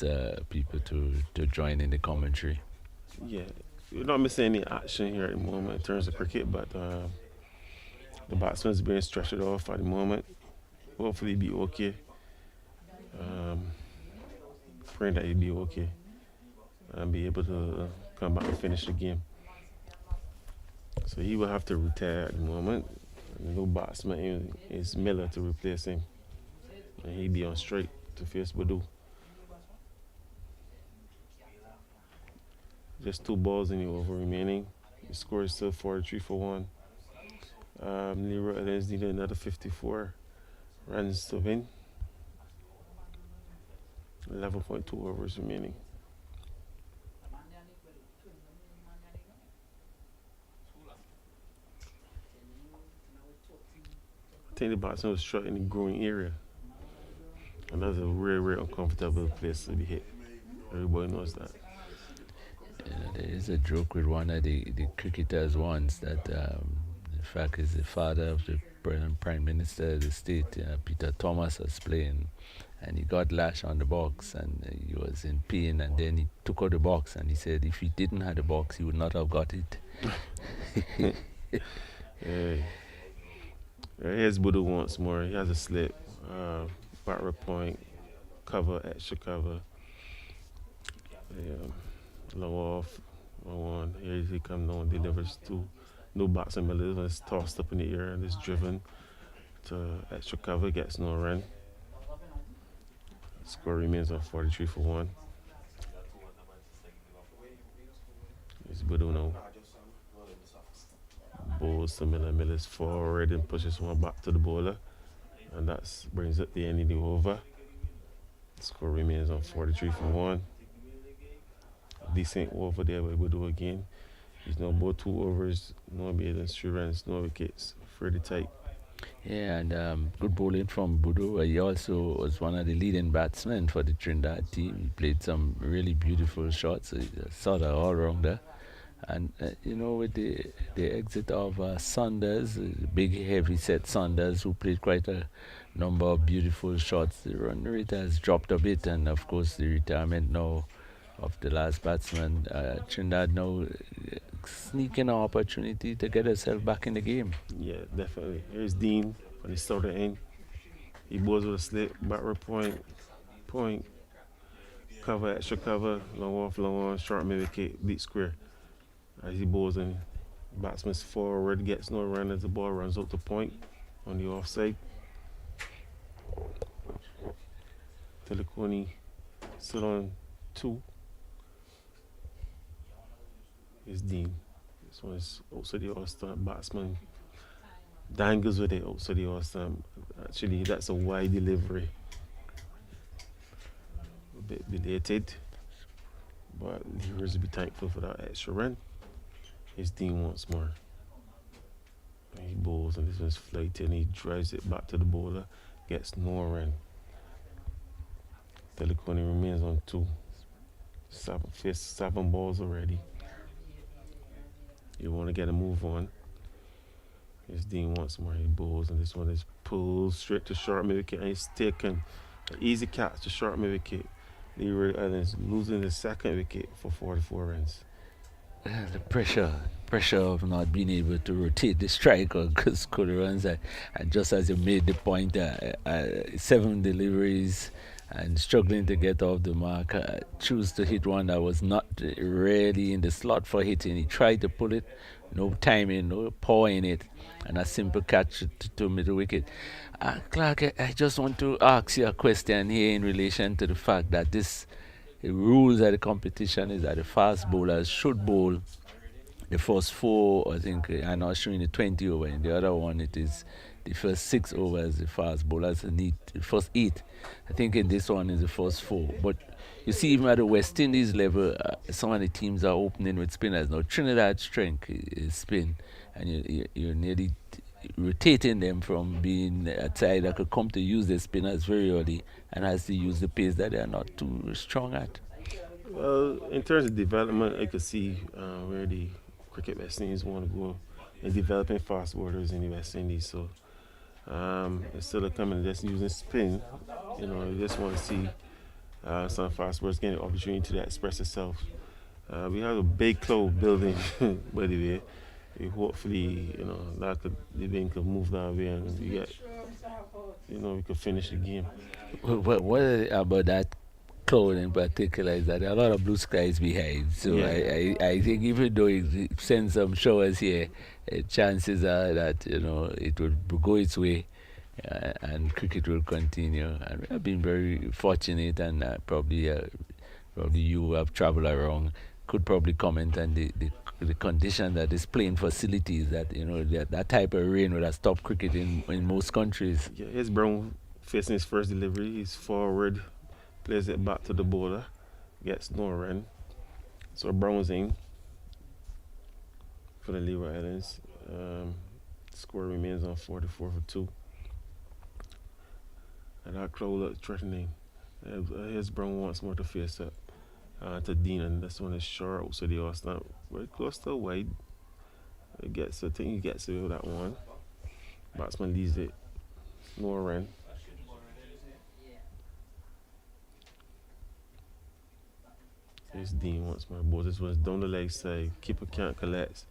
people to join in the commentary. Yeah, we're not missing any action here at the moment in terms of cricket, but the batsman's being stretched off at the moment. Hopefully, he'll be okay. Praying that he'll be okay and be able to come back and finish the game. So he will have to retire at the moment. The new batsman is Miller to replace him, and he'll be on straight to face Badu. Just 2 balls in the over remaining. The score is still 43 for 1. Leeward Islands needed another 54 runs to win. 11.2 overs remaining. I think the batsman was struck in the growing area. And that's a very uncomfortable place to be hit. Everybody knows that. There is a joke with one of the cricketers once that, in fact, is the father of the present Prime Minister of the state, Peter Thomas, was playing, and he got lashed on the box, and he was in pain, and then he took out the box, and he said if he didn't have the box, he would not have got it. Hey. Here's Budu once more. He has a slip, batter point, cover, extra cover. Long off, long one. Here he comes down, delivers two. No batsman, but this one's tossed up in the air and is driven to extra cover, gets no run. Score remains on 43 for 1. It's Budu now. Bowls to Miller. Miller's forward and pushes one back to the bowler. And that brings up the end of the over. Score remains on 43 for 1. Decent over there by Budu again. He's now about 2 overs, no bailings, 3 runs, no wickets. Pretty tight. Yeah, and good bowling from Budu. He also was one of the leading batsmen for the Trinidad team. He played some really beautiful shots. He's a sort of all-rounder. And, with the exit of Saunders, big heavy-set Saunders, who played quite a number of beautiful shots, the run rate has dropped a bit. And, of course, the retirement now of the last batsman, Trinidad now sneaking an opportunity to get herself back in the game. Yeah, definitely. Here's Dean on the southern end. He bowls with a slip, batter point, cover, extra cover, long off, long on, short mid wicket, deep square. As he bowls in, batsman's forward, gets no run as the ball runs out to point on the offside. Teleconi still on 2. Is Dean. This one is outside the all-star batsman. Dangles with it outside the all-star. Actually, that's a wide delivery. A bit belated. But Leewards will be thankful for that extra run. It's Dean once more. And he bowls and this one's flighty and he drives it back to the bowler. Gets no run. Teleconi remains on 2. 7 balls already. You want to get a move on. It's Dean once more. He bowls, and this one is pulled straight to short mid wicket, and he's taken. Easy catch to short mid wicket. Leeward Islands losing the second wicket for 44 runs. The pressure of not being able to rotate the striker because score the runs. And just as you made the point, 7 deliveries and struggling to get off the mark, choose to hit one that was not really in the slot for hitting. He tried to pull it, no timing, no power in it, and a simple catch to middle wicket. Clark, I just want to ask you a question here in relation to the fact that the rules of the competition is that the fast bowlers should bowl the first 4, I think, I'm not showing the 20 over. In the other one, it is the first 6 overs, the fast bowlers need the first 8. I think in this one is the first 4. But you see, even at the West Indies level, some of the teams are opening with spinners. Now, Trinidad's strength is spin, and you're nearly rotating them from being a side that could come to use the spinners very early and has to use the pace that they are not too strong at. Well, in terms of development, I could see where the cricket West Indies want to go in developing fast bowlers in the West Indies. So instead of coming and just using spin, you just want to see some fast bowlers getting the opportunity to express itself. We have a big cloud building, by the way. Hopefully, that the wind could move that way and we could finish the game. What about that cloud in particular is that there are a lot of blue skies behind. So Yeah. I think even though it sends some showers here, chances are that it will go its way and cricket will continue. And we have been very fortunate, and probably you have traveled around could probably comment on the condition that is playing facilities that that type of rain would have stopped cricket in most countries. Yeah, here's Brown facing his first delivery. He's forward, plays it back to the bowler, gets no run. So Brown's in for the Leeward Islands. Score remains on 44 for 2. And that crowd looks threatening. Here's Brown once more to face up to Dean, and this one is short, so the all stamp very close to wide. I think he gets it with that one. Batsman leaves it, no run. Here's Dean once more. Boy, this one's down the leg side. Keeper can't collect.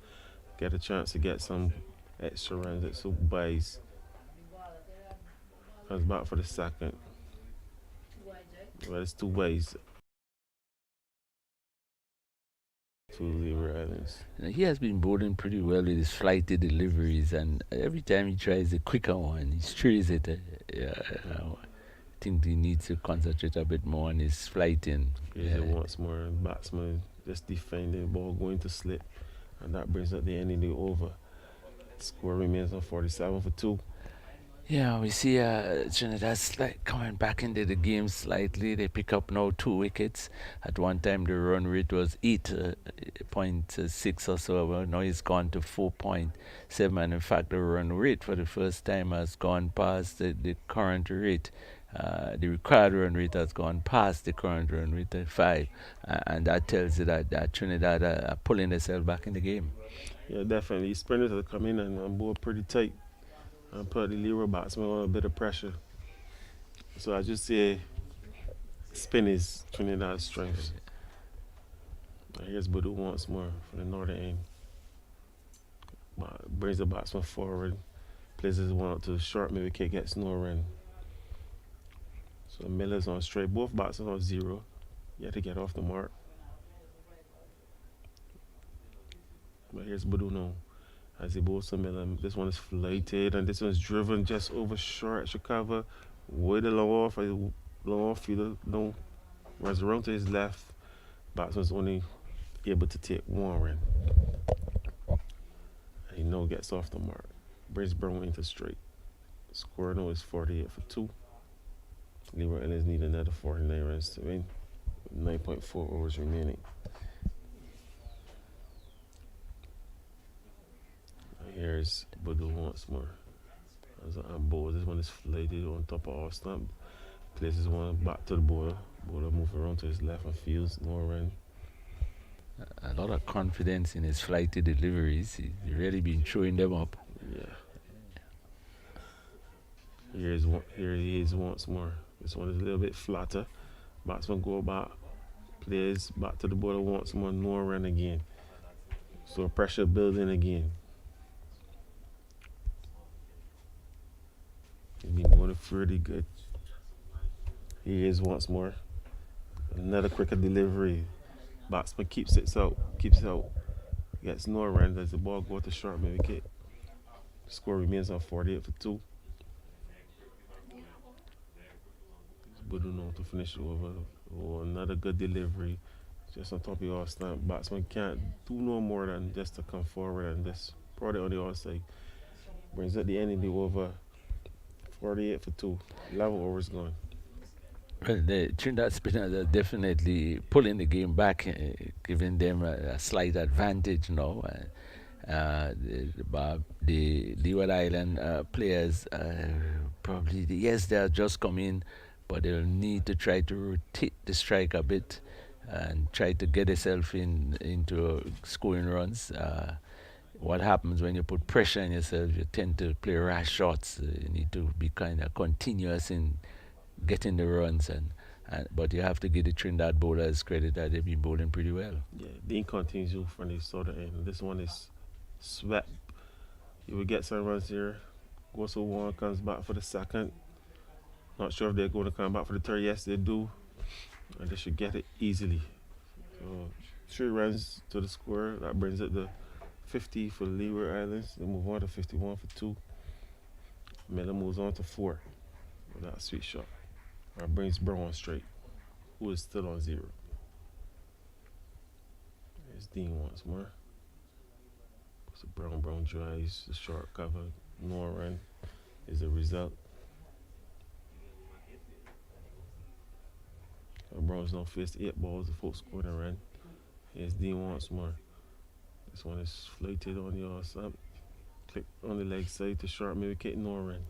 Get a chance to get some extra runs. It's so buys. Comes back for the second. Well, it's 2 buys. To Leeward Islands. He has been bowling pretty well with his flighty deliveries, and every time he tries a quicker one, he strays it. I think he needs to concentrate a bit more on his flighting. Once more, batsman just defending the ball, going to slip, and that brings up the end of the over. Score remains on 47 for 2. Yeah, we see Trinidad's coming back into the game slightly. They pick up now 2 wickets. At one time, the run rate was 8.6 or so. Well, now it's gone to 4.7. And in fact, the run rate for the first time has gone past the current rate. The required run rate has gone past the current run rate at 5. And that tells you that Trinidad are pulling themselves back in the game. Yeah, definitely. Sprinters have come in and bowl pretty tight. And put the Leeward batsman on a bit of pressure. So I just say spin is Trinidad's strength. Here's Budu once more for the northern end. Brings the batsman forward, plays his one out to the short mid wicket, gets no run. So Miller's on straight. Both batsmen on 0. Yet to get off the mark. But here's Budu now. As he bowls to Miller, this one is flighted, and this one's driven just over short extra cover. Way the long off fielder no runs around to his left. Batsman's only able to take 1 run. And he now gets off the mark. Brings Brown into straight. Score now is 48 for 2. Leeward Islands need another 49 runs to win. 9.4 overs remaining. Here's Budu once more. As an ball, this one is flighted on top of off stump. Places one back to the bowler. Bowler move around to his left and fields, no run. A lot of confidence in his flighty deliveries. He's really been throwing them up. Yeah. Here he is once more This one is a little bit flatter. Batsman go back, players back to the border once more, no run again. So pressure building again. He's been going pretty good. He is once more. Another quicker delivery. Batsman keeps it out, Gets no run as the ball go to short mid wicket. Score remains on 48 for 2. Budu now to finish it over. Oh, another good delivery. Just on top of your stamp. Batsman can't do no more than just to come forward and just prod it on the outside. Brings up the end of the over. 48 for 2. 11 overs gone. Well, the Trinidad spinners are definitely pulling the game back, giving them a slight advantage now. The Leeward Island players probably, yes, they are just coming, but they'll need to try to rotate the strike a bit and try to get yourself into scoring runs. What happens when you put pressure on yourself, you tend to play rash shots. You need to be kind of continuous in getting the runs, but you have to give the Trinidad bowlers credit that they've been bowling pretty well. Yeah, Dean continues from the southern end. This one is swept. He will get some runs here. Goes to one, comes back for the second. Not sure if they're going to come back for the third. Yes, they do. And they should get it easily. So 3 runs to the score. That brings it to 50 for the Leeward Islands. They move on to 51 for 2. Miller moves on to 4 with that sweet shot. That brings Brown straight, who is still on 0. There's Dean once more. So Brown drives the short cover. No run is the result. Brown's now faced 8 balls. The folks scored a run. Here's Dean once more. This one is floated on the outside. Click on the leg side to short mid wicket. No run.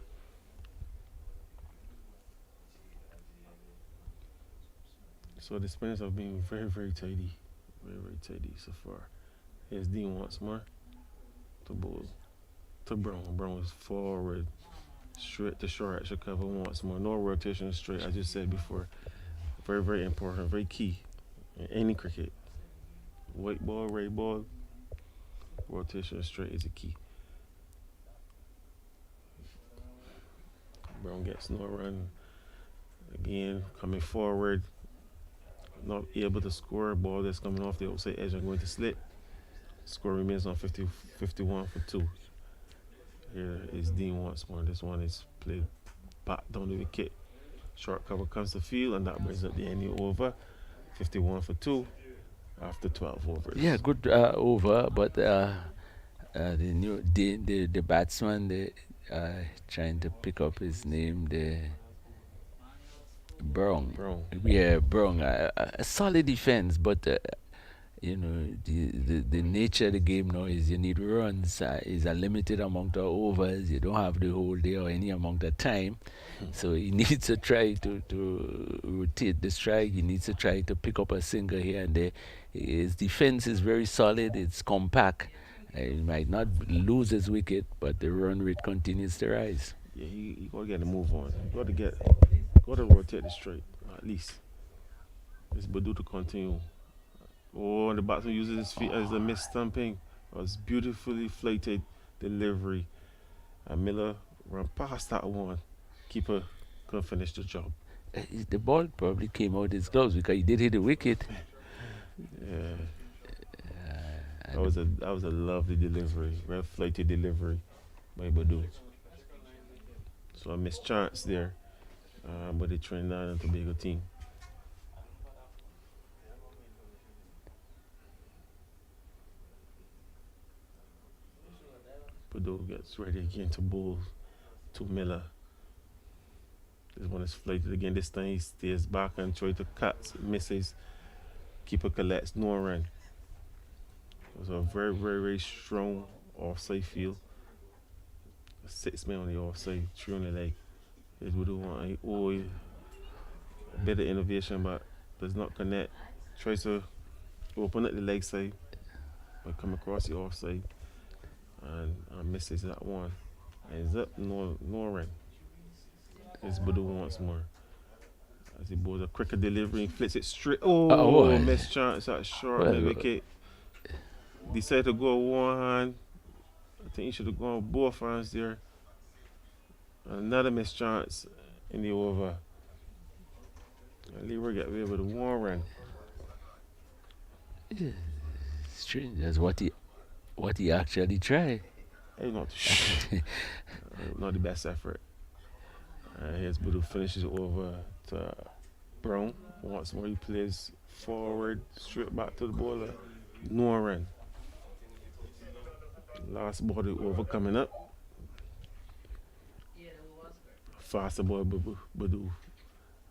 So the spinners have been very, very tidy. Very, very tidy so far. Here's Dean once more. To bowl. To Brown. Brown is forward. Straight to short extra cover once more. No rotation straight, as you said before. Very, very important. Very key in any cricket. White ball, red ball. Rotation straight is the key. Brown gets no run. Again, coming forward. Not able to score a ball that's coming off the outside edge and going to slip. Score remains on 51 for 2. Here is Dean once more. This one is played back down the wicket. Short cover comes to field, and that brings up the ending over. 51 for 2 after 12 overs. Yeah, good over, but the batsman, trying to pick up his name, the Brown. Yeah, Brown. A solid defense, but the nature of the game now is you need runs. Is a limited amount of overs. You don't have the whole day or any amount of time, so he needs to try to rotate the strike. He needs to try to pick up a single here and there. His defense is very solid. It's compact. He might not lose his wicket, but the run rate continues to rise. Yeah, he got to get a move on. Got to rotate the straight at least. It's Badu to continue. Oh, and the batsman uses his feet as a miss stumping. It was beautifully flighted delivery. And Miller ran past that one. Keeper couldn't finish the job. The ball probably came out his gloves because he did hit the wicket. Yeah. That was a lovely delivery. Very flighted delivery by Badu. So a missed chance there by the Trinidad and Tobago team. Badu gets ready again to bowl to Miller. This one is flighted again. This time he stays back and tries to cut, misses. Keeper collects, no run. It was a very, very, very strong offside field. 6 men on the offside, 3 on the leg. Here's Badu one. A bit of innovation, but does not connect. Tries to open up the leg side, but come across the offside and misses that one. Ends up no run. It's Badu once more. As he bowls a quicker delivery, flicks it straight. Oh, Oh, missed chance at short well, mid wicket. Decided to go one hand. I think he should have gone both hands there. Another missed chance in the over. And Leeward got away with a 1 run. strange. That's what he actually tried. Hey, not the best effort. Here's Budu finishes over to Brown. Once more he plays forward, straight back to the bowler. No run. Last ball the over coming up. Faster ball Budu.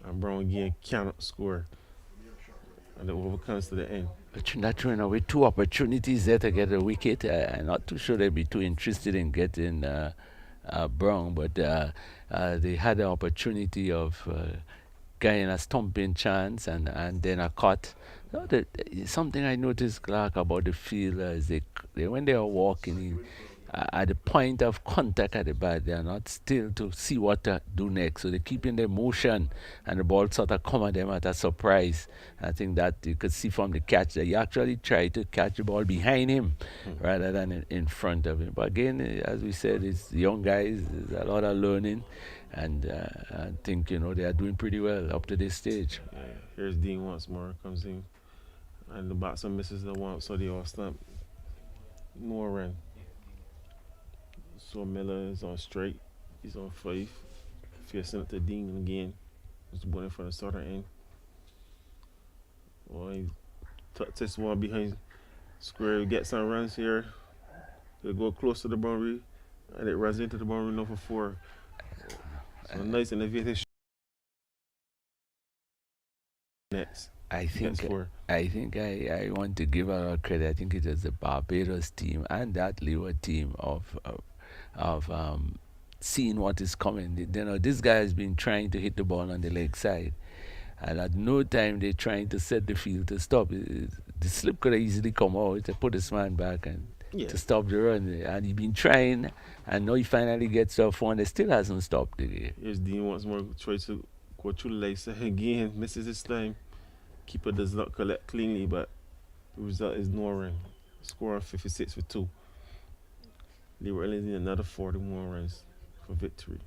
And Brown again cannot score. And the over comes to the end. But Trinidad throwing away 2 opportunities there to get a wicket. I'm not too sure they'd be too interested in getting Brown, but they had the opportunity of getting a stumping chance and then a cut. So something I noticed, Clark, about the field is when they are walking at the point of contact at the bat, they are not still to see what to do next. So they keep in their motion, and the ball sort of come at them at a surprise. I think that you could see from the catch that he actually tried to catch the ball behind him rather than in front of him. But again, as we said, it's young guys, there's a lot of learning, and I think they are doing pretty well up to this stage. Yeah, here's Dean once more, comes in, and the batsman misses the one, so they all stump. No run. So Miller is on straight. He's on 5. Facing it to Dean again. He's bowling for the southern end. Well, he tucks this one behind square. Get some runs here. They go close to the boundary, and it runs into the boundary number 4. So nice innovative next. I think I want to give a lot of credit. I think it was the Barbados team and that Leeward team of seeing what is coming. This guy has been trying to hit the ball on the leg side, and at no time they're trying to set the field to stop. The slip could have easily come out to put this man back and to stop the run. And he's been trying, and now he finally gets off one. It still hasn't stopped the game. Here's Dean once more, tries to go through the leg side again, misses this time. Keeper does not collect cleanly, but the result is no run. Score of 56 for 2. Leeward Islands need another 41 runs for victory.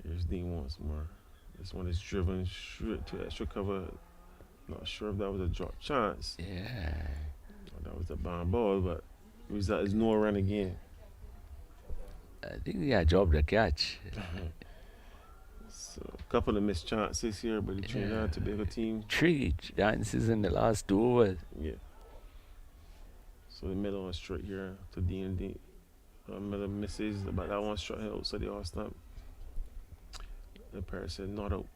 Here's Dean once more. This one is driven straight to extra cover. Not sure if that was a drop chance. Yeah. Or that was a bomb ball, but the result is no run again. I think he had dropped the catch. So a couple of missed chances here, but the Trinidad Tobago team. 3 chances in the last 2 overs. Yeah. So the middle one straight here to D&D. Miller misses, but that one struck him outside the off stump. The pair said not out.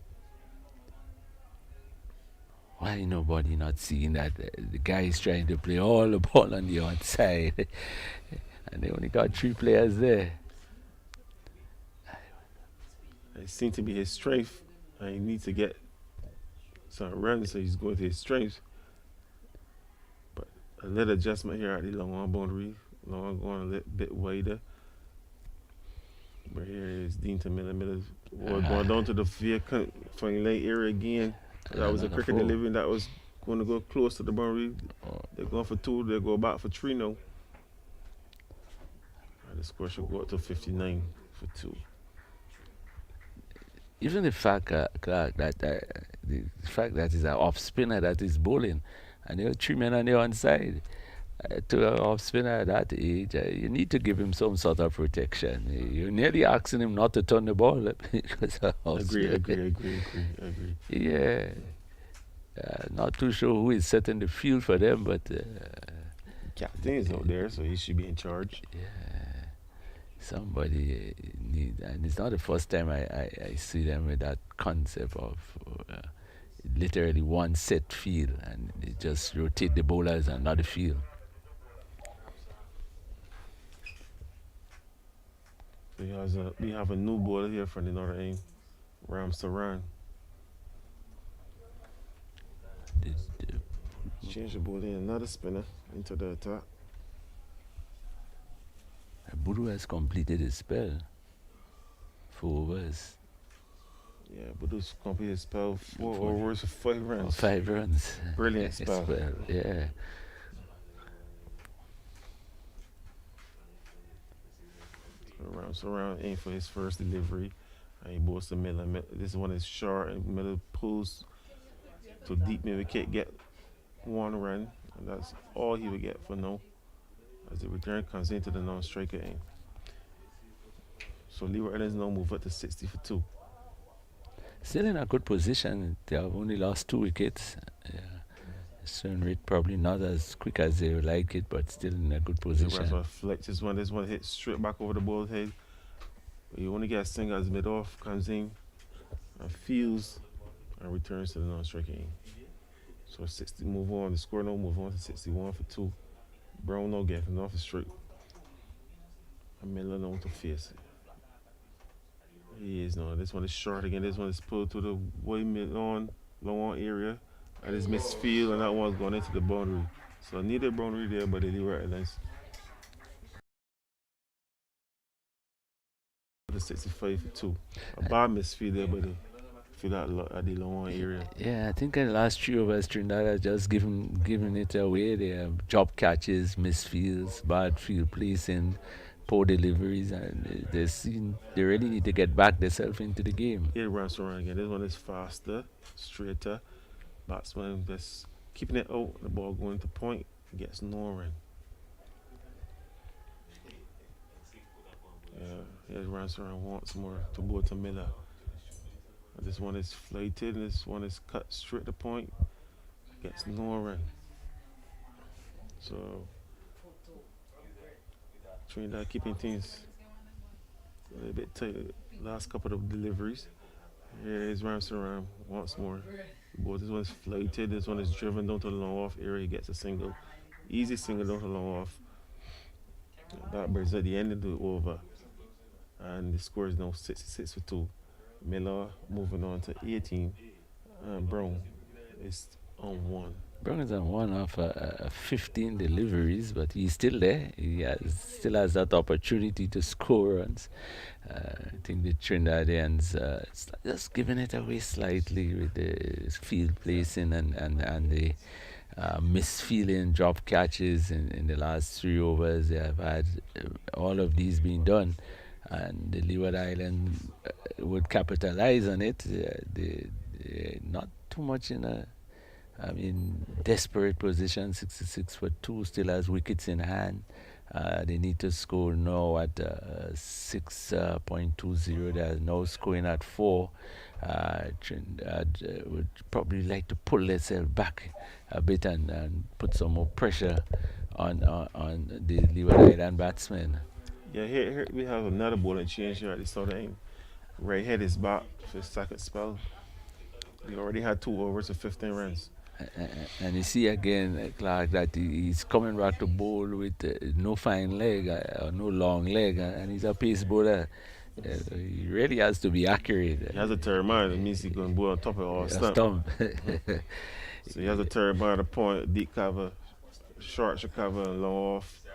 Why nobody not seeing that the guy is trying to play all the ball on the outside, and they only got 3 players there. It seemed to be his strength, and he needs to get some runs, so he's going to his strengths. But a little adjustment here at the long on boundary. Long on going a little bit wider. But here is Dean to Miller. Miller going down to the vacant from late area again. That was a cricket delivery that was going to go close to the boundary. They're going for 2. They go back for 3 now. And the score should go up to 59 for 2. Even the fact, Clark, that the fact that he's an off spinner that is bowling, and there are 3 men on the one side. To an off spinner at that age, you need to give him some sort of protection. You're nearly asking him not to turn the ball up because of off Agree. Yeah. Not too sure who is setting the field for them, but captain is out there, so he should be in charge. Yeah. Somebody need, and it's not the first time I see them with that concept of literally one set field, and they just rotate the bowlers and not the field. We have a new bowler here from the northern end, Ram Saran. Change the ball in, another spinner into the attack. Budu has completed his spell. 4 overs. Yeah, Budu's completed spell 4 overs for 5 Oh, runs. 5 runs. Brilliant spell. Yeah. So around aim for his first delivery. And he bowls to Miller. This one is short, and Miller pulls to deep mid wicket, get 1 run, and that's all he would get for no. As the return comes into the non-striker end. So Leeward Islands now move up to 60 for 2. Still in a good position. They have only lost 2 wickets. Swing rate probably not as quick as they would like it, but still in a good position. This one flex. This one hits straight back over the ball's head. You only get a single as mid off comes in and feels and returns to the non-striker end. So 60 move on. The score now move on to 61 for 2. Brown now getting off the straight. And Miller now to face it. He is now. This one is short again. This one is pulled to the way mid on, low on area. And it's misfield, and that one's going into the boundary. So neither boundary there, but the Leeward Islands. The 65 for 2. A bad misfield there, but they feel that at the low on area. Yeah, I think in the last 3 overs, Trinidad has just given it away. They have job catches, misfields, bad field placing, poor deliveries, and they really need to get back themselves into the game. 8 runs around again. This one is faster, straighter. Batsman just keeping it out. The ball going to point. Gets no run. He runs around once more to go to Miller. And this one is flighted. This one is cut straight to point. Gets no run. So Trinidad keeping things a little bit tight. Last couple of deliveries. Here is Ramsey once more. Both this one is flighted. This one is driven down to the long off area. He gets a single. Easy single down to the long off. That brings at the end of the over. And the score is now 66 for 2. Miller moving on to 18. And Brown is on 1. Brown is on 1 of 15 deliveries, but he's still there. He still has that opportunity to score runs. I think the Trinidadians just giving it away slightly with the field placing and the misfeeling drop catches in the last 3 overs. They have had all of these being done, and the Leeward Islands would capitalize on it. They're not too much in a desperate position. 66 for 2, still has wickets in hand. They need to score now at 6.20. They're now scoring at 4. Trinidad would probably like to pull themselves back a bit and put some more pressure on the Leeward Island batsmen. Yeah, here we have another ball and change here at the start of the end. Right head is back for his second spell. He already had 2 overs of 15 runs. And you see again, Clark, that he's coming back to bowl with no fine leg or no long leg, and he's a pace bowler. He really has to be accurate. He has a third man. It means he's going to bowl on top of all stump. So he has a third man, a point, deep cover, short should cover, and long off,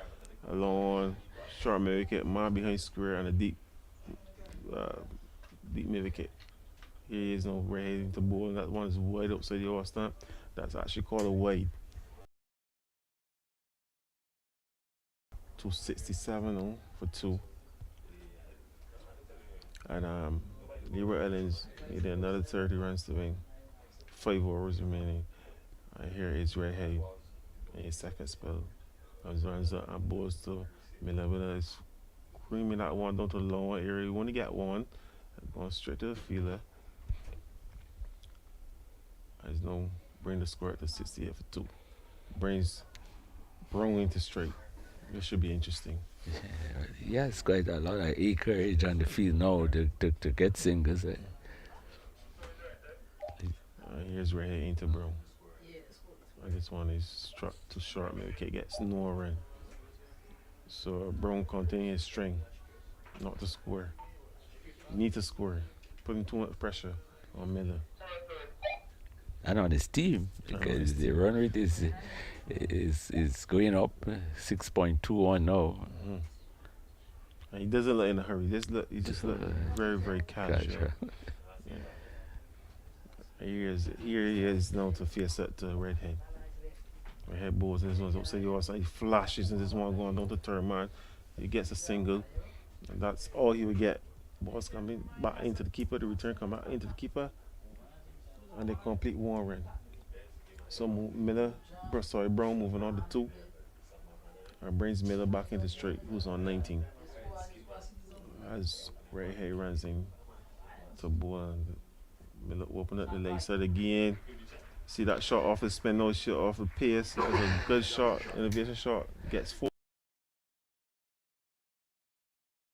a long on, short mid wicket, man behind square, and a deep mid wicket. Here he is now ready to bowl, and that one is wide outside the off stump. That's actually called a wide. 267 on for 2. And Leeward Islands needed another 30 runs to win. 5 overs remaining. And here is Red Head in his second spell. As runs up and balls to Miller. Miller is screaming that one down to the long area. You only get one. Going straight to the fielder. As no bring the score to 68 for 2. Brings Brown into straight. This should be interesting. Yeah, it's quite a lot of acreage on the field now to get singles. Here's Red Head into Brown. And this one is struck too short. Maybe K gets no run. So Brown continues his string, not to score. Need to score. Putting too much pressure on Miller. And on his team, because the run rate is going up, 6.21 now. Mm-hmm. And he doesn't look in a hurry. He just look very, very casual. Yeah. And here he is now to face up to Redhead. Redhead bowls and this one's outside the outside. He flashes and this one going down to third man. He gets a single. And that's all he would get. Balls coming back into the keeper. The return come back into the keeper. And they complete one run. So Brown moving on to 2. And brings Miller back into straight, who's on 19. As Redhead runs in to bowl and Miller open up the leg side again. See that shot off the spin, no shot off the pace. That was a good shot, innovation shot. Gets 4.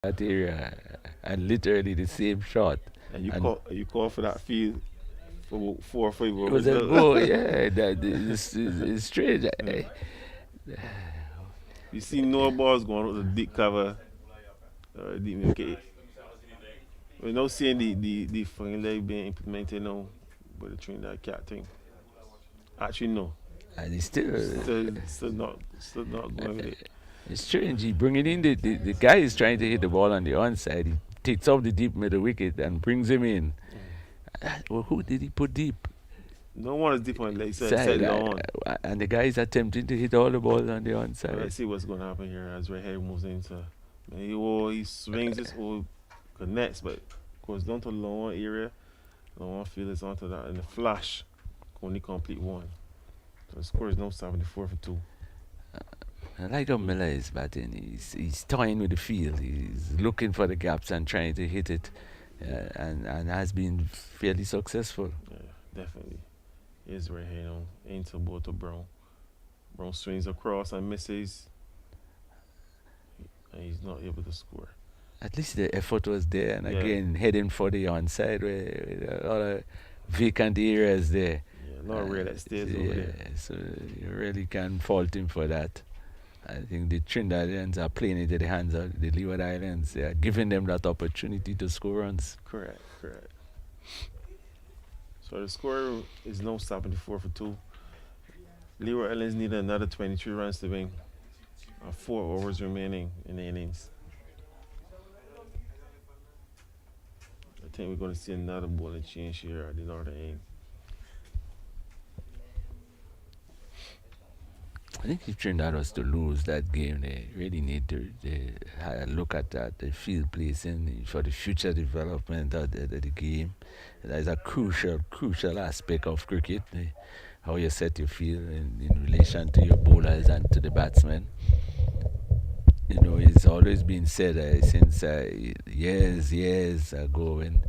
That area, and literally the same shot. And you call for that field for 4 or 5 It was a goal, yeah. It's strange. You see no balls going with the deep cover, deep wicket. We're not seeing the fucking leg being implemented now with the Trinidad cat thing. Actually, no. And it's still not going with it. It's strange. He bringing in the guy is trying to hit the ball on the onside. He takes off the deep middle wicket and brings him in. Well, who did he put deep? No one is deep on the leg side. And the guy is attempting to hit all the balls on the onside. Let's see what's going to happen here as Redhead moves into. He swings his whole connects, but of course down to the long area. Long field is onto that, and the flash only complete 1. So the score is now 74 for 2. I like how Miller is batting. He's toying with the field. He's looking for the gaps and trying to hit it, and has been fairly successful. Yeah, definitely. Here's Redhead on into both of Brown. Brown swings across and misses, and he's not able to score. At least the effort was there, and again heading for the onside where a lot of vacant areas there. Yeah, a lot of that stays over there. So you really can't fault him for that. I think the Trinidadians are playing into the hands of the Leeward Islands. They are giving them that opportunity to score runs. Correct. So the score is now 74 for 2. Leeward Islands need another 23 runs to win. 4 overs remaining in the innings. I think we're going to see another bowling change here at the northern end. I think if Trinidad was to lose that game, they really need to look at that, the field placing for the future development of the game. That is a crucial aspect of cricket, how you set your field in relation to your bowlers and to the batsmen. You know, it's always been said since years ago when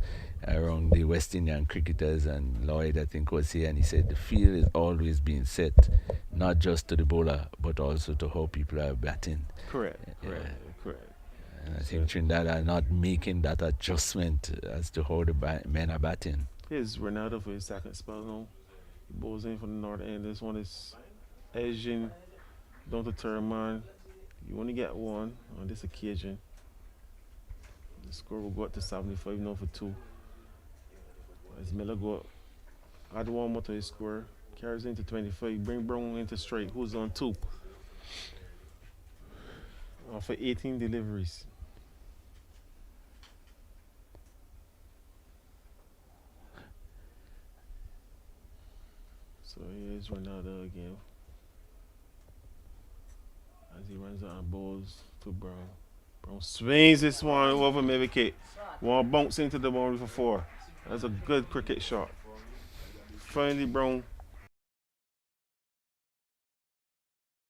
around the West Indian cricketers, and Lloyd I think was here, and he said the field is always being set not just to the bowler but also to how people are batting. Correct. And I think Trinidad are not making that adjustment as to how the men are batting. Here's Grenada for his second spell now. He bowls in from the north end. This one is edging down to third man. You only get 1 on this occasion. The score will go up to 75 now for 2. As Miller add 1 more to his score, carries into 25, bring Brown into straight, who's on 2. For 18 deliveries. So here's Ronaldo again. As he runs out and bowls to Brown. Brown swings this one over mid-wicket. One bounce into the boundary for 4. That's a good cricket shot. Finally, Brown.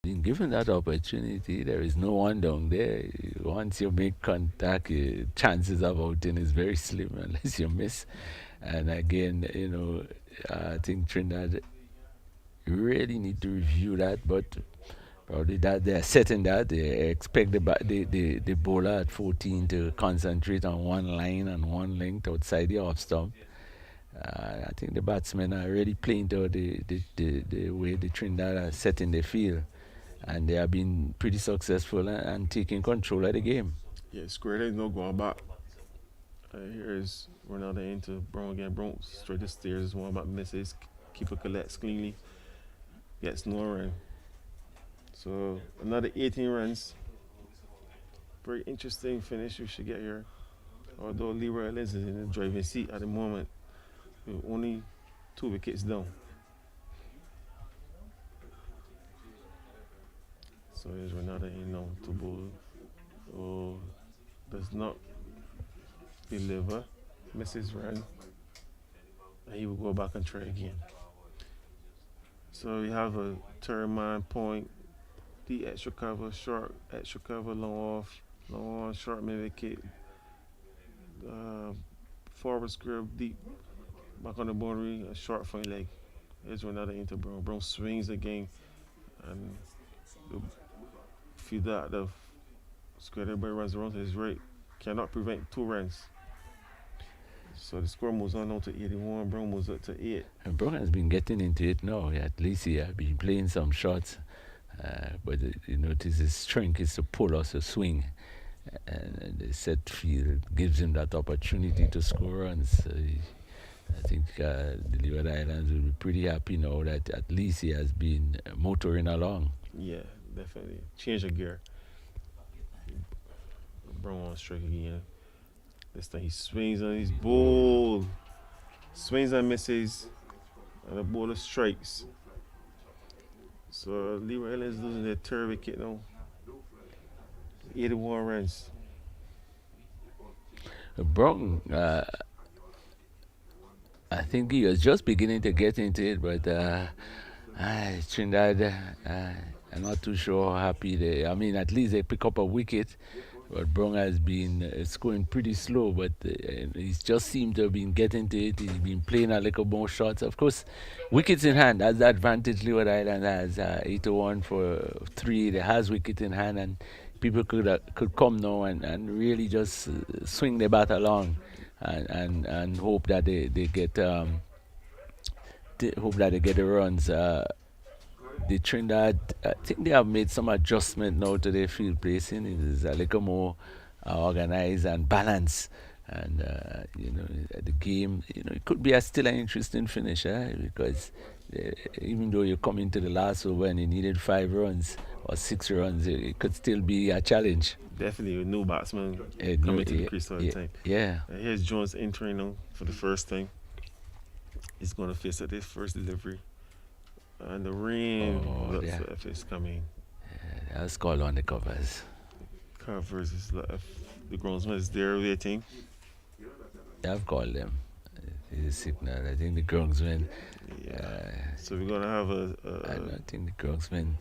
Being given that opportunity, there is no one down there. Once you make contact, chances of outing is very slim unless you miss. And again, I think Trinidad really need to review that, but probably that they're setting that. They expect the bowler at 14 to concentrate on one line and one length outside the off stump. I think the batsmen are really playing to the way the Trinidad are setting their field, and they have been pretty successful and taking control of the game. Yeah, square leg, no going back. Here's Ronaldo into Brown again. Brown straight to stairs, one back misses. Keeper collects cleanly. Gets no run. So another 18 runs. Very interesting finish we should get here. Although Leeward Islands is in the driving seat at the moment, with only 2 wickets down. So here's Grenada in now to bowl. Oh, does not deliver, misses run, and he will go back and try again. So we have a third man point, the extra cover, short, extra cover, long on, short mid wicket, uh, forward square, deep, back on the boundary, a short front leg. Here's another into Brown. Brown swings again, and the fielder at the square, everybody runs around to his right, cannot prevent 2 runs. So the score moves on now to 81. Brown moves up to 8. And Brown has been getting into it now. At least he has been playing some shots. But you notice his strength is to pull or to swing. And the set field gives him that opportunity to score runs. I think the Leeward Islands will be pretty happy now that at least he has been motoring along. Yeah, definitely. Change of gear. Brown on strike again. This time he swings and he's bold. Swings and misses. And the bowler strikes. So Leeward Islands losing their 3rd wicket now. 81 runs. Brown, I think he was just beginning to get into it, but Trinidad, I'm not too sure how happy they. I mean, at least they pick up a wicket. But Brown has been scoring pretty slow, but he's just seemed to have been getting to it. He's been playing a little more shots. Of course, wickets in hand. That's the advantage Leeward Island has. 8-1 for 3. They has wicket in hand, and people could come now and really just swing the bat along and hope that they get hope that they get the runs. The Trinidad, I think they have made some adjustment now to their field placing. It is a little more organized and balanced. And, the game, it could be still an interesting finish, because even though you come into the last over and you needed 5 runs or 6 runs, it could still be a challenge. Definitely a new batsman coming to the crease all the time. Yeah. Here's Jones entering now for the first time. He's going to face at his first delivery. And the rain looks like it's coming. Yeah, that was called on the covers. Covers is left. The groundsman is there waiting. I've called them. It's a signal. I think the groundsman. Yeah. So we're going to have I don't think the groundsman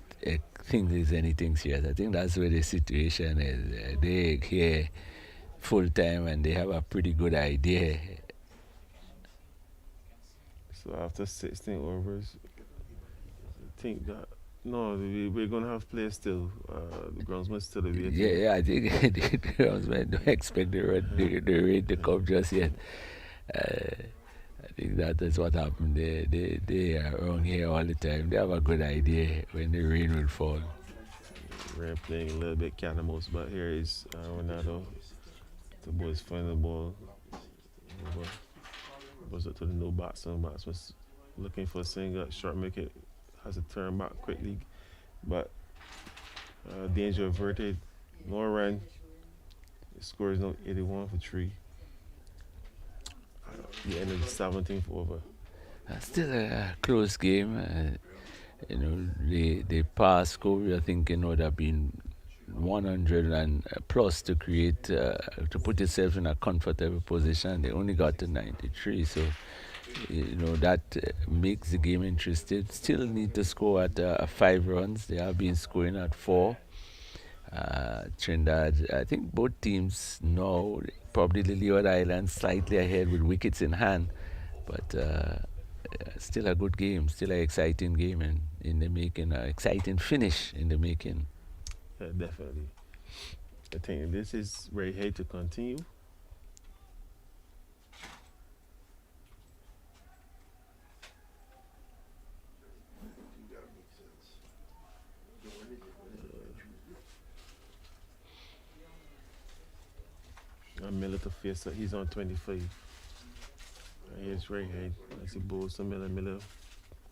think there's anything serious. I think that's where the situation is. They here full time and they have a pretty good idea. So after 16 overs, I think that we're gonna have players still. The groundsman still waiting. Yeah, I think the groundsman don't expect the rain to come just yet. I think that is what happened. They are around here all the time. They have a good idea when the rain will fall. We're playing a little bit cat and mouse, but here is Ronaldo. The boys find the ball. Goes up to the no batsman. Batsman's looking for a single. Short wicket. Has to turn back quickly, but danger averted. No run. The score is now 81 for 3. The end of the 17th over. Still a close game. The past score we are thinking would have been 100 and plus to create to put yourself in a comfortable position. They only got to 93, so. That makes the game interesting. Still need to score at 5 runs. They have been scoring at 4. Trinidad, I think both teams know, probably the Leeward Islands slightly ahead with wickets in hand, but still a good game, still an exciting game in the making, an exciting finish in the making. Yeah, definitely. I think this is very hard to continue. Miller to face it. He's on 25. He's right here. I see balls to Miller. Miller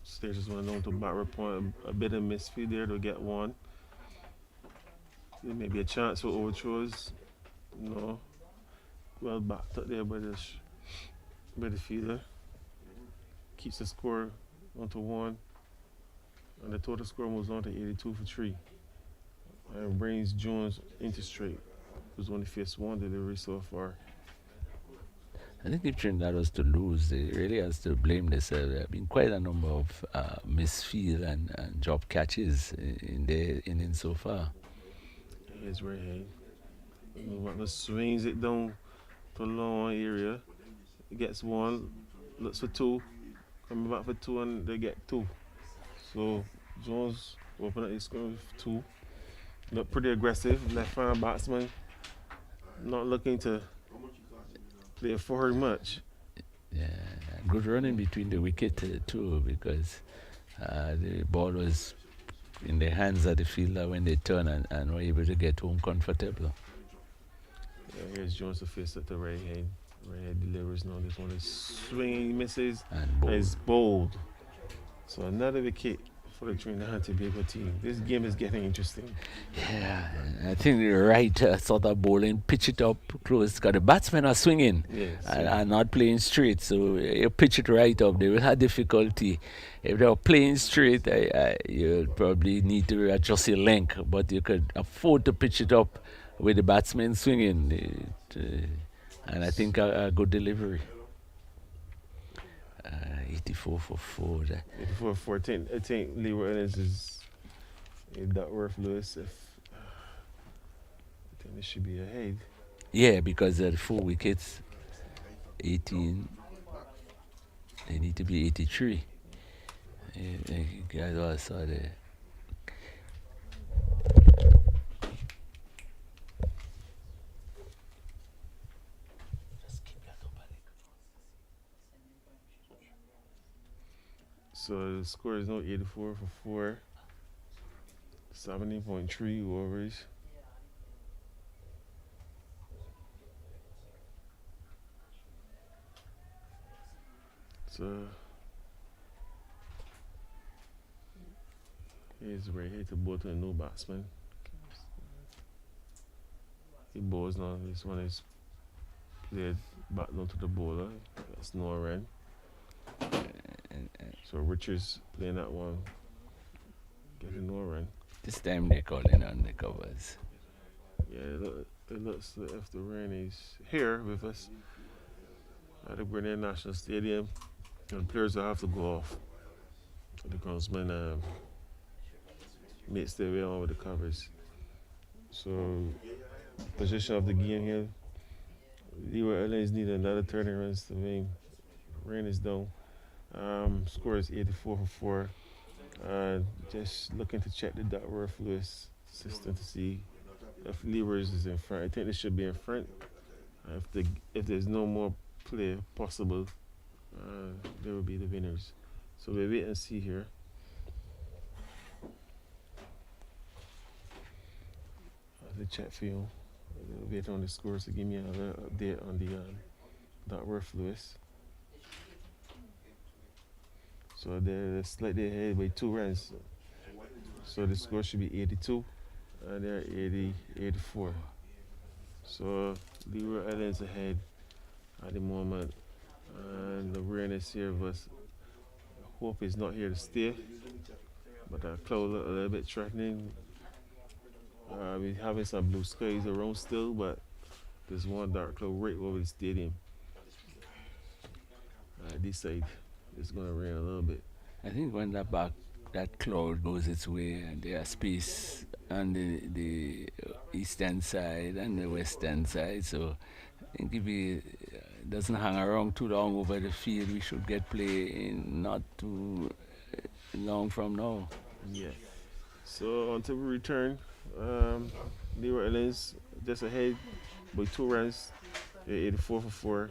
stages one down to backward point. A bit of misfield there to get 1. There may be a chance for overthrows. No. Well backed up there by the fielder. keeps the score onto 1, and the total score moves on to 82 for 3. And brings Jones into straight, who's only faced 1 delivery so far. I think if Trinidad was to lose, they really has to blame themselves. There have been quite a number of misfield and drop catches in their innings so far. Here's right hand. Butler swings it down to a long area. Gets 1, looks for 2, coming back for 2, and they get 2. So Jones open up his score with 2. Look pretty aggressive. Left-hand batsman not looking to play forward much. Yeah, good running between the wicket too, because the ball was in the hands of the fielder when they turn and were able to get home comfortable. Yeah, here's Jones to face at the right hand. Right hand delivers now. This one is swinging, misses, And bold. is bold. So another wicket for the Trinidad and Tobago team. This game is getting interesting. Yeah, I think the right sort of bowling, pitch it up close, because the batsmen are swinging Yes. and not playing straight. So you pitch it right up, they will have difficulty. If they were playing straight, you'll probably need to adjust your length, but you could afford to pitch it up with the batsmen swinging. And I think a good delivery. 84 for 4. 84 14. I think Leeward Islands is Duckworth Lewis. I think this should be ahead. Yeah, because the 4 wickets, 18, they need to be 83. You guys all saw the. So the score is now 84 for 4. 70.3 overs. So here's right here to bowl to a new batsman. He bowls now. This one is played back down to the bowler. That's no run. So Richards playing that one. Getting no run. This time they're calling on the covers. Yeah, it looks like if the rain is here with us at the Grenada National Stadium, and players will have to go off. The groundsman makes their way on with the covers. So, position of the game here. Leeward Islands need another 30 runs to win. Rain is down. Score is 84 for 4. Just looking to check the Duckworth Lewis system to see if Leewards is in front. I think they should be in front. If there's no more play possible, they will be the winners. So we'll wait and see here. The chat for you. We'll wait on the scores to give me another update on the Duckworth Lewis. So they're slightly ahead by 2 runs. So the score should be 82, and they're 84. So Leeward Islands ahead at the moment, and the rain here of us. Hope is not here to stay, but the cloud look a little bit threatening. We're having some blue skies around still, but there's one dark cloud right over the stadium. This side it's gonna rain a little bit. I think when that cloud goes its way, and there's space on the eastern side and the western side, so I think if it doesn't hang around too long over the field, we should get play in not too long from now. Yeah. So until we return, Leeward Islands just ahead by 2 runs, 84 for 4.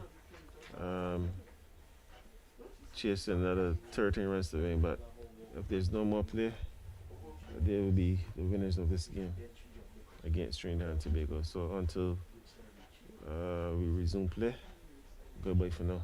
Chase another 13 runs to win, but if there's no more play, they will be the winners of this game against Trinidad and Tobago. So until we resume play, goodbye for now.